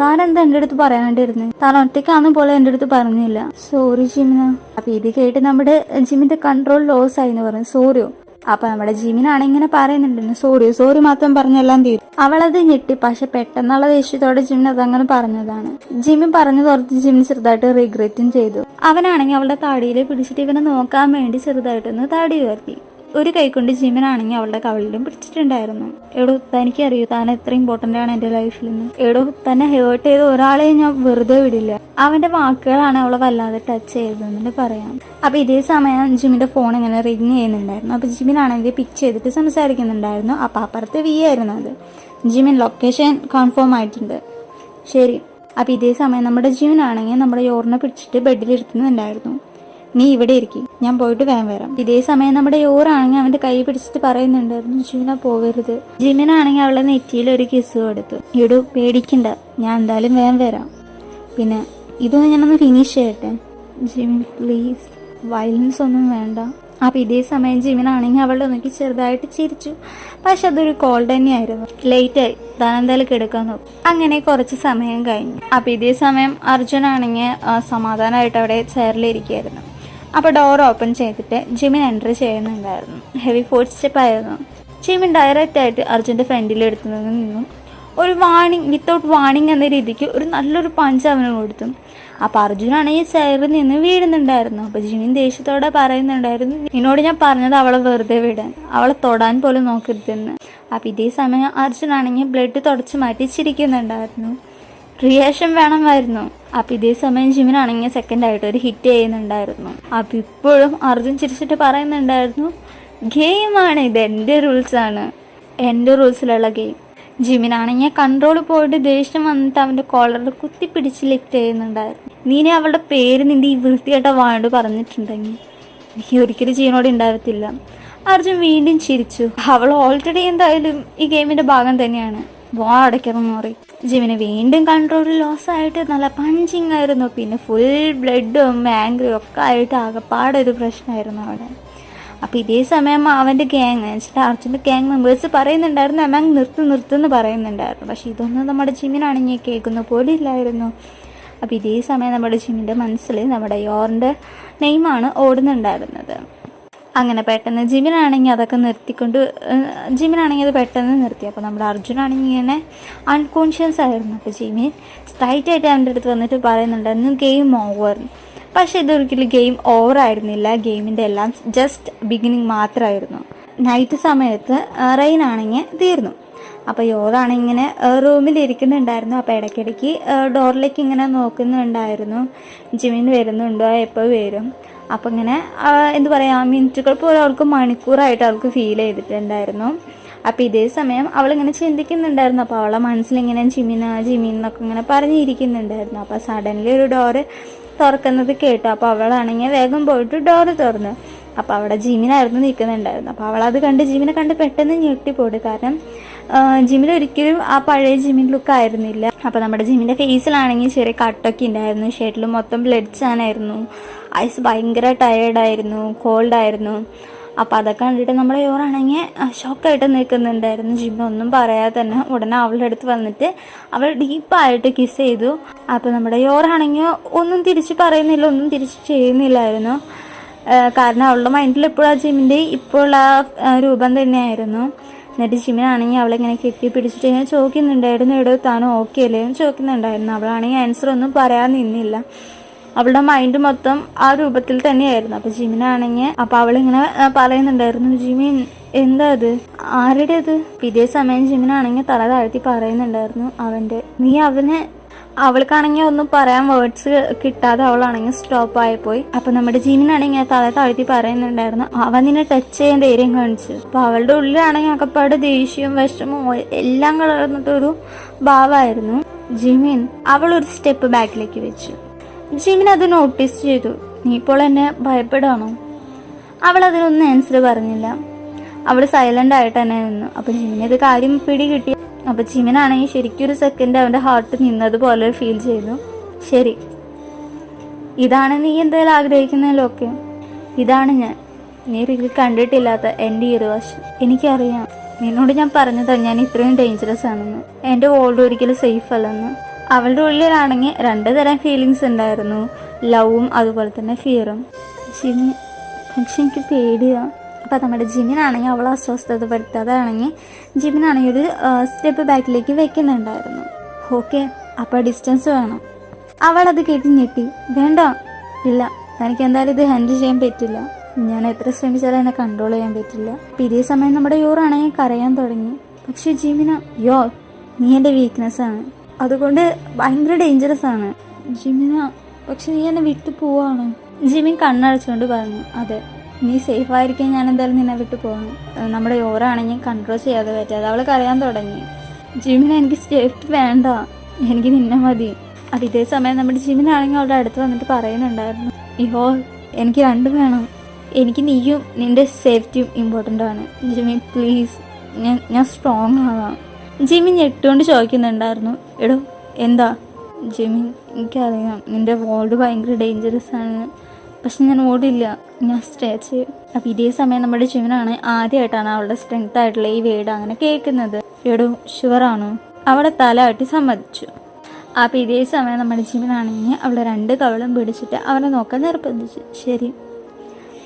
താൻ എന്താ എൻ്റെ അടുത്ത് പറയാനായിട്ടിരുന്നത്? താൻ ഒറ്റയ്ക്കാന്ന് പോലെ എൻ്റെ അടുത്ത് പറഞ്ഞില്ല. സോറി ജിമിന. അപ്പം ഇത് കേട്ട് നമ്മുടെ ജിമിൻ്റെ കൺട്രോൾ ലോസ് ആയി എന്ന് പറഞ്ഞു. സോറിയോ? അപ്പൊ നമ്മുടെ ജിമിനാണ് ഇങ്ങനെ പറയുന്നുണ്ടെന്ന്. സോറി മാത്രം പറഞ്ഞെല്ലാം തീരും. അവളത് ഞെട്ടി. പക്ഷെ പെട്ടെന്നുള്ള ദേഷ്യത്തോടെ ജിമിൻ അതങ്ങനെ പറഞ്ഞതാണ്. ജിമിൻ പറഞ്ഞതോർത്ത് ജിമിൻ ചെറുതായിട്ട് റിഗ്രറ്റും ചെയ്തു. അവനാണെങ്കിൽ അവളുടെ താടിയിൽ പിടിച്ചിട്ട് ഇവനെ നോക്കാൻ വേണ്ടി ചെറുതായിട്ടൊന്ന് താടി ഉയർത്തി. ഒരു കൈ കൊണ്ട് ജിമിനാണെങ്കിൽ അവളുടെ കവിളിലും പിടിച്ചിട്ടുണ്ടായിരുന്നു. എടോ തനിക്കറിയൂ താൻ എത്ര ഇമ്പോർട്ടൻ്റ് ആണ് എൻ്റെ ലൈഫിൽ നിന്ന്. എടോ തന്നെ ഹേർട്ട് ചെയ്ത് ഒരാളെയും ഞാൻ വെറുതെ വിടില്ല. അവൻ്റെ വാക്കുകളാണ് അവളെ വല്ലാതെ ടച്ച് ചെയ്തതെന്ന് പറയാം. അപ്പോൾ ഇതേ സമയം ജിമിൻ്റെ ഫോൺ ഇങ്ങനെ റിങ് ചെയ്യുന്നുണ്ടായിരുന്നു. അപ്പോൾ ജിമിനാണെങ്കിൽ പിക്ക് ചെയ്തിട്ട് സംസാരിക്കുന്നുണ്ടായിരുന്നു. അപ്പോൾ അപ്പുറത്ത് വി ആയിരുന്നു അത്. ജിമിൻ ലൊക്കേഷൻ കൺഫേം ആയിട്ടുണ്ട്, ശരി. അപ്പോൾ ഇതേ സമയം നമ്മുടെ ജിമിനാണെങ്കിൽ നമ്മുടെ യോറിനെ പിടിച്ചിട്ട് ബെഡിലിരുത്തുന്നുണ്ടായിരുന്നു. നീ ഇവിടെ ഇരിക്കും, ഞാൻ പോയിട്ട് വേഗം വരാം. ഇതേ സമയം നമ്മുടെ യോറാണെങ്കിൽ അവൻ്റെ കൈ പിടിച്ചിട്ട് പറയുന്നുണ്ടായിരുന്നു, ജിമിന പോകരുത്. ജിമിനാണെങ്കിൽ അവളെ നെറ്റിയിൽ ഒരു കിസ് കൊടുത്തു. ഇടൂ പേടിക്കണ്ട, ഞാൻ എന്തായാലും വേഗം വരാം. പിന്നെ ഇതൊന്നും ഞാനൊന്ന് ഫിനിഷ് ചെയ്യട്ടെ. ജിമിൻ പ്ലീസ്, വയലൻസ് ഒന്നും വേണ്ട. അപ്പോൾ ഇതേ സമയം ജിമിനാണെങ്കിൽ അവളുടെ നോക്കി ചെറുതായിട്ട് ചിരിച്ചു. പക്ഷെ അതൊരു കോൾ തന്നെയായിരുന്നു. ലേറ്റായി, താൻ എന്തായാലും കിടക്കാൻ നോക്കും. അങ്ങനെ കുറച്ച് സമയം കഴിഞ്ഞു. അപ്പോൾ ഇതേ സമയം അർജുനാണെങ്കിൽ സമാധാനമായിട്ട് അവിടെ ചെയറിലിരിക്കുകയായിരുന്നു. അപ്പോൾ ഡോർ ഓപ്പൺ ചെയ്തിട്ട് ജിമിൻ എൻട്രി ചെയ്യുന്നുണ്ടായിരുന്നു. ഹെവി ഫുഡ് സ്റ്റെപ്പ് ആയിരുന്നു. ജിമിൻ ഡയറക്റ്റ് ആയിട്ട് അർജുൻ്റെ ഫ്രണ്ടിൽ എടുത്തുനിന്ന് നിന്നും ഒരു വിത്തൗട്ട് വാണിംഗ് എന്ന രീതിക്ക് ഒരു നല്ലൊരു പഞ്ച് അവന് കൊടുത്തു. അപ്പോൾ അർജുനാണെങ്കിൽ ചെയറിൽ നിന്ന് വീഴുന്നുണ്ടായിരുന്നു. അപ്പോൾ ജിമിൻ ദേഷ്യത്തോടെ പറയുന്നുണ്ടായിരുന്നു, നിന്നോട് ഞാൻ പറഞ്ഞത് അവളെ വെറുതെ വിടാൻ, അവളെ തൊടാൻ പോലും നോക്കരുതെന്ന്. അപ്പോൾ ഇതേ സമയം അർജുനാണെങ്കിൽ ബ്ലഡ് തുടച്ച് മാറ്റി ചിരിക്കുന്നുണ്ടായിരുന്നു. റിയാക്ഷൻ വേണമായിരുന്നു. അപ്പോൾ ഇതേ സമയം ജിമിനാണെങ്കിൽ സെക്കൻഡായിട്ട് ഒരു ഹിറ്റ് ചെയ്യുന്നുണ്ടായിരുന്നു. അപ്പോൾ ഇപ്പോഴും അർജുൻ ചിരിച്ചിട്ട് പറയുന്നുണ്ടായിരുന്നു, ഗെയിമാണ് ഇത്, എൻ്റെ റൂൾസാണ്, എൻ്റെ റൂൾസിലുള്ള ഗെയിം. ജിമിനാണെങ്കിൽ കൺട്രോൾ പോയിട്ട് ദേഷ്യം വന്നിട്ട് അവൻ്റെ കോളറിൽ കുത്തിപ്പിടിച്ച് ലിഫ്റ്റ് ചെയ്യുന്നുണ്ടായിരുന്നു. നീനെ അവളുടെ പേര് നിൻ്റെ ഈ വൃത്തിയായിട്ട വാണ്ട് പറഞ്ഞിട്ടുണ്ടെങ്കിൽ നീ ഒരിക്കലും ജീവനോട് ഉണ്ടാവത്തില്ല. അർജുൻ വീണ്ടും ചിരിച്ചു. അവൾ ഓൾറെഡി എന്തായാലും ഈ ഗെയിമിൻ്റെ ഭാഗം തന്നെയാണ്, വാ അടയ്ക്കണമെന്ന് പറയും. ജിമിന് വീണ്ടും കൺട്രോൾ ലോസ് ആയിട്ട് നല്ല പഞ്ചിങ് ആയിരുന്നു. പിന്നെ ഫുൾ ബ്ലഡും ആംഗ്രിയും ഒക്കെ ആയിട്ട് ആകെപ്പാടൊരു പ്രശ്നമായിരുന്നു അവിടെ. അപ്പോൾ ഇതേ സമയം അവൻ്റെ ഗ്യാങ് വെച്ചിട്ട് അർജുൻ്റെ ഗ്യാങ് മെമ്പേഴ്സ് പറയുന്നുണ്ടായിരുന്നു, അമ്മാങ് നിർത്തുന്നു പറയുന്നുണ്ടായിരുന്നു. പക്ഷേ ഇതൊന്നും നമ്മുടെ ജിമിനാണെങ്കിൽ കേൾക്കുന്ന പോലും ഇല്ലായിരുന്നു. അപ്പോൾ ഇതേ സമയം നമ്മുടെ ജിമിൻ്റെ മനസ്സിൽ നമ്മുടെ യോറിൻ്റെ നെയിമാണ് ഓടുന്നുണ്ടായിരുന്നത്. അങ്ങനെ പെട്ടെന്ന് ജിമിനാണെങ്കിൽ അതൊക്കെ ജിമിനാണെങ്കിൽ അത് പെട്ടെന്ന് നിർത്തി. അപ്പോൾ നമ്മുടെ അർജുനാണെങ്കിൽ ഇങ്ങനെ അൺകോൺഷ്യസ് ആയിരുന്നു. അപ്പോൾ ജിമിൻ സ്ട്രൈറ്റായിട്ട് അവൻ്റെ അടുത്ത് വന്നിട്ട് പറയുന്നുണ്ടായിരുന്നു, ഗെയിം ഓവർ. പക്ഷേ ഇതൊരിക്കലും ഗെയിം ഓവർ ആയിരുന്നില്ല. ഗെയിമിൻ്റെ എല്ലാം ജസ്റ്റ് ബിഗിനിങ് മാത്രമായിരുന്നു. നൈറ്റ് സമയത്ത് റെയിനാണെങ്കിൽ തീർന്നു. അപ്പോൾ യോറാണെങ്കിൽ ഇങ്ങനെ റൂമിലിരിക്കുന്നുണ്ടായിരുന്നു. അപ്പോൾ ഇടയ്ക്കിടയ്ക്ക് ഡോറിലേക്ക് ഇങ്ങനെ നോക്കുന്നുണ്ടായിരുന്നു, ജിമിൻ വരുന്നുണ്ടോ, എപ്പോൾ വരും. അപ്പോൾ ഇങ്ങനെ എന്ത് പറയുക, മിനിറ്റുകൾ പോലും അവൾക്ക് മണിക്കൂറായിട്ട് അവൾക്ക് ഫീൽ ചെയ്തിട്ടുണ്ടായിരുന്നു. അപ്പോൾ ഇതേ സമയം അവളിങ്ങനെ ചിന്തിക്കുന്നുണ്ടായിരുന്നു. അപ്പോൾ അവളെ മനസ്സിലിങ്ങനെ ജിമിൻ എന്നൊക്കെ ഇങ്ങനെ പറഞ്ഞിരിക്കുന്നുണ്ടായിരുന്നു. അപ്പോൾ സഡൻലി ഒരു ഡോറ് തുറക്കുന്നത് കേട്ടു. അപ്പോൾ അവളാണെങ്കിൽ വേഗം പോയിട്ട് ഡോറ് തുറന്നു. അപ്പോൾ അവിടെ ജിമിനായിരുന്നു നിൽക്കുന്നുണ്ടായിരുന്നു. അപ്പോൾ അവളത് കണ്ട് ജിമിനെ കണ്ട് പെട്ടെന്ന് ഞെട്ടിപ്പോയി. കാരണം ജിമിൻ ഒരിക്കലും ആ പഴയ ജിമിൻ ലുക്ക് ആയിരുന്നില്ല. അപ്പോൾ നമ്മുടെ ജിമിൻ്റെ ഫേസിലാണെങ്കിൽ ചെറിയ കട്ടൊക്കെ ഉണ്ടായിരുന്നു, ഷർട്ടിൽ മൊത്തം ബ്ലഡ് ചാനായിരുന്നു, ഐസ് ഭയങ്കര ടയേർഡായിരുന്നു, കോൾഡായിരുന്നു. അപ്പോൾ അതൊക്കെ കണ്ടിട്ട് നമ്മുടെ യോറാണെങ്കിൽ ഷോക്കായിട്ട് നിൽക്കുന്നുണ്ടായിരുന്നു. ജിമിൻ ഒന്നും പറയാതെ തന്നെ ഉടനെ അവളുടെ അടുത്ത് വന്നിട്ട് അവൾ ഡീപ്പായിട്ട് കിസ് ചെയ്തു. അപ്പോൾ നമ്മുടെ യോറാണെങ്കിൽ ഒന്നും തിരിച്ച് പറയുന്നില്ല, ഒന്നും തിരിച്ച് ചെയ്യുന്നില്ലായിരുന്നു. കാരണം അവളുടെ മൈൻഡിൽ എപ്പോഴും ആ ജിമിൻ്റെ ഇപ്പോഴുള്ള ആ രൂപം തന്നെയായിരുന്നു. എന്നിട്ട് ജിമിനാണെങ്കിൽ അവളിങ്ങനെ കെട്ടിപ്പിടിച്ചിട്ട് ഇങ്ങനെ ചോദിക്കുന്നുണ്ടായിരുന്നു, എടോ താനും ഓക്കെ അല്ലേ എന്ന് ചോദിക്കുന്നുണ്ടായിരുന്നു. അവളാണെങ്കിൽ ആൻസർ ഒന്നും പറയാൻ നിന്നില്ല. അവളുടെ മൈൻഡ് മൊത്തം ആ രൂപത്തിൽ തന്നെയായിരുന്നു. അപ്പോൾ ജിമിനാണെങ്കിൽ അപ്പോൾ അവളിങ്ങനെ പറയുന്നുണ്ടായിരുന്നു, ജിമിൻ എന്താ അത്, ആരുടെ അത്? ഇതേ സമയം ജിമിനാണെങ്കിൽ തല താഴ്ത്തി പറയുന്നുണ്ടായിരുന്നു അവൻ്റെ, നീ അവനെ. അവൾക്കാണെങ്കിൽ ഒന്നും പറയാൻ വേർഡ്സ് കിട്ടാതെ അവളാണെങ്കിൽ സ്റ്റോപ്പ് ആയിപ്പോയി. അപ്പോൾ നമ്മുടെ ജിമിനാണെങ്കിൽ തല താഴ്ത്തി പറയുന്നുണ്ടായിരുന്നു, അവൻ നിന്നെ ടച്ച് ചെയ്യാൻ ധൈര്യം കാണിച്ചു. അപ്പോൾ അവളുടെ ഉള്ളിലാണെങ്കിൽ അകപ്പാട് ദേഷ്യവും വിഷമവും എല്ലാം കളർന്നിട്ടൊരു ഭാവമായിരുന്നു. ജിമിൻ അവളൊരു സ്റ്റെപ്പ് ബാക്കിലേക്ക് വെച്ചു. ജിമിൻ അത് നോട്ടീസ് ചെയ്തു. നീ ഇപ്പോൾ എന്നെ ഭയപ്പെടാണോ? അവൾ അതിനൊന്നും ആൻസർ പറഞ്ഞില്ല. അവൾ സൈലൻ്റ് ആയിട്ട് തന്നെ നിന്നു. അപ്പോൾ ജിമിനത് കാര്യം പിടികിട്ടി. അപ്പോൾ ജിമിനാണെങ്കിൽ ശരിക്കും ഒരു സെക്കൻഡ് അവൻ്റെ ഹാർട്ട് നിന്നതുപോലെ ഫീൽ ചെയ്തു. ശരി, ഇതാണ് നീ എന്തായാലും ആഗ്രഹിക്കുന്നതിലൊക്കെ, ഇതാണ് ഞാൻ. നീ ഒരിക്കലും കണ്ടിട്ടില്ലാത്ത എൻ്റെ ഈ ഒരു വശം. എനിക്കറിയാം, നിന്നോട് ഞാൻ പറഞ്ഞതാ ഞാൻ ഇത്രയും ഡേഞ്ചറസ് ആണെന്ന്, എൻ്റെ വേൾഡ് ഒരിക്കലും സേഫ് അല്ലെന്ന്. അവളുടെ ഉള്ളിലാണെങ്കിൽ 2 തരം ഫീലിങ്സ് ഉണ്ടായിരുന്നു, ലവും അതുപോലെ തന്നെ ഫിയറും. ജിമിൻ, പക്ഷെ എനിക്ക് പേടിയാണ്. അപ്പോൾ നമ്മുടെ ജിമിനാണെങ്കിൽ അവളെ അസ്വസ്ഥതപ്പെടുത്താതാണെങ്കിൽ ജിമിനാണെങ്കിൽ ഒരു സ്റ്റെപ്പ് ബാക്കിലേക്ക് വെക്കുന്നുണ്ടായിരുന്നു. ഓക്കെ, അപ്പോൾ ഡിസ്റ്റൻസ് വേണം. അവളത് കേട്ട് ഞെട്ടി. വേണ്ട, ഇല്ല, എനിക്ക് എന്തായാലും ഇത് ഹാൻഡിൽ ചെയ്യാൻ പറ്റില്ല. ഞാൻ എത്ര ശ്രമിച്ചാലും എന്നെ കൺട്രോൾ ചെയ്യാൻ പറ്റില്ല. അപ്പോൾ ഇതേ സമയം നമ്മുടെ യോറാണെങ്കിൽ കരയാൻ തുടങ്ങി. പക്ഷെ ജിമിന, നീ എൻ്റെ വീക്ക്നെസ്സാണ്, അതുകൊണ്ട് ഭയങ്കര ഡേഞ്ചറസ് ആണ്. ജിമിന, പക്ഷെ നീ എന്നെ വിട്ടു പോവാണ്. ജിമിൻ കണ്ണടച്ചുകൊണ്ട് പറഞ്ഞു, അതെ, നീ സേഫായിരിക്കാൻ ഞാൻ എന്തായാലും നിന്നെ വിട്ടു പോകണം. നമ്മുടെ യോറാണെങ്കിൽ കൺട്രോൾ ചെയ്യാതെ പറ്റാതെ അവൾ കരയാൻ തുടങ്ങി. ജിമിന, എനിക്ക് സേഫ്റ്റി വേണ്ട, എനിക്ക് നിന്നെ മതി. അപ്പോൾ ഇതേ സമയം നമ്മുടെ ജിമിനാണെങ്കിൽ അവളുടെ അടുത്ത് വന്നിട്ട് പറയുന്നുണ്ടായിരുന്നു, എനിക്ക് രണ്ടും വേണം, എനിക്ക് നീയും നിൻ്റെ സേഫ്റ്റിയും ഇമ്പോർട്ടൻ്റ് ആണ്. ജിമിൻ പ്ലീസ്, ഞാൻ സ്ട്രോങ് ആവാം. ജിമിൻ ഞെട്ടുകൊണ്ട് ചോദിക്കുന്നുണ്ടായിരുന്നു, എടോ എന്താ? ജിമിൻ, എനിക്കറിയാം നിൻ്റെ വേൾഡ് ഭയങ്കര ഡേഞ്ചറസ് ആണ്, പക്ഷെ ഞാൻ ഓടില്ല, ഞാൻ സ്റ്റേ ചെയ്യും. അപ്പോൾ ഇതേ സമയം നമ്മുടെ ജിമിനാണ് ആദ്യമായിട്ടാണ് അവളുടെ സ്ട്രെങ്ത് ആയിട്ടുള്ള ഈ വേർഡ് അങ്ങനെ കേൾക്കുന്നത്. എടോ ഷുവറാണോ? അവളെ തലയാട്ടി സമ്മതിച്ചു. അപ്പോൾ ഇതേ സമയം നമ്മുടെ ജിമിനാണെങ്കിൽ അവളെ 2 കവളും പിടിച്ചിട്ട് അവനെ നോക്കാൻ നിർബന്ധിച്ചു. ശരി,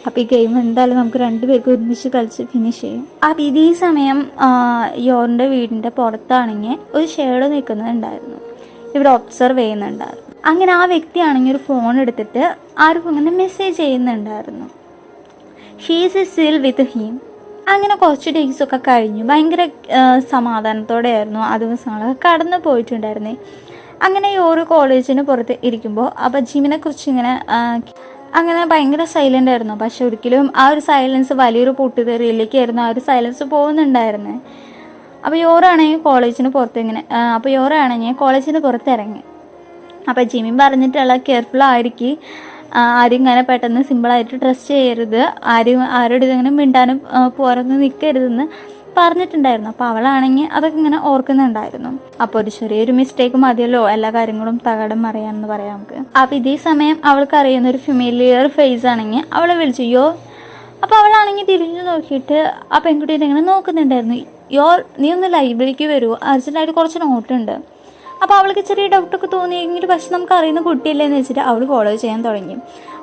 അപ്പോൾ ഈ ഗെയിം എന്തായാലും നമുക്ക് 2 പേർക്ക് ഒരുമിച്ച് കളിച്ച് ഫിനിഷ് ചെയ്യും. അപ്പോൾ ഇതേ സമയം യോറിൻ്റെ വീടിൻ്റെ പുറത്താണെങ്കിൽ ഒരു ഷേഡ് നിൽക്കുന്നുണ്ടായിരുന്നു. ഇവിടെ ഒബ്സർവ് ചെയ്യുന്നുണ്ടായിരുന്നു. അങ്ങനെ ആ വ്യക്തിയാണെങ്കിൽ ഒരു ഫോൺ എടുത്തിട്ട് ആർക്കും ഇങ്ങനെ മെസ്സേജ് ചെയ്യുന്നുണ്ടായിരുന്നു, ഷീസ് സ്റ്റിൽ വിത്ത് ഹിം. അങ്ങനെ കുറച്ച് ഡേയ്സൊക്കെ കഴിഞ്ഞു. ഭയങ്കര സമാധാനത്തോടെയായിരുന്നു ആ ദിവസങ്ങളൊക്കെ കടന്നു പോയിട്ടുണ്ടായിരുന്നേ. അങ്ങനെ യോറ് കോളേജിന് പുറത്ത് ഇരിക്കുമ്പോൾ അപ്പോൾ ജിമിനെ കുറിച്ച് ഇങ്ങനെ അങ്ങനെ ഭയങ്കര സൈലൻ്റ് ആയിരുന്നു. പക്ഷെ ഒരിക്കലും ആ ഒരു സൈലൻസ് വലിയൊരു പൊട്ടിത്തെറിയിലേക്കായിരുന്നു ആ ഒരു സൈലൻസ് പോകുന്നുണ്ടായിരുന്നത്. അപ്പോൾ യോറാണെങ്കിൽ കോളേജിന് പുറത്തിറങ്ങി. അപ്പോൾ ജിമിൻ പറഞ്ഞിട്ടുള്ള കെയർഫുൾ ആയിരിക്കും, ആരും ഇങ്ങനെ പെട്ടെന്ന് സിമ്പിളായിട്ട് ട്രസ്റ്റ് ചെയ്യരുത്, ആരോടും ഇങ്ങനെ മിണ്ടാനും പുറത്ത് നിൽക്കരുതെന്ന് പറഞ്ഞിട്ടുണ്ടായിരുന്നു. അപ്പോൾ അവളാണെങ്കിൽ അതൊക്കെ ഇങ്ങനെ ഓർക്കുന്നുണ്ടായിരുന്നു. അപ്പോൾ ഒരു ചെറിയൊരു മിസ്റ്റേക്ക് മതിയല്ലോ എല്ലാ കാര്യങ്ങളും തകടം മറിയാമെന്ന് പറയാം നമുക്ക്. അപ്പോൾ ഇതേ സമയം അവൾക്ക് അറിയുന്ന ഒരു ഫെമിലിയർ ഫേസ് ആണെങ്കിൽ അവളെ വിളിച്ചു. അപ്പോൾ അവളാണെങ്കിൽ തിരിഞ്ഞു നോക്കിയിട്ട് ആ പെൺകുട്ടീനെ ഇങ്ങനെ നോക്കുന്നുണ്ടായിരുന്നു. നീ ഒന്ന് ലൈബ്രറിക്ക് വരുമോ, അർജൻറ്റായിട്ട് കുറച്ച് നോട്ടുണ്ട്. അപ്പോൾ അവൾക്ക് ചെറിയ ഡൗട്ടൊക്കെ തോന്നിയെങ്കിൽ പക്ഷെ നമുക്ക് അറിയുന്ന കുട്ടിയല്ലേന്ന് വെച്ചിട്ട് അവൾ ഫോളോ ചെയ്യാൻ തുടങ്ങി.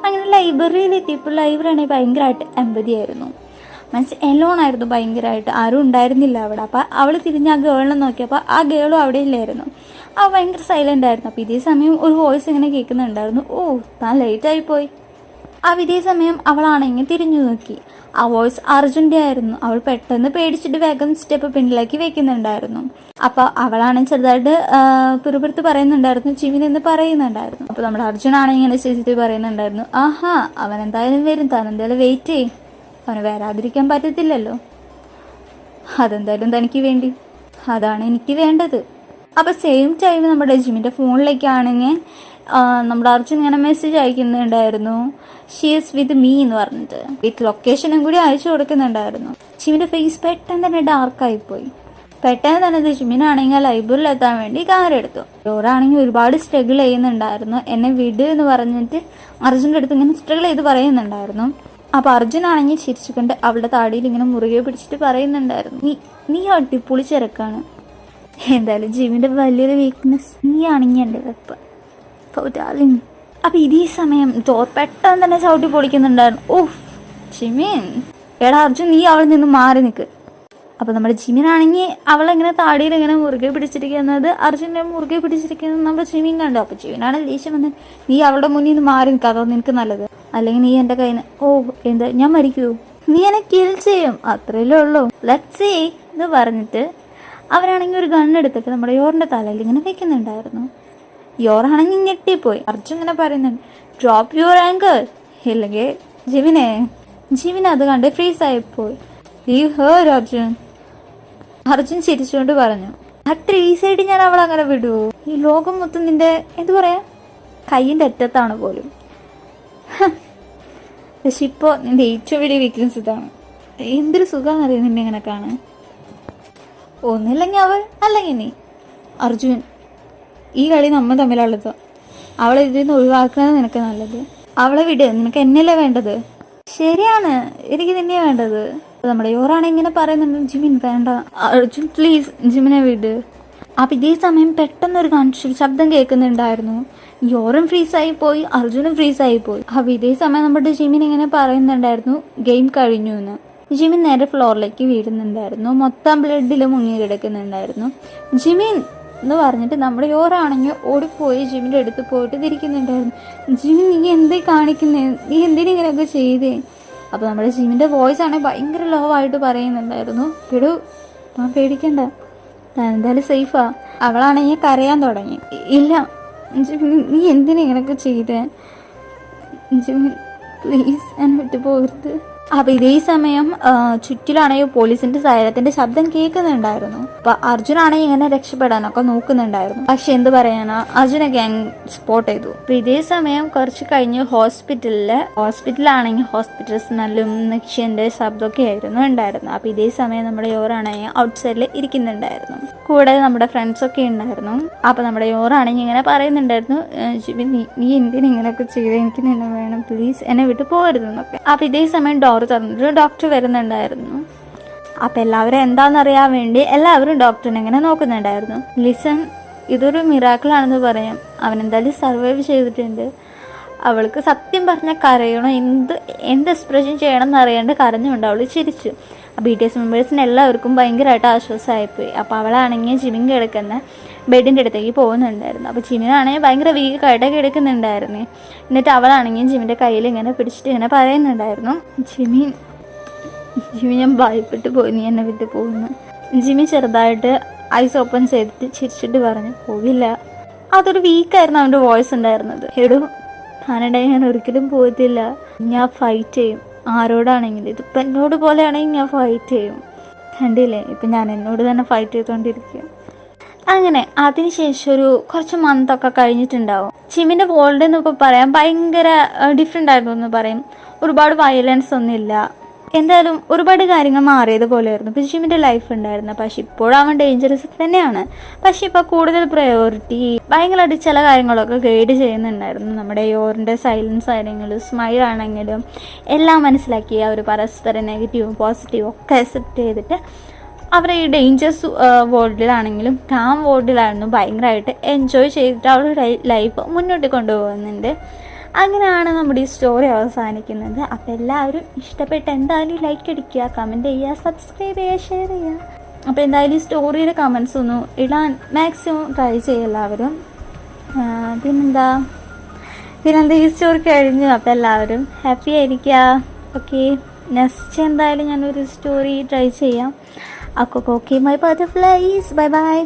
അങ്ങനെ ലൈബ്രറിയിലെത്തിയപ്പോൾ ലൈബ്രറി ആണെങ്കിൽ ഭയങ്കരമായിട്ട് എമ്പതി ആയിരുന്നു. മീൻസ് എലോണായിരുന്നു ഭയങ്കരമായിട്ട്, ആരും ഉണ്ടായിരുന്നില്ല അവിടെ. അപ്പോൾ അവൾ തിരിഞ്ഞ് ആ ഗേളിനെ നോക്കിയപ്പോൾ ആ ഗേളും അവിടെ ഇല്ലായിരുന്നു. ആ ഭയങ്കര സൈലൻ്റ് ആയിരുന്നു. അപ്പോൾ ഇതേ സമയം ഒരു വോയിസ് ഇങ്ങനെ കേൾക്കുന്നുണ്ടായിരുന്നു, താൻ ലേറ്റായിപ്പോയി. ഇതേ സമയം അവളാണെങ്കിൽ തിരിഞ്ഞു നോക്കി. ആ വോയിസ് അർജുൻ്റെ ആയിരുന്നു. അവൾ പെട്ടെന്ന് പേടിച്ചിട്ട് വേഗം സ്റ്റെപ്പ് പിന്നിലാക്കി വെക്കുന്നുണ്ടായിരുന്നു. അപ്പോൾ അവളാണെങ്കിൽ ചെറുതായിട്ട് പിറുപിറുത്ത് പറയുന്നുണ്ടായിരുന്നു, ജിമിൻ എന്ന് പറയുന്നുണ്ടായിരുന്നു. അപ്പോൾ നമ്മുടെ അർജുനാണെങ്കിൽ ഇങ്ങനെ ചേച്ചിട്ട് പറയുന്നുണ്ടായിരുന്നു, ആഹാ അവൻ എന്തായാലും വരും, താൻ എന്തായാലും വെയിറ്റ് ചെയ്യും, അവന് വരാതിരിക്കാൻ പറ്റത്തില്ലല്ലോ, അതെന്തായാലും തനിക്ക് വേണ്ടി, അതാണ് എനിക്ക് വേണ്ടത്. അപ്പോൾ സെയിം ടൈം നമ്മുടെ ജിമിൻ്റെ ഫോണിലേക്കാണെങ്കിൽ നമ്മുടെ അർജുൻ ഇങ്ങനെ മെസ്സേജ് അയക്കുന്നുണ്ടായിരുന്നു, ഷീ ഈസ് വിത്ത് മീ എന്ന് പറഞ്ഞിട്ട്. വിത്ത് ലൊക്കേഷനും കൂടി അയച്ചു കൊടുക്കുന്നുണ്ടായിരുന്നു. ജിമിൻ്റെ ഫേസ് പെട്ടെന്ന് തന്നെ ഡാർക്കായിപ്പോയി. പെട്ടെന്ന് തന്നെ ജിമിനാണെങ്കിൽ ലൈബ്രറിയിൽ എത്താൻ വേണ്ടി കാർ എടുത്തു. ഓരാണെങ്കിൽ ഒരുപാട് സ്ട്രഗിൾ ചെയ്യുന്നുണ്ടായിരുന്നു, എന്നെ വിട് എന്ന് പറഞ്ഞിട്ട് അർജുൻ്റെ അടുത്ത് ഇങ്ങനെ സ്ട്രഗിൾ ചെയ്ത് പറയുന്നുണ്ടായിരുന്നു. അപ്പോൾ അർജുനാണെങ്കിൽ ചിരിച്ചുകൊണ്ട് അവളുടെ താടിയിൽ ഇങ്ങനെ മുറുകെ പിടിച്ചിട്ട് പറയുന്നുണ്ടായിരുന്നു, നീ അടിപൊളി ചെറുക്കാണ്, എന്തായാലും ജിമിൻ്റെ വലിയൊരു വീക്ക്നെസ് നീ ആണെങ്കിൽ എൻ്റെ വെപ്പ് ഡാർലിംഗ്. അപ്പോൾ ഇതേ സമയം ഡോർ പെട്ടെന്ന് തന്നെ ചവിട്ടി പൊളിക്കുന്നുണ്ടായിരുന്നു. ഓഹ് ജിമിൻ, എടാ അർജുൻ നീ അവളിൽ നിന്ന് മാറി നിൽക്ക്. അപ്പോൾ നമ്മുടെ ജിമിനാണെങ്കിൽ അവളിങ്ങനെ താടിയിൽ ഇങ്ങനെ മുറുകെ പിടിച്ചിരിക്കുന്നത്, അർജുനെ മുറുകെ പിടിച്ചിരിക്കുന്നത് നമ്മുടെ ജിമിൻ കണ്ടു. അപ്പോൾ ജിമിനാണ് ദേഷ്യം വന്നത്, നീ അവളുടെ മുന്നിൽ നിന്ന് മാറി നിൽക്കുക, അതോ നിനക്ക് നല്ലത്, അല്ലെങ്കിൽ നീ എൻ്റെ കയ്യിൽ നിന്ന് എന്താ ഞാൻ മരിക്കൂ, നീ എന്നെ കിൽ ചെയ്യും, അത്രയല്ലേ ഉള്ളൂ, ലെറ്റ്സ് സീ എന്ന് പറഞ്ഞിട്ട് അവരാണെങ്കിൽ ഒരു ഗണ്ണെടുത്തിട്ട് നമ്മുടെ യോറിൻ്റെ തലയിൽ ഇങ്ങനെ വെക്കുന്നുണ്ടായിരുന്നു. യോറാണെങ്കിൽ ഞെട്ടിപ്പോയി. അർജുൻ ഇങ്ങനെ പറയുന്നുണ്ട്, ഡ്രോപ്പ് യുവർ ആങ്കർ, ഇല്ലെങ്കിൽ ജിമിൻ അത് കണ്ട് ഫ്രീസ് ആയിപ്പോയി. ലീവ് ഹേർ അർജുൻ ചിരിച്ചുകൊണ്ട് പറഞ്ഞു, അത്ര ഈസിയായിട്ട് ഞാൻ അവളങ്ങനെ വിടുവോ, ഈ ലോകം മൊത്തം നിന്റെ എന്തു പറയാ കയ്യിൻ്റെ അറ്റത്താണ് പോലും. പക്ഷെ ഇപ്പോൾ നിന്റെ ഏറ്റവും വലിയ വീക്ക്നെസ് ഇതാണ്, എന്തൊരു സുഖമാണെന്നറിയാം നിന്നെ ഇങ്ങനെ കാണാൻ, ഒന്നില്ലെങ്കിൽ അവൾ അല്ലെങ്കിൽ നീ. അർജുൻ, ഈ കളി നമ്മൾ തമ്മിലുള്ളത്, അവളെ ഇതിൽ നിന്ന് ഒഴിവാക്കുന്നത് നിനക്ക് നല്ലത്, അവളെ വിട്, നിനക്ക് എന്നല്ലേ വേണ്ടത്. ശരിയാണ്, എനിക്ക് തന്നെയാണ് വേണ്ടത്. നമ്മുടെ യോറാണ് ഇങ്ങനെ പറയുന്നുണ്ട്, ജിമിൻ വേണ്ട, അർജുൻ പ്ലീസ് ജിമിനെ വിട്. അപ്പം ഇതേ സമയം പെട്ടെന്നൊരു ശബ്ദം കേൾക്കുന്നുണ്ടായിരുന്നു. യോറും ഫ്രീസായി പോയി, അർജുനും ഫ്രീസായി പോയി. അപ്പം ഇതേ സമയം നമ്മുടെ ജിമിൻ ഇങ്ങനെ പറയുന്നുണ്ടായിരുന്നു, ഗെയിം കഴിഞ്ഞു എന്ന്. ജിമിൻ നേരെ ഫ്ലോറിലേക്ക് വീഴുന്നുണ്ടായിരുന്നു, മൊത്തം ബ്ലഡിൽ മുങ്ങി കിടക്കുന്നുണ്ടായിരുന്നു. ജിമിൻ എന്ന് പറഞ്ഞിട്ട് നമ്മുടെ യോറാണെങ്കിൽ ഓടിപ്പോയി ജിമിൻ്റെ അടുത്ത് പോയിട്ട് തിരിക്കുന്നുണ്ടായിരുന്നു. ജിമിൻ നീ എന്തേ കാണിക്കുന്നേ, നീ എന്തിനും ഇങ്ങനെയൊക്കെ ചെയ്തേ. അപ്പോൾ നമ്മുടെ ജിമിൻ്റെ വോയിസ് ആണെങ്കിൽ ഭയങ്കര ലോ ആയിട്ട് പറയുന്നുണ്ടായിരുന്നു, എടോ ഞാൻ പേടിക്കണ്ട, ഞാൻ എന്തായാലും സേഫാ. അവളാണെങ്കിൽ കരയാൻ തുടങ്ങി. ഇല്ല ജിമിൻ, നീ എന്തിനാ ഇങ്ങനെയൊക്കെ ചെയ്തേ, ജിമിൻ പ്ലീസ് എന്നെ വിട്ടു പോകരുത്. അപ്പോൾ ഇതേ സമയം ചുറ്റിലാണെങ്കിൽ പോലീസിന്റെ സൈലത്തിന്റെ ശബ്ദം കേൾക്കുന്നുണ്ടായിരുന്നു. അപ്പൊ അർജുനാണെങ്കിൽ ഇങ്ങനെ രക്ഷപ്പെടാനൊക്കെ നോക്കുന്നുണ്ടായിരുന്നു. പക്ഷെ എന്ത് പറയാനാ, അർജുനെ ഗ്യാങ് സ്പോട്ട് ചെയ്തു. അപ്പൊ ഇതേ സമയം കുറച്ച് കഴിഞ്ഞ് ഹോസ്പിറ്റലാണെങ്കിൽ ഹോസ്പിറ്റൽ സ്മെല്ലും നിക്ഷന്റെ ശബ്ദമൊക്കെ ആയിരുന്നു ഉണ്ടായിരുന്നു. അപ്പൊ ഇതേ സമയം നമ്മുടെ യോറാണെങ്കിൽ ഔട്ട് സൈഡിൽ ഇരിക്കുന്നുണ്ടായിരുന്നു. കൂടെ നമ്മുടെ ഫ്രണ്ട്സൊക്കെ ഉണ്ടായിരുന്നു. അപ്പൊ നമ്മുടെ യോറാണെങ്കിൽ ഇങ്ങനെ പറയുന്നുണ്ടായിരുന്നു, നീ എന്തിനാ ഇങ്ങനെയൊക്കെ ചെയ്ത്, എനിക്ക് നിന്നെ വേണം, പ്ലീസ് എന്നെ വിട്ട് പോകരുതെന്നൊക്കെ. അപ്പൊ ഇതേ സമയം ഡോർ തുറന്നിട്ട് ഡോക്ടർ വരുന്നുണ്ടായിരുന്നു. അപ്പം എല്ലാവരും എന്താണെന്നറിയാൻ വേണ്ടി എല്ലാവരും ഡോക്ടറിനെ ഇങ്ങനെ നോക്കുന്നുണ്ടായിരുന്നു. ലിസൺ, ഇതൊരു മിറാക്കിളാണെന്ന് പറയാം, അവൻ എന്തായാലും സർവൈവ് ചെയ്തിട്ടുണ്ട്. അവൾക്ക് സത്യം പറഞ്ഞാൽ കരയണോ, എന്ത് എക്സ്പ്രഷൻ ചെയ്യണം എന്നറിയാണ്ട് കരഞ്ഞുകൊണ്ട് അവൾ ചിരിച്ചു. BTS മെമ്പേഴ്സിന് എല്ലാവർക്കും ഭയങ്കരമായിട്ട് ആശ്വാസമായിപ്പോയി. അപ്പോൾ അവളാണെങ്കിൽ ജിമിൻ കിടക്കുന്ന ബെഡിൻ്റെ അടുത്തേക്ക് പോകുന്നുണ്ടായിരുന്നു. അപ്പോൾ ജിമിനാണെങ്കിൽ ഭയങ്കര വീക്കായിട്ട് കിടക്കുന്നുണ്ടായിരുന്നു. എന്നിട്ട് അവളാണെങ്കിൽ ജിമിൻ്റെ കയ്യിൽ ഇങ്ങനെ പിടിച്ചിട്ട് ഇങ്ങനെ പറയുന്നുണ്ടായിരുന്നു, ജിമിൻ ഞാൻ ഭയപ്പെട്ടു പോയി, നീ എന്നെ വിട്ട് പോകുന്നു. ജിമി ചെറുതായിട്ട് ഐസ് ഓപ്പൺ ചെയ്തിട്ട് ചിരിച്ചിട്ട് പറഞ്ഞു, പോവില്ല. അതൊരു വീക്കായിരുന്നു അവൻ്റെ വോയിസ് ഉണ്ടായിരുന്നത്. എടോ കാനഡയിൽ ഞാൻ ഒരിക്കലും പോകത്തില്ല, ഞാൻ ഫൈറ്റ് ചെയ്യും, ആരോടാണെങ്കിലും. ഇതിപ്പോൾ എന്നോട് പോലെയാണെങ്കിൽ ഞാൻ ഫൈറ്റ് ചെയ്യും. കണ്ടില്ലേ, ഇപ്പം ഞാൻ എന്നോട് തന്നെ ഫൈറ്റ് ചെയ്തുകൊണ്ടിരിക്കുക. അങ്ങനെ അതിനുശേഷം ഒരു കുറച്ച് മന്തൊക്കെ കഴിഞ്ഞിട്ടുണ്ടാവും. ജിമിൻ്റെ വേൾഡ് എന്നൊക്കെ പറയാൻ ഭയങ്കര ഡിഫറെൻ്റ് ആയിരുന്നു എന്ന് പറയും. ഒരുപാട് വയലൻസ് ഒന്നുമില്ല, എന്തായാലും ഒരുപാട് കാര്യങ്ങൾ മാറിയതുപോലെയായിരുന്നു ഇപ്പോൾ ജിമിൻ്റെ ലൈഫ് ഉണ്ടായിരുന്നു. പക്ഷെ ഇപ്പോഴവൻ ഡേഞ്ചറസ് തന്നെയാണ്. പക്ഷെ ഇപ്പോൾ കൂടുതൽ പ്രയോറിറ്റി ഭയങ്കരമായിട്ട് ചില കാര്യങ്ങളൊക്കെ ഗൈഡ് ചെയ്യുന്നുണ്ടായിരുന്നു. നമ്മുടെ യോറിൻ്റെ സൈലൻസ് ആണെങ്കിലും സ്മൈൽ ആണെങ്കിലും എല്ലാം മനസ്സിലാക്കി അവർ പരസ്പരം നെഗറ്റീവും പോസിറ്റീവും ഒക്കെ അക്സെപ്റ്റ് ചെയ്തിട്ട് അവർ ഈ ഡേഞ്ചറസ് വേൾഡിലാണെങ്കിലും കാം വേൾഡിലായിരുന്നു ഭയങ്കരമായിട്ട് എൻജോയ് ചെയ്തിട്ട് അവരുടെ ലൈഫ് മുന്നോട്ട് കൊണ്ടുപോകുന്നുണ്ട്. അങ്ങനെയാണ് നമ്മുടെ ഈ സ്റ്റോറി അവസാനിക്കുന്നത്. അപ്പോൾ എല്ലാവരും ഇഷ്ടപ്പെട്ട് എന്തായാലും ലൈക്ക് അടിക്കുക, കമൻറ്റ് ചെയ്യുക, സബ്സ്ക്രൈബ് ചെയ്യുക, ഷെയർ ചെയ്യുക. അപ്പോൾ എന്തായാലും ഈ സ്റ്റോറിയുടെ കമൻസ് ഒന്നും ഇടാൻ മാക്സിമം ട്രൈ ചെയ്യുക എല്ലാവരും. പിന്നെന്താ, പിന്നെ ഈ സ്റ്റോറി കഴിഞ്ഞു. അപ്പോൾ എല്ലാവരും ഹാപ്പി ആയിരിക്കുക. ഓക്കെ, നെക്സ്റ്റ് എന്തായാലും ഞാനൊരു സ്റ്റോറി ട്രൈ ചെയ്യാം. Okay, my butterflies, bye bye.